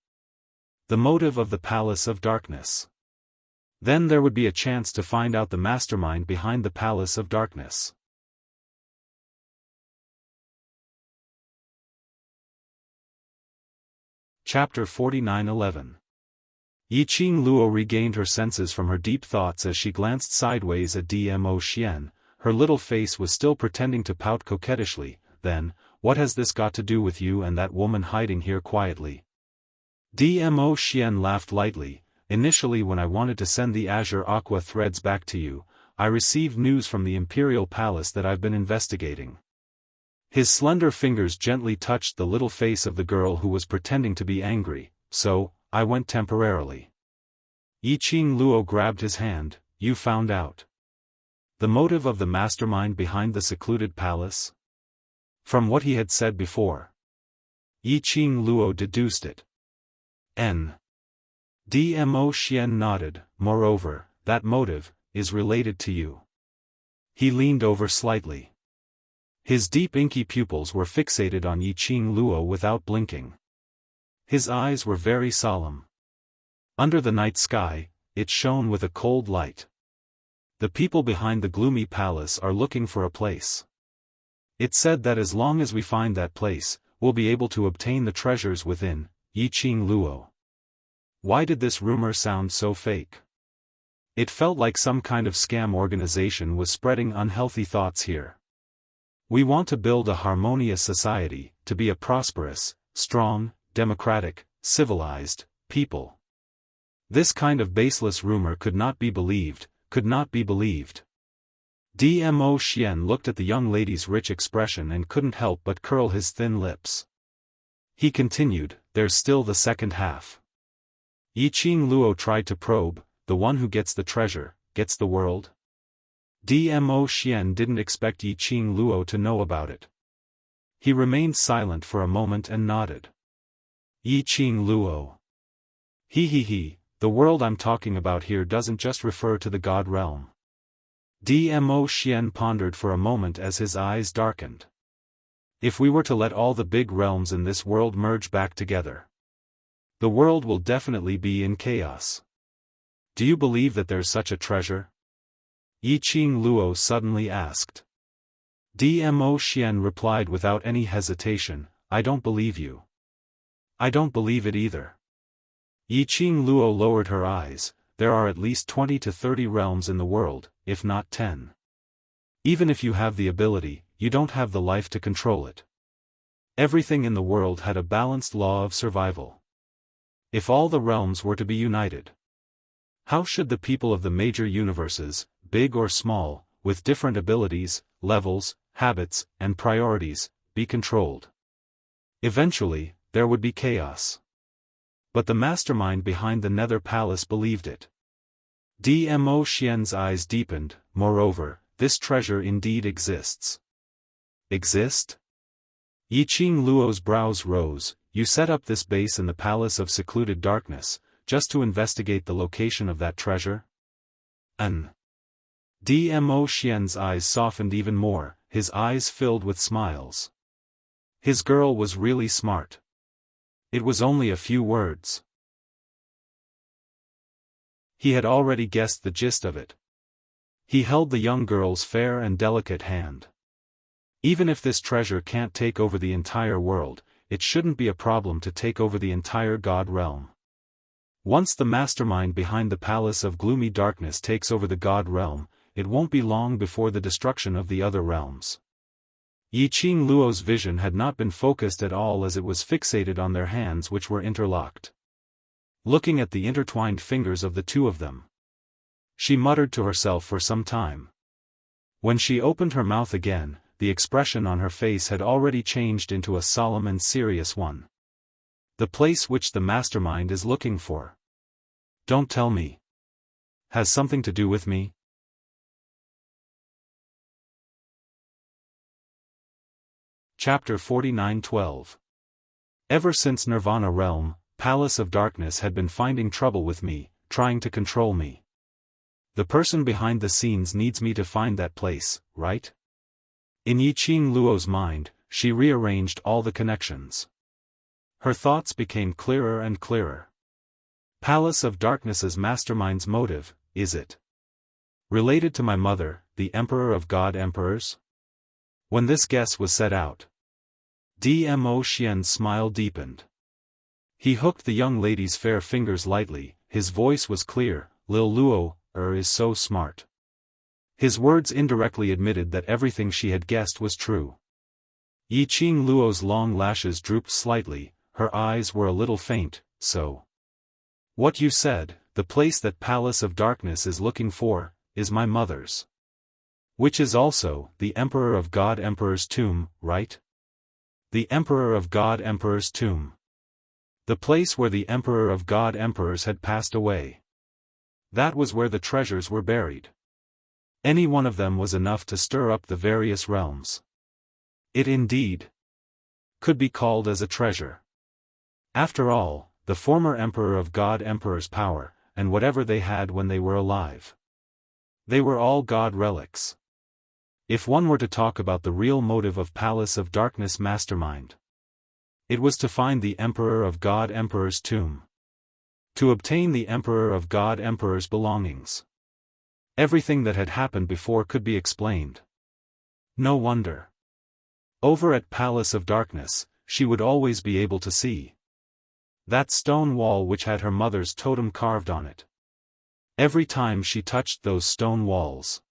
the motive of the Palace of Darkness. Then there would be a chance to find out the mastermind behind the Palace of Darkness. Chapter 49:11. Yiqing Luo regained her senses from her deep thoughts as she glanced sideways at Dmo Xian. Her little face was still pretending to pout coquettishly. Then, what has this got to do with you and that woman hiding here quietly? Dmo Xian laughed lightly. Initially, when I wanted to send the azure aqua threads back to you, I received news from the Imperial Palace that I've been investigating. His slender fingers gently touched the little face of the girl who was pretending to be angry, so, I went temporarily. Yiqing Luo grabbed his hand. You found out the motive of the mastermind behind the secluded palace? From what he had said before, Yiqing Luo deduced it. Dmo Xian nodded. Moreover, that motive is related to you. He leaned over slightly. His deep inky pupils were fixated on Yiqing Luo without blinking. His eyes were very solemn. Under the night sky, it shone with a cold light. The people behind the gloomy palace are looking for a place. It said that as long as we find that place, we'll be able to obtain the treasures within. Yiqing Luo. Why did this rumor sound so fake? It felt like some kind of scam organization was spreading unhealthy thoughts here. We want to build a harmonious society, to be a prosperous, strong, democratic, civilized people. This kind of baseless rumor could not be believed, could not be believed. Dmo Xian looked at the young lady's rich expression and couldn't help but curl his thin lips. He continued, there's still the second half. Yiqing Luo tried to probe, the one who gets the treasure, gets the world? Dmo Xian didn't expect Yiqing Luo to know about it. He remained silent for a moment and nodded. Yiqing Luo. He, the world I'm talking about here doesn't just refer to the God realm. Dmo Xian pondered for a moment as his eyes darkened. If we were to let all the big realms in this world merge back together, the world will definitely be in chaos. Do you believe that there's such a treasure? Yiqing Luo suddenly asked. Dmo Xian replied without any hesitation, I don't believe you. I don't believe it either. Yiqing Luo lowered her eyes, there are at least 20 to 30 realms in the world, if not 10. Even if you have the ability, you don't have the life to control it. Everything in the world had a balanced law of survival. If all the realms were to be united, how should the people of the major universes, big or small, with different abilities, levels, habits, and priorities, be controlled? Eventually, there would be chaos. But the mastermind behind the Nether Palace believed it. Dmo Xian's eyes deepened, moreover, this treasure indeed exists. Exist? Yiqing Luo's brows rose, you set up this base in the Palace of Secluded Darkness, just to investigate the location of that treasure? Dmo Xian's eyes softened even more, his eyes filled with smiles. His girl was really smart. It was only a few words. He had already guessed the gist of it. He held the young girl's fair and delicate hand. Even if this treasure can't take over the entire world, it shouldn't be a problem to take over the entire God realm. Once the mastermind behind the Palace of Gloomy Darkness takes over the God realm, it won't be long before the destruction of the other realms. Yiqing Luo's vision had not been focused at all as it was fixated on their hands which were interlocked. Looking at the intertwined fingers of the two of them, she muttered to herself for some time. When she opened her mouth again, the expression on her face had already changed into a solemn and serious one. The place which the mastermind is looking for. Don't tell me. Has something to do with me? Chapter 49:12. Ever since Nirvana Realm, Palace of Darkness had been finding trouble with me, trying to control me. The person behind the scenes needs me to find that place, right? In Yiqing Luo's mind, she rearranged all the connections. Her thoughts became clearer and clearer. Palace of Darkness's mastermind's motive, is it related to my mother, the Emperor of God Emperors? When this guess was set out, Dmo Xian's smile deepened. He hooked the young lady's fair fingers lightly, his voice was clear, Lil Luo, is so smart. His words indirectly admitted that everything she had guessed was true. Yiqing Luo's long lashes drooped slightly, her eyes were a little faint, so. What you said, the place that Palace of Darkness is looking for, is my mother's. Which is also, the Emperor of God Emperor's tomb, right? The Emperor of God Emperor's tomb. The place where the Emperor of God Emperors had passed away. That was where the treasures were buried. Any one of them was enough to stir up the various realms. It indeed could be called as a treasure. After all, the former Emperor of God Emperor's power, and whatever they had when they were alive. They were all God relics. If one were to talk about the real motive of Palace of Darkness mastermind, it was to find the Emperor of God Emperor's tomb. To obtain the Emperor of God Emperor's belongings. Everything that had happened before could be explained. No wonder. Over at Palace of Darkness, she would always be able to see That stone wall which had her mother's totem carved on it. Every time she touched those stone walls,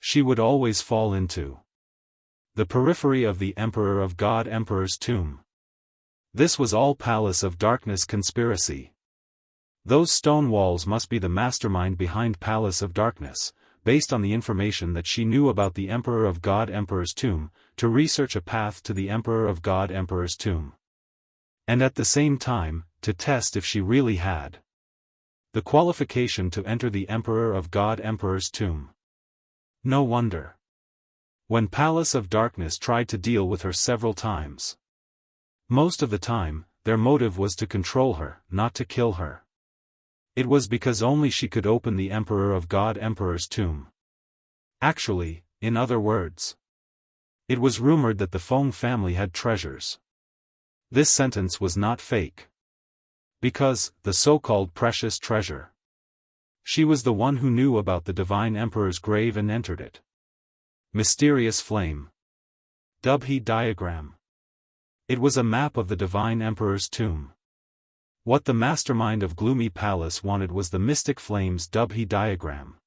she would always fall into the periphery of the Emperor of God Emperor's tomb. This was all Palace of Darkness conspiracy. Those stone walls must be the mastermind behind Palace of Darkness, based on the information that she knew about the Emperor of God Emperor's tomb, to research a path to the Emperor of God Emperor's tomb. And at the same time, to test if she really had the qualification to enter the Emperor of God Emperor's tomb. No wonder, when Palace of Darkness tried to deal with her several times, most of the time, their motive was to control her, not to kill her. It was because only she could open the Emperor of God Emperor's tomb. Actually, in other words, it was rumored that the Feng family had treasures. This sentence was not fake. Because, the so-called precious treasure. She was the one who knew about the Divine Emperor's grave and entered it. Mysterious flame. Dubhe diagram. It was a map of the Divine Emperor's tomb. What the mastermind of Gloomy Palace wanted was the Mystic Flame's Dubhe diagram.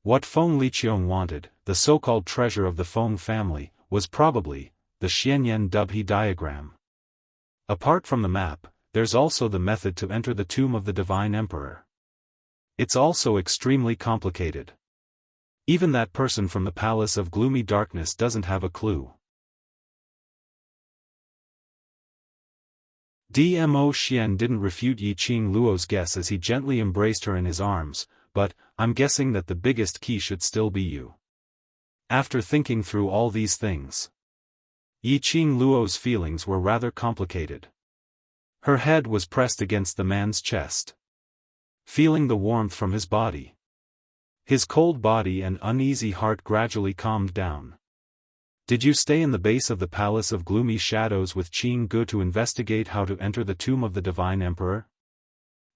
What Feng Liqiong wanted, the so-called treasure of the Feng family, was probably the Xianyan Dubhe diagram. Apart from the map, there's also the method to enter the tomb of the Divine Emperor. It's also extremely complicated. Even that person from the Palace of Gloomy Darkness doesn't have a clue. Dmo Xian didn't refute Yi Qing Luo's guess as he gently embraced her in his arms, but, I'm guessing that the biggest key should still be you. After thinking through all these things, Yi Qing Luo's feelings were rather complicated. Her head was pressed against the man's chest, feeling the warmth from his body. His cold body and uneasy heart gradually calmed down. Did you stay in the base of the Palace of Gloomy Shadows with Qing Gu to investigate how to enter the tomb of the Divine Emperor?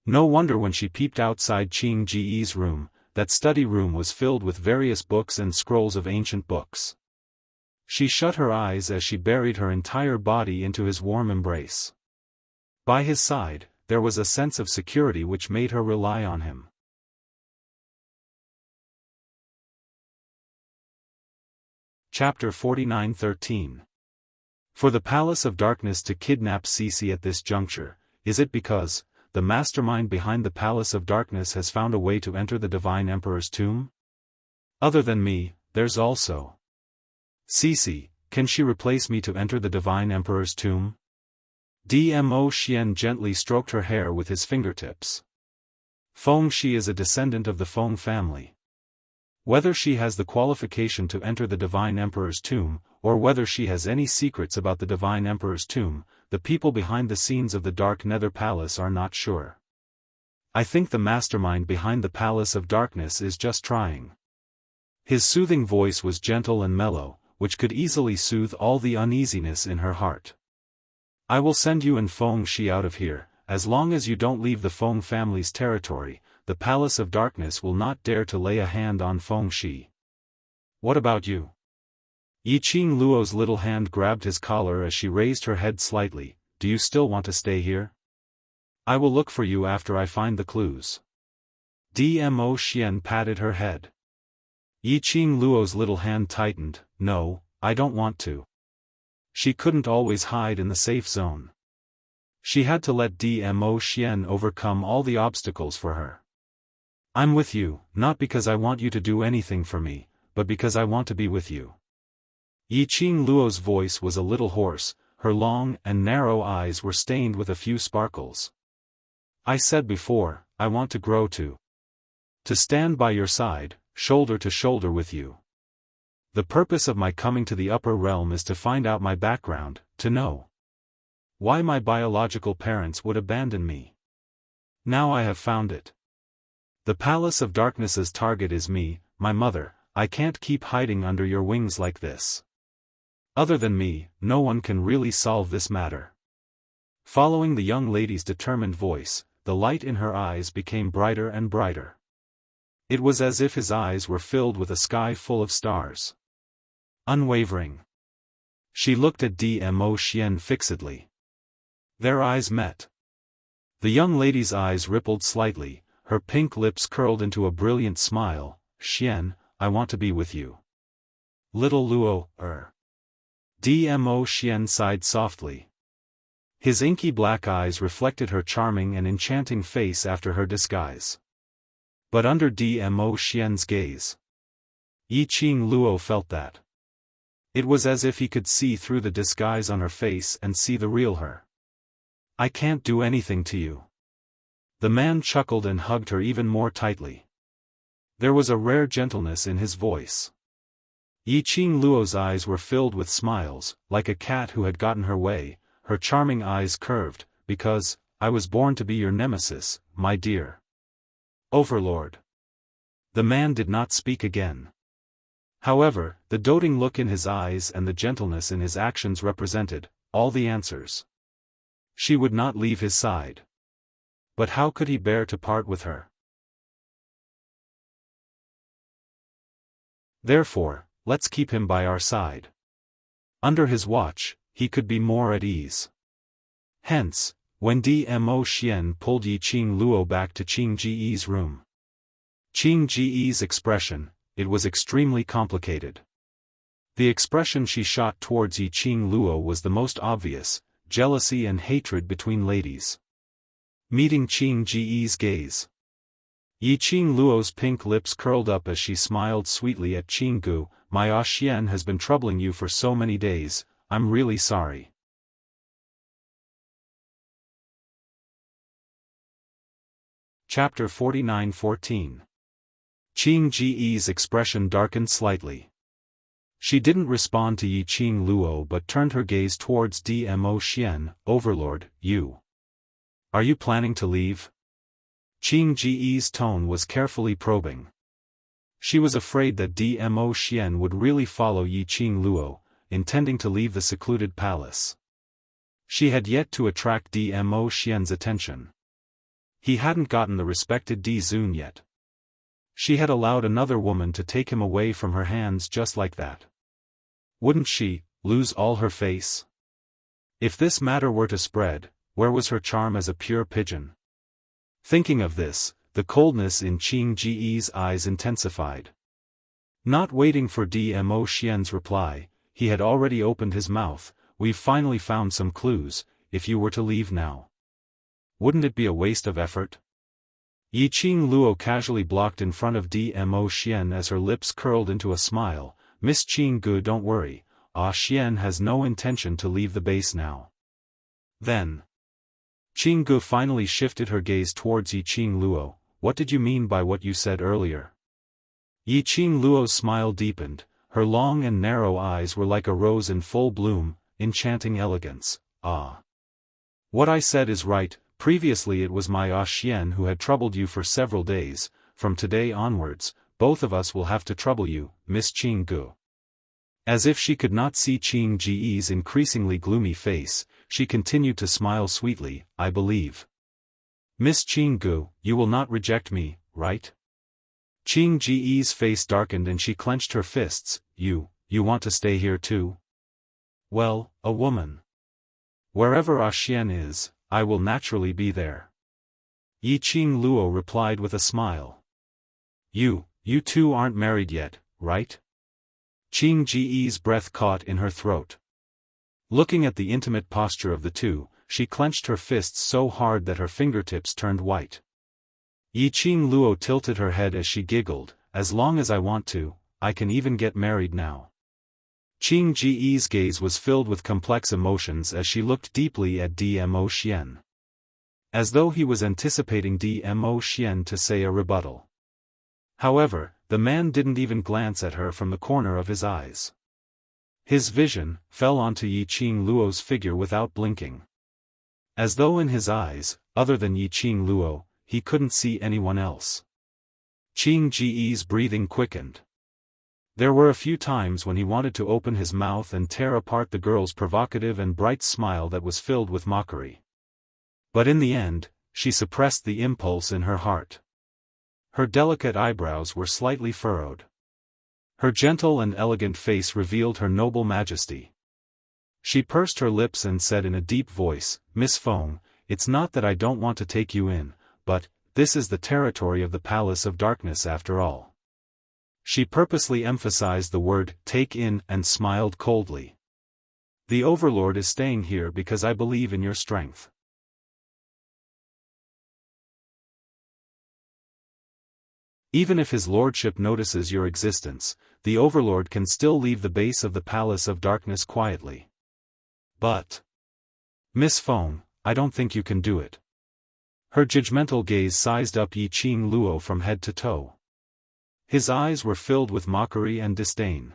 No wonder when she peeped outside Qing Ji's room, that study room was filled with various books and scrolls of ancient books. She shut her eyes as she buried her entire body into his warm embrace. By his side, there was a sense of security which made her rely on him. Chapter 49:13. For the Palace of Darkness to kidnap Cece at this juncture, is it because the mastermind behind the Palace of Darkness has found a way to enter the Divine Emperor's tomb? Other than me, there's also Cece. Can she replace me to enter the Divine Emperor's tomb? Dmo Xian gently stroked her hair with his fingertips. Feng Shi is a descendant of the Feng family. Whether she has the qualification to enter the Divine Emperor's tomb, or whether she has any secrets about the Divine Emperor's tomb, the people behind the scenes of the Dark Nether Palace are not sure. I think the mastermind behind the Palace of Darkness is just trying. His soothing voice was gentle and mellow, which could easily soothe all the uneasiness in her heart. I will send you and Feng Shi out of here, as long as you don't leave the Feng family's territory. The Palace of Darkness will not dare to lay a hand on Feng Shi. What about you? Yi Qing Luo's little hand grabbed his collar as she raised her head slightly. Do you still want to stay here? I will look for you after I find the clues. Dmo Xian patted her head. Yi Qing Luo's little hand tightened. No, I don't want to. She couldn't always hide in the safe zone. She had to let Dmo Xian overcome all the obstacles for her. I'm with you, not because I want you to do anything for me, but because I want to be with you. Yi Qing Luo's voice was a little hoarse, her long and narrow eyes were stained with a few sparkles. I said before, I want to grow to stand by your side, shoulder to shoulder with you. The purpose of my coming to the upper realm is to find out my background, to know why my biological parents would abandon me. Now I have found it. The Palace of Darkness's target is me, my mother. I can't keep hiding under your wings like this. Other than me, no one can really solve this matter. Following the young lady's determined voice, the light in her eyes became brighter and brighter. It was as if his eyes were filled with a sky full of stars. Unwavering. She looked at Dmo Xian fixedly. Their eyes met. The young lady's eyes rippled slightly, her pink lips curled into a brilliant smile. Xian, I want to be with you. Little Luo, Dmo Xian sighed softly. His inky black eyes reflected her charming and enchanting face after her disguise. But under Dmo Xian's gaze, Yiqing Luo felt that. It was as if he could see through the disguise on her face and see the real her. I can't do anything to you. The man chuckled and hugged her even more tightly. There was a rare gentleness in his voice. Yiqing Luo's eyes were filled with smiles, like a cat who had gotten her way, her charming eyes curved, because, I was born to be your nemesis, my dear Overlord. The man did not speak again. However, the doting look in his eyes and the gentleness in his actions represented all the answers. She would not leave his side. But how could he bear to part with her? Therefore, let's keep him by our side. Under his watch, he could be more at ease. Hence, when Dmo Xian pulled Yiqing Luo back to Qing Ji's room. Qing Ji's expression, it was extremely complicated. The expression she shot towards Yiqing Luo was the most obvious, jealousy and hatred between ladies. Meeting Qing Ji's gaze. Yiqing Luo's pink lips curled up as she smiled sweetly at Qing Gu. My Xian has been troubling you for so many days, I'm really sorry. Chapter 49-14. Qing Ji's expression darkened slightly. She didn't respond to Yiqing Luo but turned her gaze towards Dmo Xian. Overlord, are you planning to leave? Qing Ji's tone was carefully probing. She was afraid that Dmo Xian would really follow Yiqing Luo, intending to leave the secluded palace. She had yet to attract Dmo Xian's attention. He hadn't gotten the respected Di Zun yet. She had allowed another woman to take him away from her hands just like that. Wouldn't she lose all her face? If this matter were to spread, where was her charm as a pure pigeon? Thinking of this, the coldness in Qing Ji's eyes intensified. Not waiting for Dmo Xian's reply, he had already opened his mouth. We've finally found some clues. If you were to leave now, wouldn't it be a waste of effort? Yiqing Luo casually blocked in front of Dmo Xian as her lips curled into a smile. Miss Qing Gu, don't worry, Xian has no intention to leave the base now. Then, Qing Gu finally shifted her gaze towards Yiqing Luo. What did you mean by what you said earlier? Yiqing Luo's smile deepened, her long and narrow eyes were like a rose in full bloom, enchanting elegance. What I said is right. Previously it was my Xian who had troubled you for several days. From today onwards, both of us will have to trouble you, Miss Qing Gu. As if she could not see Qing Ji's increasingly gloomy face, she continued to smile sweetly. I believe. Miss Qing Gu, you will not reject me, right? Qing Ji's face darkened and she clenched her fists. You want to stay here too? Well, a woman. Wherever Xian is, I will naturally be there. Yiqing Luo replied with a smile. You two aren't married yet, right? Qing Ji's breath caught in her throat. Looking at the intimate posture of the two, she clenched her fists so hard that her fingertips turned white. Yiqing Luo tilted her head as she giggled. As long as I want to, I can even get married now. Qing Ji's gaze was filled with complex emotions as she looked deeply at Dmo Xian. As though he was anticipating Dmo Xian to say a rebuttal. However, the man didn't even glance at her from the corner of his eyes. His vision fell onto Yiqing Luo's figure without blinking. As though in his eyes, other than Yiqing Luo, he couldn't see anyone else. Qing Ji's breathing quickened. There were a few times when he wanted to open his mouth and tear apart the girl's provocative and bright smile that was filled with mockery. But in the end, she suppressed the impulse in her heart. Her delicate eyebrows were slightly furrowed. Her gentle and elegant face revealed her noble majesty. She pursed her lips and said in a deep voice, Miss Feng, it's not that I don't want to take you in, but, this is the territory of the Palace of Darkness after all. She purposely emphasized the word take in and smiled coldly. The Overlord is staying here because I believe in your strength. Even if his lordship notices your existence, the Overlord can still leave the base of the Palace of Darkness quietly. But, Miss Feng, I don't think you can do it. Her judgmental gaze sized up Yi Qing Luo from head to toe. His eyes were filled with mockery and disdain.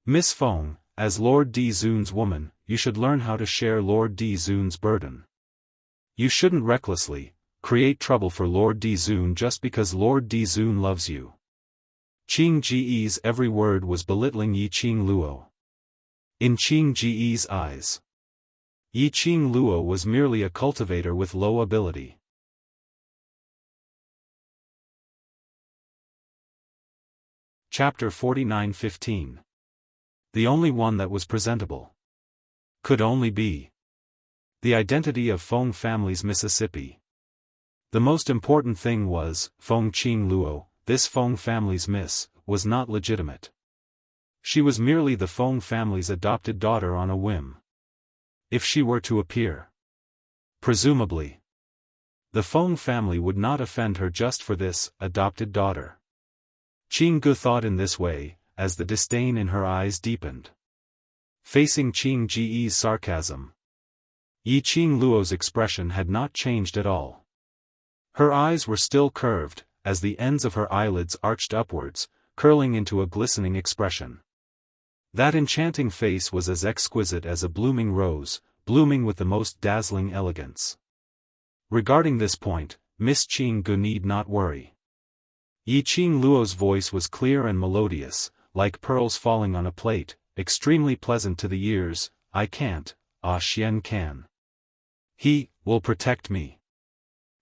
Miss Feng, as Lord Di Zun's woman, you should learn how to share Lord Di Zun's burden. You shouldn't recklessly create trouble for Lord Di Zun just because Lord Di Zun loves you. Qing Ji's every word was belittling Yi Qing Luo. In Qing Ji's eyes, Yi Qing Luo was merely a cultivator with low ability. Chapter 49:15. The only one that was presentable. Could only be the identity of Feng family's Mississippi. The most important thing was, Feng Qing Luo, this Feng family's miss, was not legitimate. She was merely the Feng family's adopted daughter on a whim. If she were to appear, presumably, the Feng family would not offend her just for this adopted daughter. Qing Gu thought in this way, as the disdain in her eyes deepened. Facing Qing Ji's sarcasm, Yi Qing Luo's expression had not changed at all. Her eyes were still curved, as the ends of her eyelids arched upwards, curling into a glistening expression. That enchanting face was as exquisite as a blooming rose, blooming with the most dazzling elegance. Regarding this point, Miss Qing Gu need not worry. Yi Qing Luo's voice was clear and melodious, like pearls falling on a plate, extremely pleasant to the ears. I can't, Xian can. He will protect me.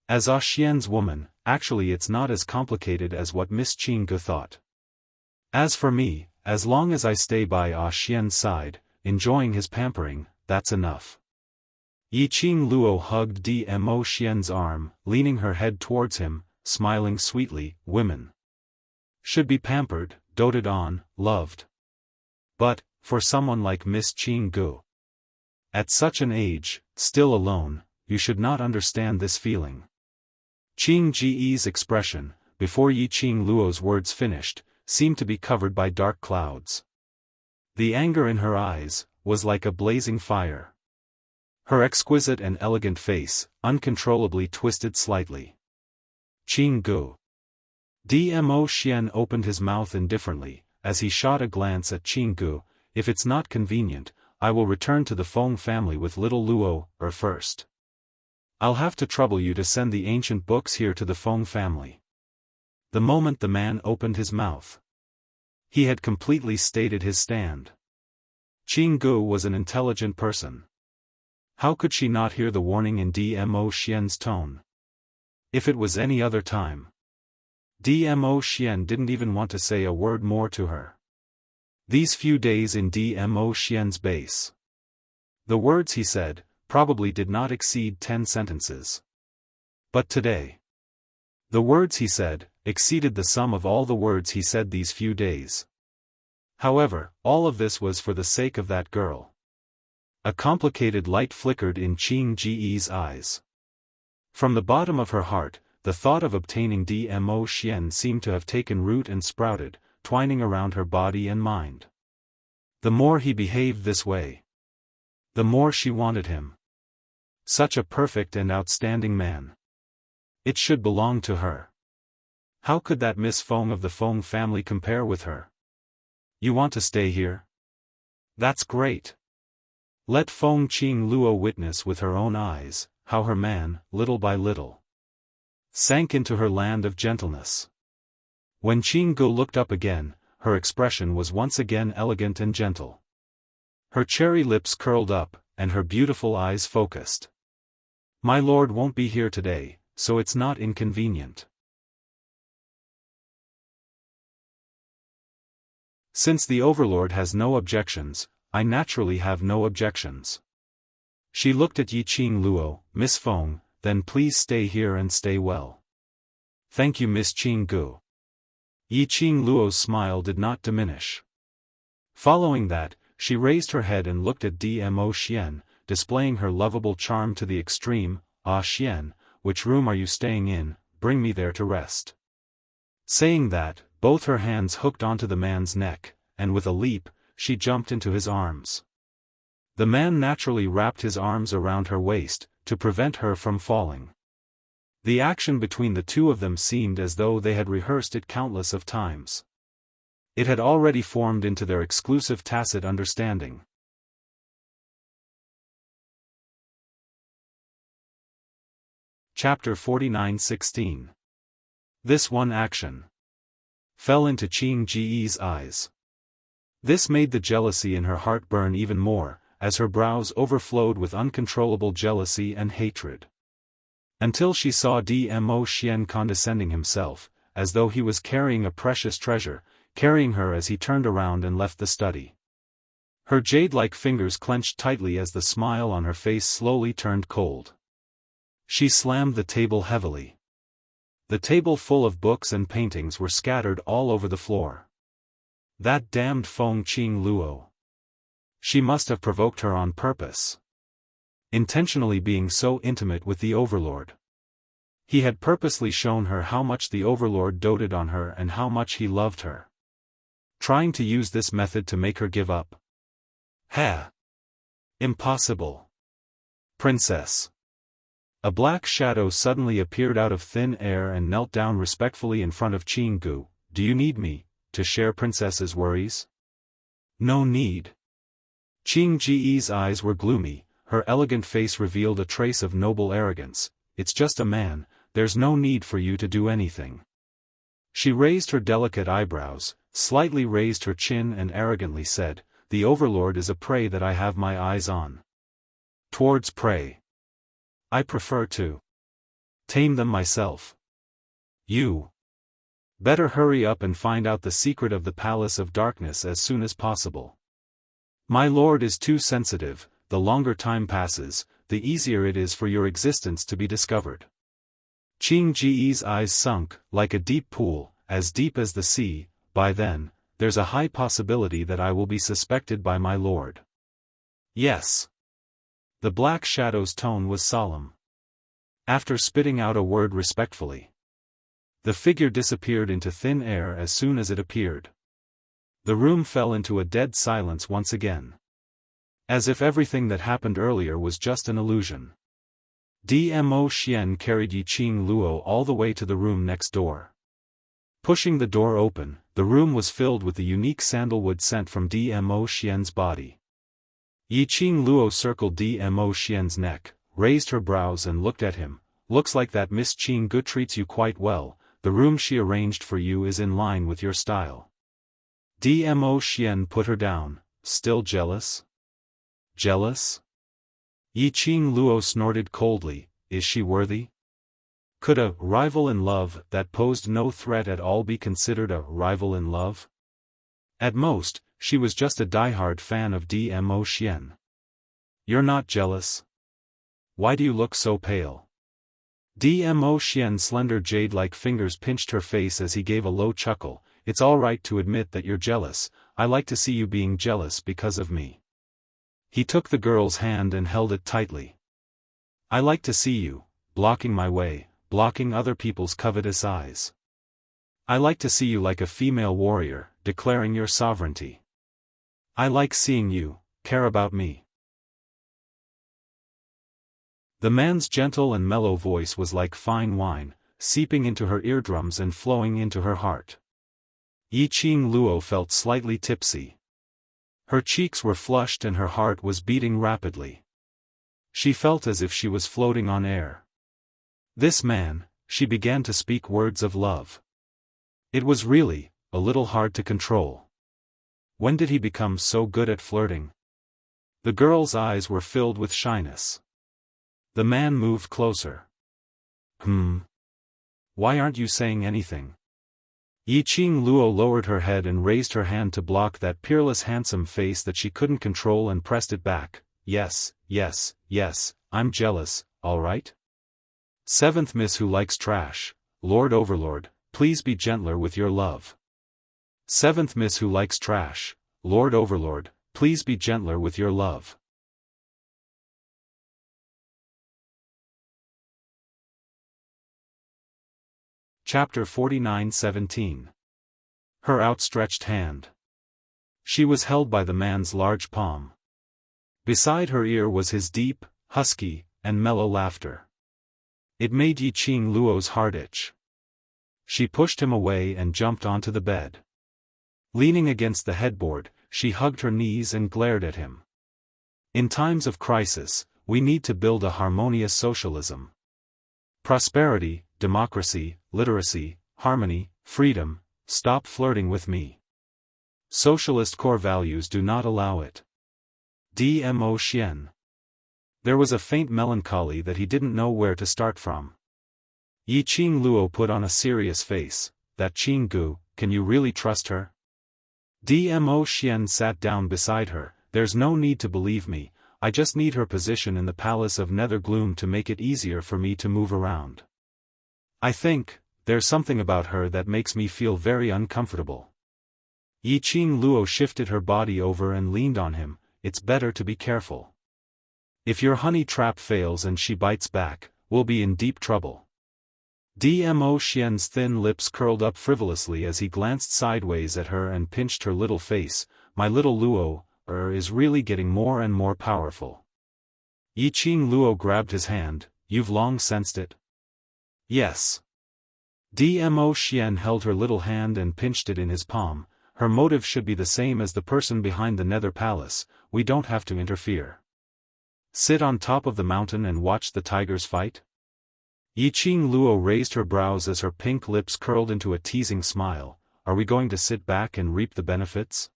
As Xian's woman, actually it's not as complicated as what Miss Qing Gu thought. As for me, as long as I stay by Xian's side, enjoying his pampering, that's enough. Yi Qing Luo hugged Dmo Xian's arm, leaning her head towards him, smiling sweetly. Women should be pampered, doted on, loved. But, for someone like Miss Qing Gu, at such an age, still alone, you should not understand this feeling. Qing Ji's expression, before Yi Qing Luo's words finished, seemed to be covered by dark clouds. The anger in her eyes was like a blazing fire. Her exquisite and elegant face, uncontrollably twisted slightly. Qing Gu. Dmo Xian opened his mouth indifferently, as he shot a glance at Qing Gu. If it's not convenient, I will return to the Feng family with little Luo, or first. I'll have to trouble you to send the ancient books here to the Feng family. The moment the man opened his mouth, he had completely stated his stand. Qing Gu was an intelligent person. How could she not hear the warning in Dmo Xian's tone? If it was any other time, Dmo Xian didn't even want to say a word more to her. These few days in Dmo Xian's base, the words he said probably did not exceed 10 sentences. But today, the words he said exceeded the sum of all the words he said these few days. However, all of this was for the sake of that girl. A complicated light flickered in Qing Ji's eyes. From the bottom of her heart, the thought of obtaining Dmo Xian seemed to have taken root and sprouted, twining around her body and mind. The more he behaved this way, the more she wanted him. Such a perfect and outstanding man. It should belong to her. How could that Miss Feng of the Feng family compare with her? You want to stay here? That's great. Let Feng Qing Luo witness with her own eyes, how her man, little by little, sank into her land of gentleness. When Qing Gu looked up again, her expression was once again elegant and gentle. Her cherry lips curled up, and her beautiful eyes focused. My lord won't be here today, so it's not inconvenient. Since the Overlord has no objections, I naturally have no objections. She looked at Yiqing Luo, Miss Feng, then please stay here and stay well. Thank you Miss Qing Gu. Yiqing Luo's smile did not diminish. Following that, she raised her head and looked at Dmo Xian, displaying her lovable charm to the extreme. Ah Xian, which room are you staying in? Bring me there to rest. Saying that, both her hands hooked onto the man's neck, and with a leap, she jumped into his arms. The man naturally wrapped his arms around her waist, to prevent her from falling. The action between the two of them seemed as though they had rehearsed it countless of times. It had already formed into their exclusive tacit understanding. Chapter 49:16. This one action fell into Qing Ji's eyes. This made the jealousy in her heart burn even more, as her brows overflowed with uncontrollable jealousy and hatred. Until she saw Dmo Xian condescending himself, as though he was carrying a precious treasure, carrying her as he turned around and left the study. Her jade-like fingers clenched tightly as the smile on her face slowly turned cold. She slammed the table heavily. The table full of books and paintings were scattered all over the floor. That damned Feng Qing Luo. She must have provoked her on purpose. Intentionally being so intimate with the Overlord. He had purposely shown her how much the Overlord doted on her and how much he loved her. Trying to use this method to make her give up. Ha! Impossible. Princess. A black shadow suddenly appeared out of thin air and knelt down respectfully in front of Qing Gu. Do you need me to share Princess's worries? No need. Qing Ji's eyes were gloomy, her elegant face revealed a trace of noble arrogance. It's just a man, there's no need for you to do anything. She raised her delicate eyebrows, slightly raised her chin and arrogantly said, the Overlord is a prey that I have my eyes on. Towards prey. I prefer to tame them myself. You better hurry up and find out the secret of the Palace of Darkness as soon as possible. My lord is too sensitive, the longer time passes, the easier it is for your existence to be discovered. Qing Ji's eyes sunk, like a deep pool, as deep as the sea. By then, there's a high possibility that I will be suspected by my lord. Yes. The black shadow's tone was solemn. After spitting out a word respectfully, the figure disappeared into thin air as soon as it appeared. The room fell into a dead silence once again. As if everything that happened earlier was just an illusion. Dmo Xian carried Yiqing Luo all the way to the room next door. Pushing the door open, the room was filled with the unique sandalwood scent from Dmo Xian's body. Yiqing Luo circled Dmo Xian's neck, raised her brows and looked at him. Looks like that Miss Qing Gu treats you quite well, the room she arranged for you is in line with your style. Dmo Xian put her down. Still jealous? Jealous? Yiqing Luo snorted coldly. Is she worthy? Could a rival in love that posed no threat at all be considered a rival in love? At most, she was just a diehard fan of Dmo Xian. You're not jealous? Why do you look so pale? Dmo Xian's slender jade-like fingers pinched her face as he gave a low chuckle. It's all right to admit that you're jealous, I like to see you being jealous because of me. He took the girl's hand and held it tightly. I like to see you, blocking my way, blocking other people's covetous eyes. I like to see you like a female warrior, declaring your sovereignty. I like seeing you care about me. The man's gentle and mellow voice was like fine wine, seeping into her eardrums and flowing into her heart. Yiqing Luo felt slightly tipsy. Her cheeks were flushed and her heart was beating rapidly. She felt as if she was floating on air. This man, she began to speak words of love. It was really a little hard to control. When did he become so good at flirting? The girl's eyes were filled with shyness. The man moved closer. Why aren't you saying anything? Yiqing Luo lowered her head and raised her hand to block that peerless handsome face that she couldn't control and pressed it back. Yes, yes, I'm jealous, alright? 7th Miss Who Likes Trash, Lord Overlord, please be gentler with your love. 7th Miss Who Likes Trash, Lord Overlord, please be gentler with your love. Chapter 49:17. Her outstretched hand. She was held by the man's large palm. Beside her ear was his deep, husky, and mellow laughter. It made Yi Qing Luo's heart itch. She pushed him away and jumped onto the bed. Leaning against the headboard, she hugged her knees and glared at him. In times of crisis, we need to build a harmonious socialism. Prosperity, democracy, literacy, harmony, freedom, stop flirting with me. Socialist core values do not allow it. Dmo Xian. There was a faint melancholy that he didn't know where to start from. Yi Qing Luo put on a serious face. That Qing Gu, can you really trust her? Dmo Xian sat down beside her. There's no need to believe me, I just need her position in the Palace of Nether Gloom to make it easier for me to move around. I think, there's something about her that makes me feel very uncomfortable. Yi Qing Luo shifted her body over and leaned on him. It's better to be careful. If your honey trap fails and she bites back, we'll be in deep trouble. Dmo Xian's thin lips curled up frivolously as he glanced sideways at her and pinched her little face. My little Luo, is really getting more and more powerful. Yi Qing Luo grabbed his hand. You've long sensed it? Yes. Dmo Xian held her little hand and pinched it in his palm. Her motive should be the same as the person behind the Nether Palace, we don't have to interfere. Sit on top of the mountain and watch the tigers fight? Yi Qing Luo raised her brows as her pink lips curled into a teasing smile. Are we going to sit back and reap the benefits?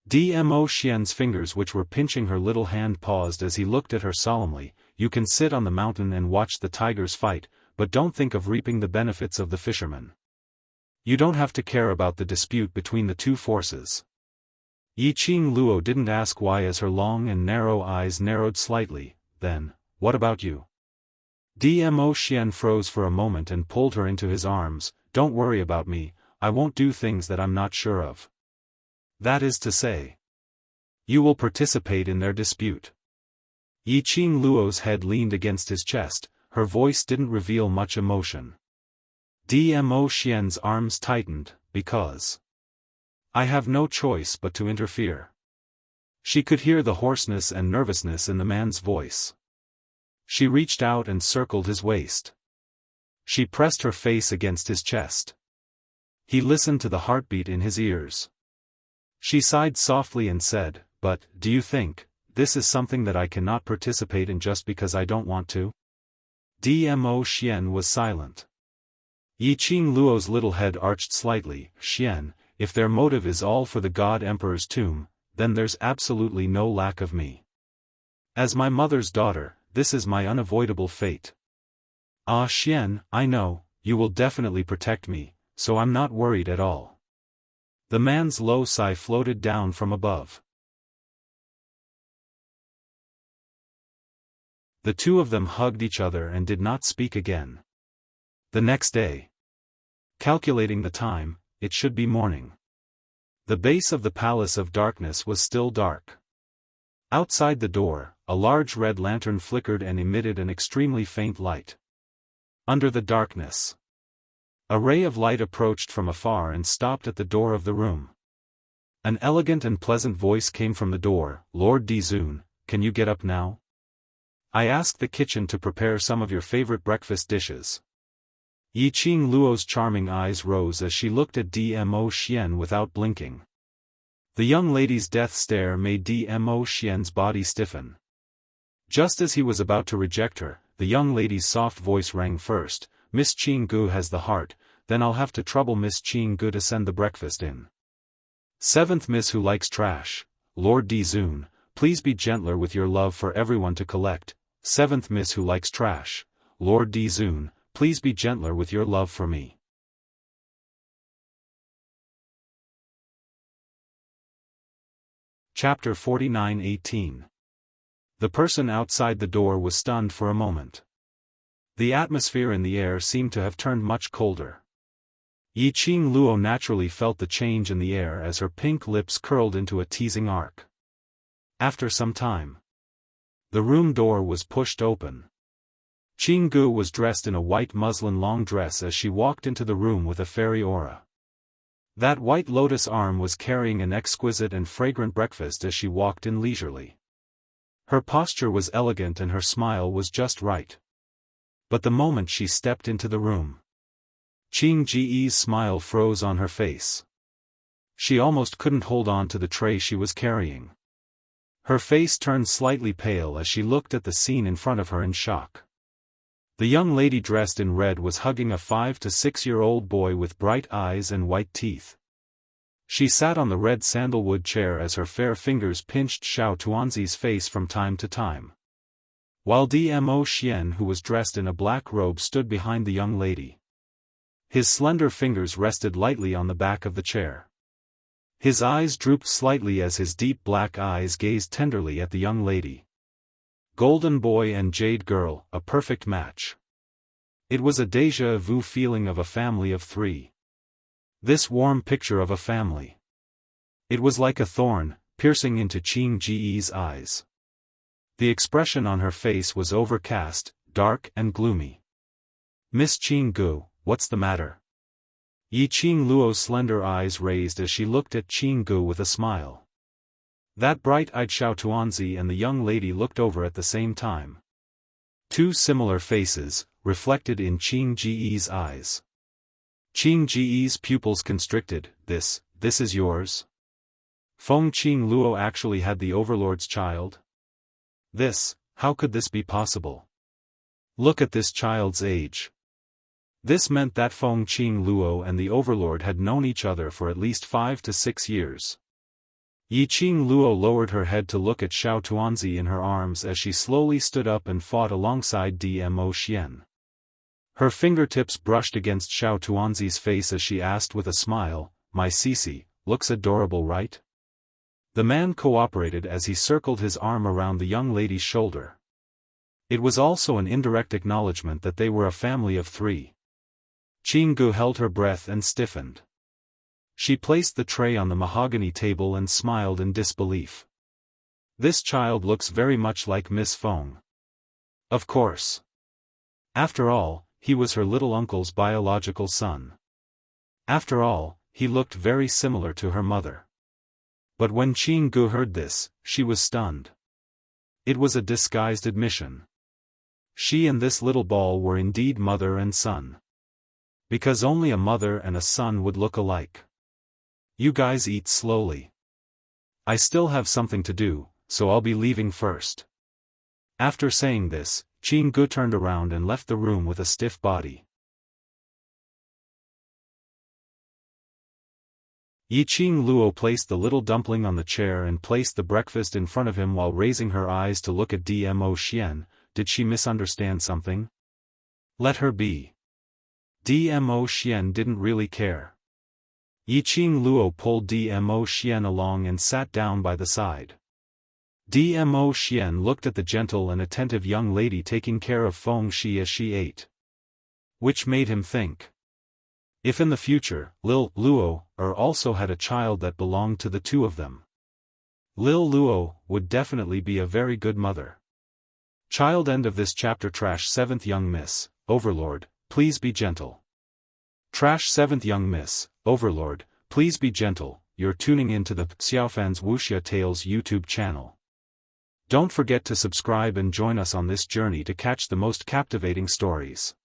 Dmo Xian's fingers which were pinching her little hand paused as he looked at her solemnly. You can sit on the mountain and watch the tigers fight, but don't think of reaping the benefits of the fishermen. You don't have to care about the dispute between the two forces. Yi Qing Luo didn't ask why as her long and narrow eyes narrowed slightly. Then, what about you? Dmo Xian froze for a moment and pulled her into his arms. Don't worry about me, I won't do things that I'm not sure of. That is to say, you will participate in their dispute. Yi Qing Luo's head leaned against his chest, her voice didn't reveal much emotion. Dmo Xian's arms tightened, because I have no choice but to interfere. She could hear the hoarseness and nervousness in the man's voice. She reached out and circled his waist. She pressed her face against his chest. He listened to the heartbeat in his ears. She sighed softly and said, but, do you think, this is something that I cannot participate in just because I don't want to? Dmo Xian was silent. Yi Qing Luo's little head arched slightly. Xian, if their motive is all for the God Emperor's tomb, then there's absolutely no lack of me. As my mother's daughter, this is my unavoidable fate. Ah Xian, I know, you will definitely protect me, so I'm not worried at all. The man's low sigh floated down from above. The two of them hugged each other and did not speak again. The next day. Calculating the time, it should be morning. The base of the Palace of Darkness was still dark. Outside the door, a large red lantern flickered and emitted an extremely faint light. Under the darkness, a ray of light approached from afar and stopped at the door of the room. An elegant and pleasant voice came from the door. Lord Dizun, can you get up now? I asked the kitchen to prepare some of your favorite breakfast dishes. Yi Qing Luo's charming eyes rose as she looked at Dmo Xian without blinking. The young lady's death stare made Dmo Xian's body stiffen. Just as he was about to reject her, the young lady's soft voice rang first. Miss Qing Gu has the heart, then I'll have to trouble Miss Qing Gu to send the breakfast in. 7th Miss Who Likes Trash, Lord Dizun, please be gentler with your love for everyone to collect. 7th Miss Who Likes Trash, Lord Dizun, please be gentler with your love for me. Chapter 49:18. The person outside the door was stunned for a moment. The atmosphere in the air seemed to have turned much colder. Yiqing Luo naturally felt the change in the air as her pink lips curled into a teasing arc. After some time, the room door was pushed open. Qing Gu was dressed in a white muslin long dress as she walked into the room with a fairy aura. That white lotus arm was carrying an exquisite and fragrant breakfast as she walked in leisurely. Her posture was elegant and her smile was just right. But the moment she stepped into the room, Qing Ji's smile froze on her face. She almost couldn't hold on to the tray she was carrying. Her face turned slightly pale as she looked at the scene in front of her in shock. The young lady dressed in red was hugging a 5 to 6-year-old boy with bright eyes and white teeth. She sat on the red sandalwood chair as her fair fingers pinched Xiao Tuanzi's face from time to time. While Dmo Xian, who was dressed in a black robe, stood behind the young lady. His slender fingers rested lightly on the back of the chair. His eyes drooped slightly as his deep black eyes gazed tenderly at the young lady. Golden boy and jade girl, a perfect match. It was a déjà vu feeling of a family of 3. This warm picture of a family. It was like a thorn, piercing into Qing Ji's eyes. The expression on her face was overcast, dark and gloomy. Miss Qing Gu, what's the matter? Yiqing Luo's slender eyes raised as she looked at Qing Gu with a smile. That bright-eyed Xiao Tuanzi and the young lady looked over at the same time. 2 similar faces, reflected in Qing Ji's eyes. Qing Ji's pupils constricted. This is yours? Feng Qing Luo actually had the overlord's child? How could this be possible? Look at this child's age. This meant that Feng Qing Luo and the overlord had known each other for at least 5 to 6 years. Yiqing Luo lowered her head to look at Xiao Tuanzi in her arms as she slowly stood up and fought alongside Dmo Xian. Her fingertips brushed against Xiao Tuanzi's face as she asked with a smile, "My Sisi, looks adorable, right?" The man cooperated as he circled his arm around the young lady's shoulder. It was also an indirect acknowledgement that they were a family of 3. Qing Gu held her breath and stiffened. She placed the tray on the mahogany table and smiled in disbelief. This child looks very much like Miss Feng. Of course. After all, he was her little uncle's biological son. After all, he looked very similar to her mother. But when Qing Gu heard this, she was stunned. It was a disguised admission. She and this little ball were indeed mother and son. Because only a mother and a son would look alike. You guys eat slowly. I still have something to do, so I'll be leaving first. After saying this, Qing Gu turned around and left the room with a stiff body. Yiqing Luo placed the little dumpling on the chair and placed the breakfast in front of him while raising her eyes to look at Dmo Xian. Did she misunderstand something? Let her be. Dmo Xian didn't really care. Yiqing Luo pulled Dmo Xian along and sat down by the side. Dmo Xian looked at the gentle and attentive young lady taking care of Feng Shi as she ate. Which made him think. If in the future, Lil Luo also had a child that belonged to the 2 of them, Lil Luo would definitely be a very good mother. Child. End of this chapter. Trash 7th Young Miss, Overlord, please be gentle. Trash 7th Young Miss, Overlord, please be gentle. You're tuning in to the Xiaofan's Wuxia Tales YouTube channel. Don't forget to subscribe and join us on this journey to catch the most captivating stories.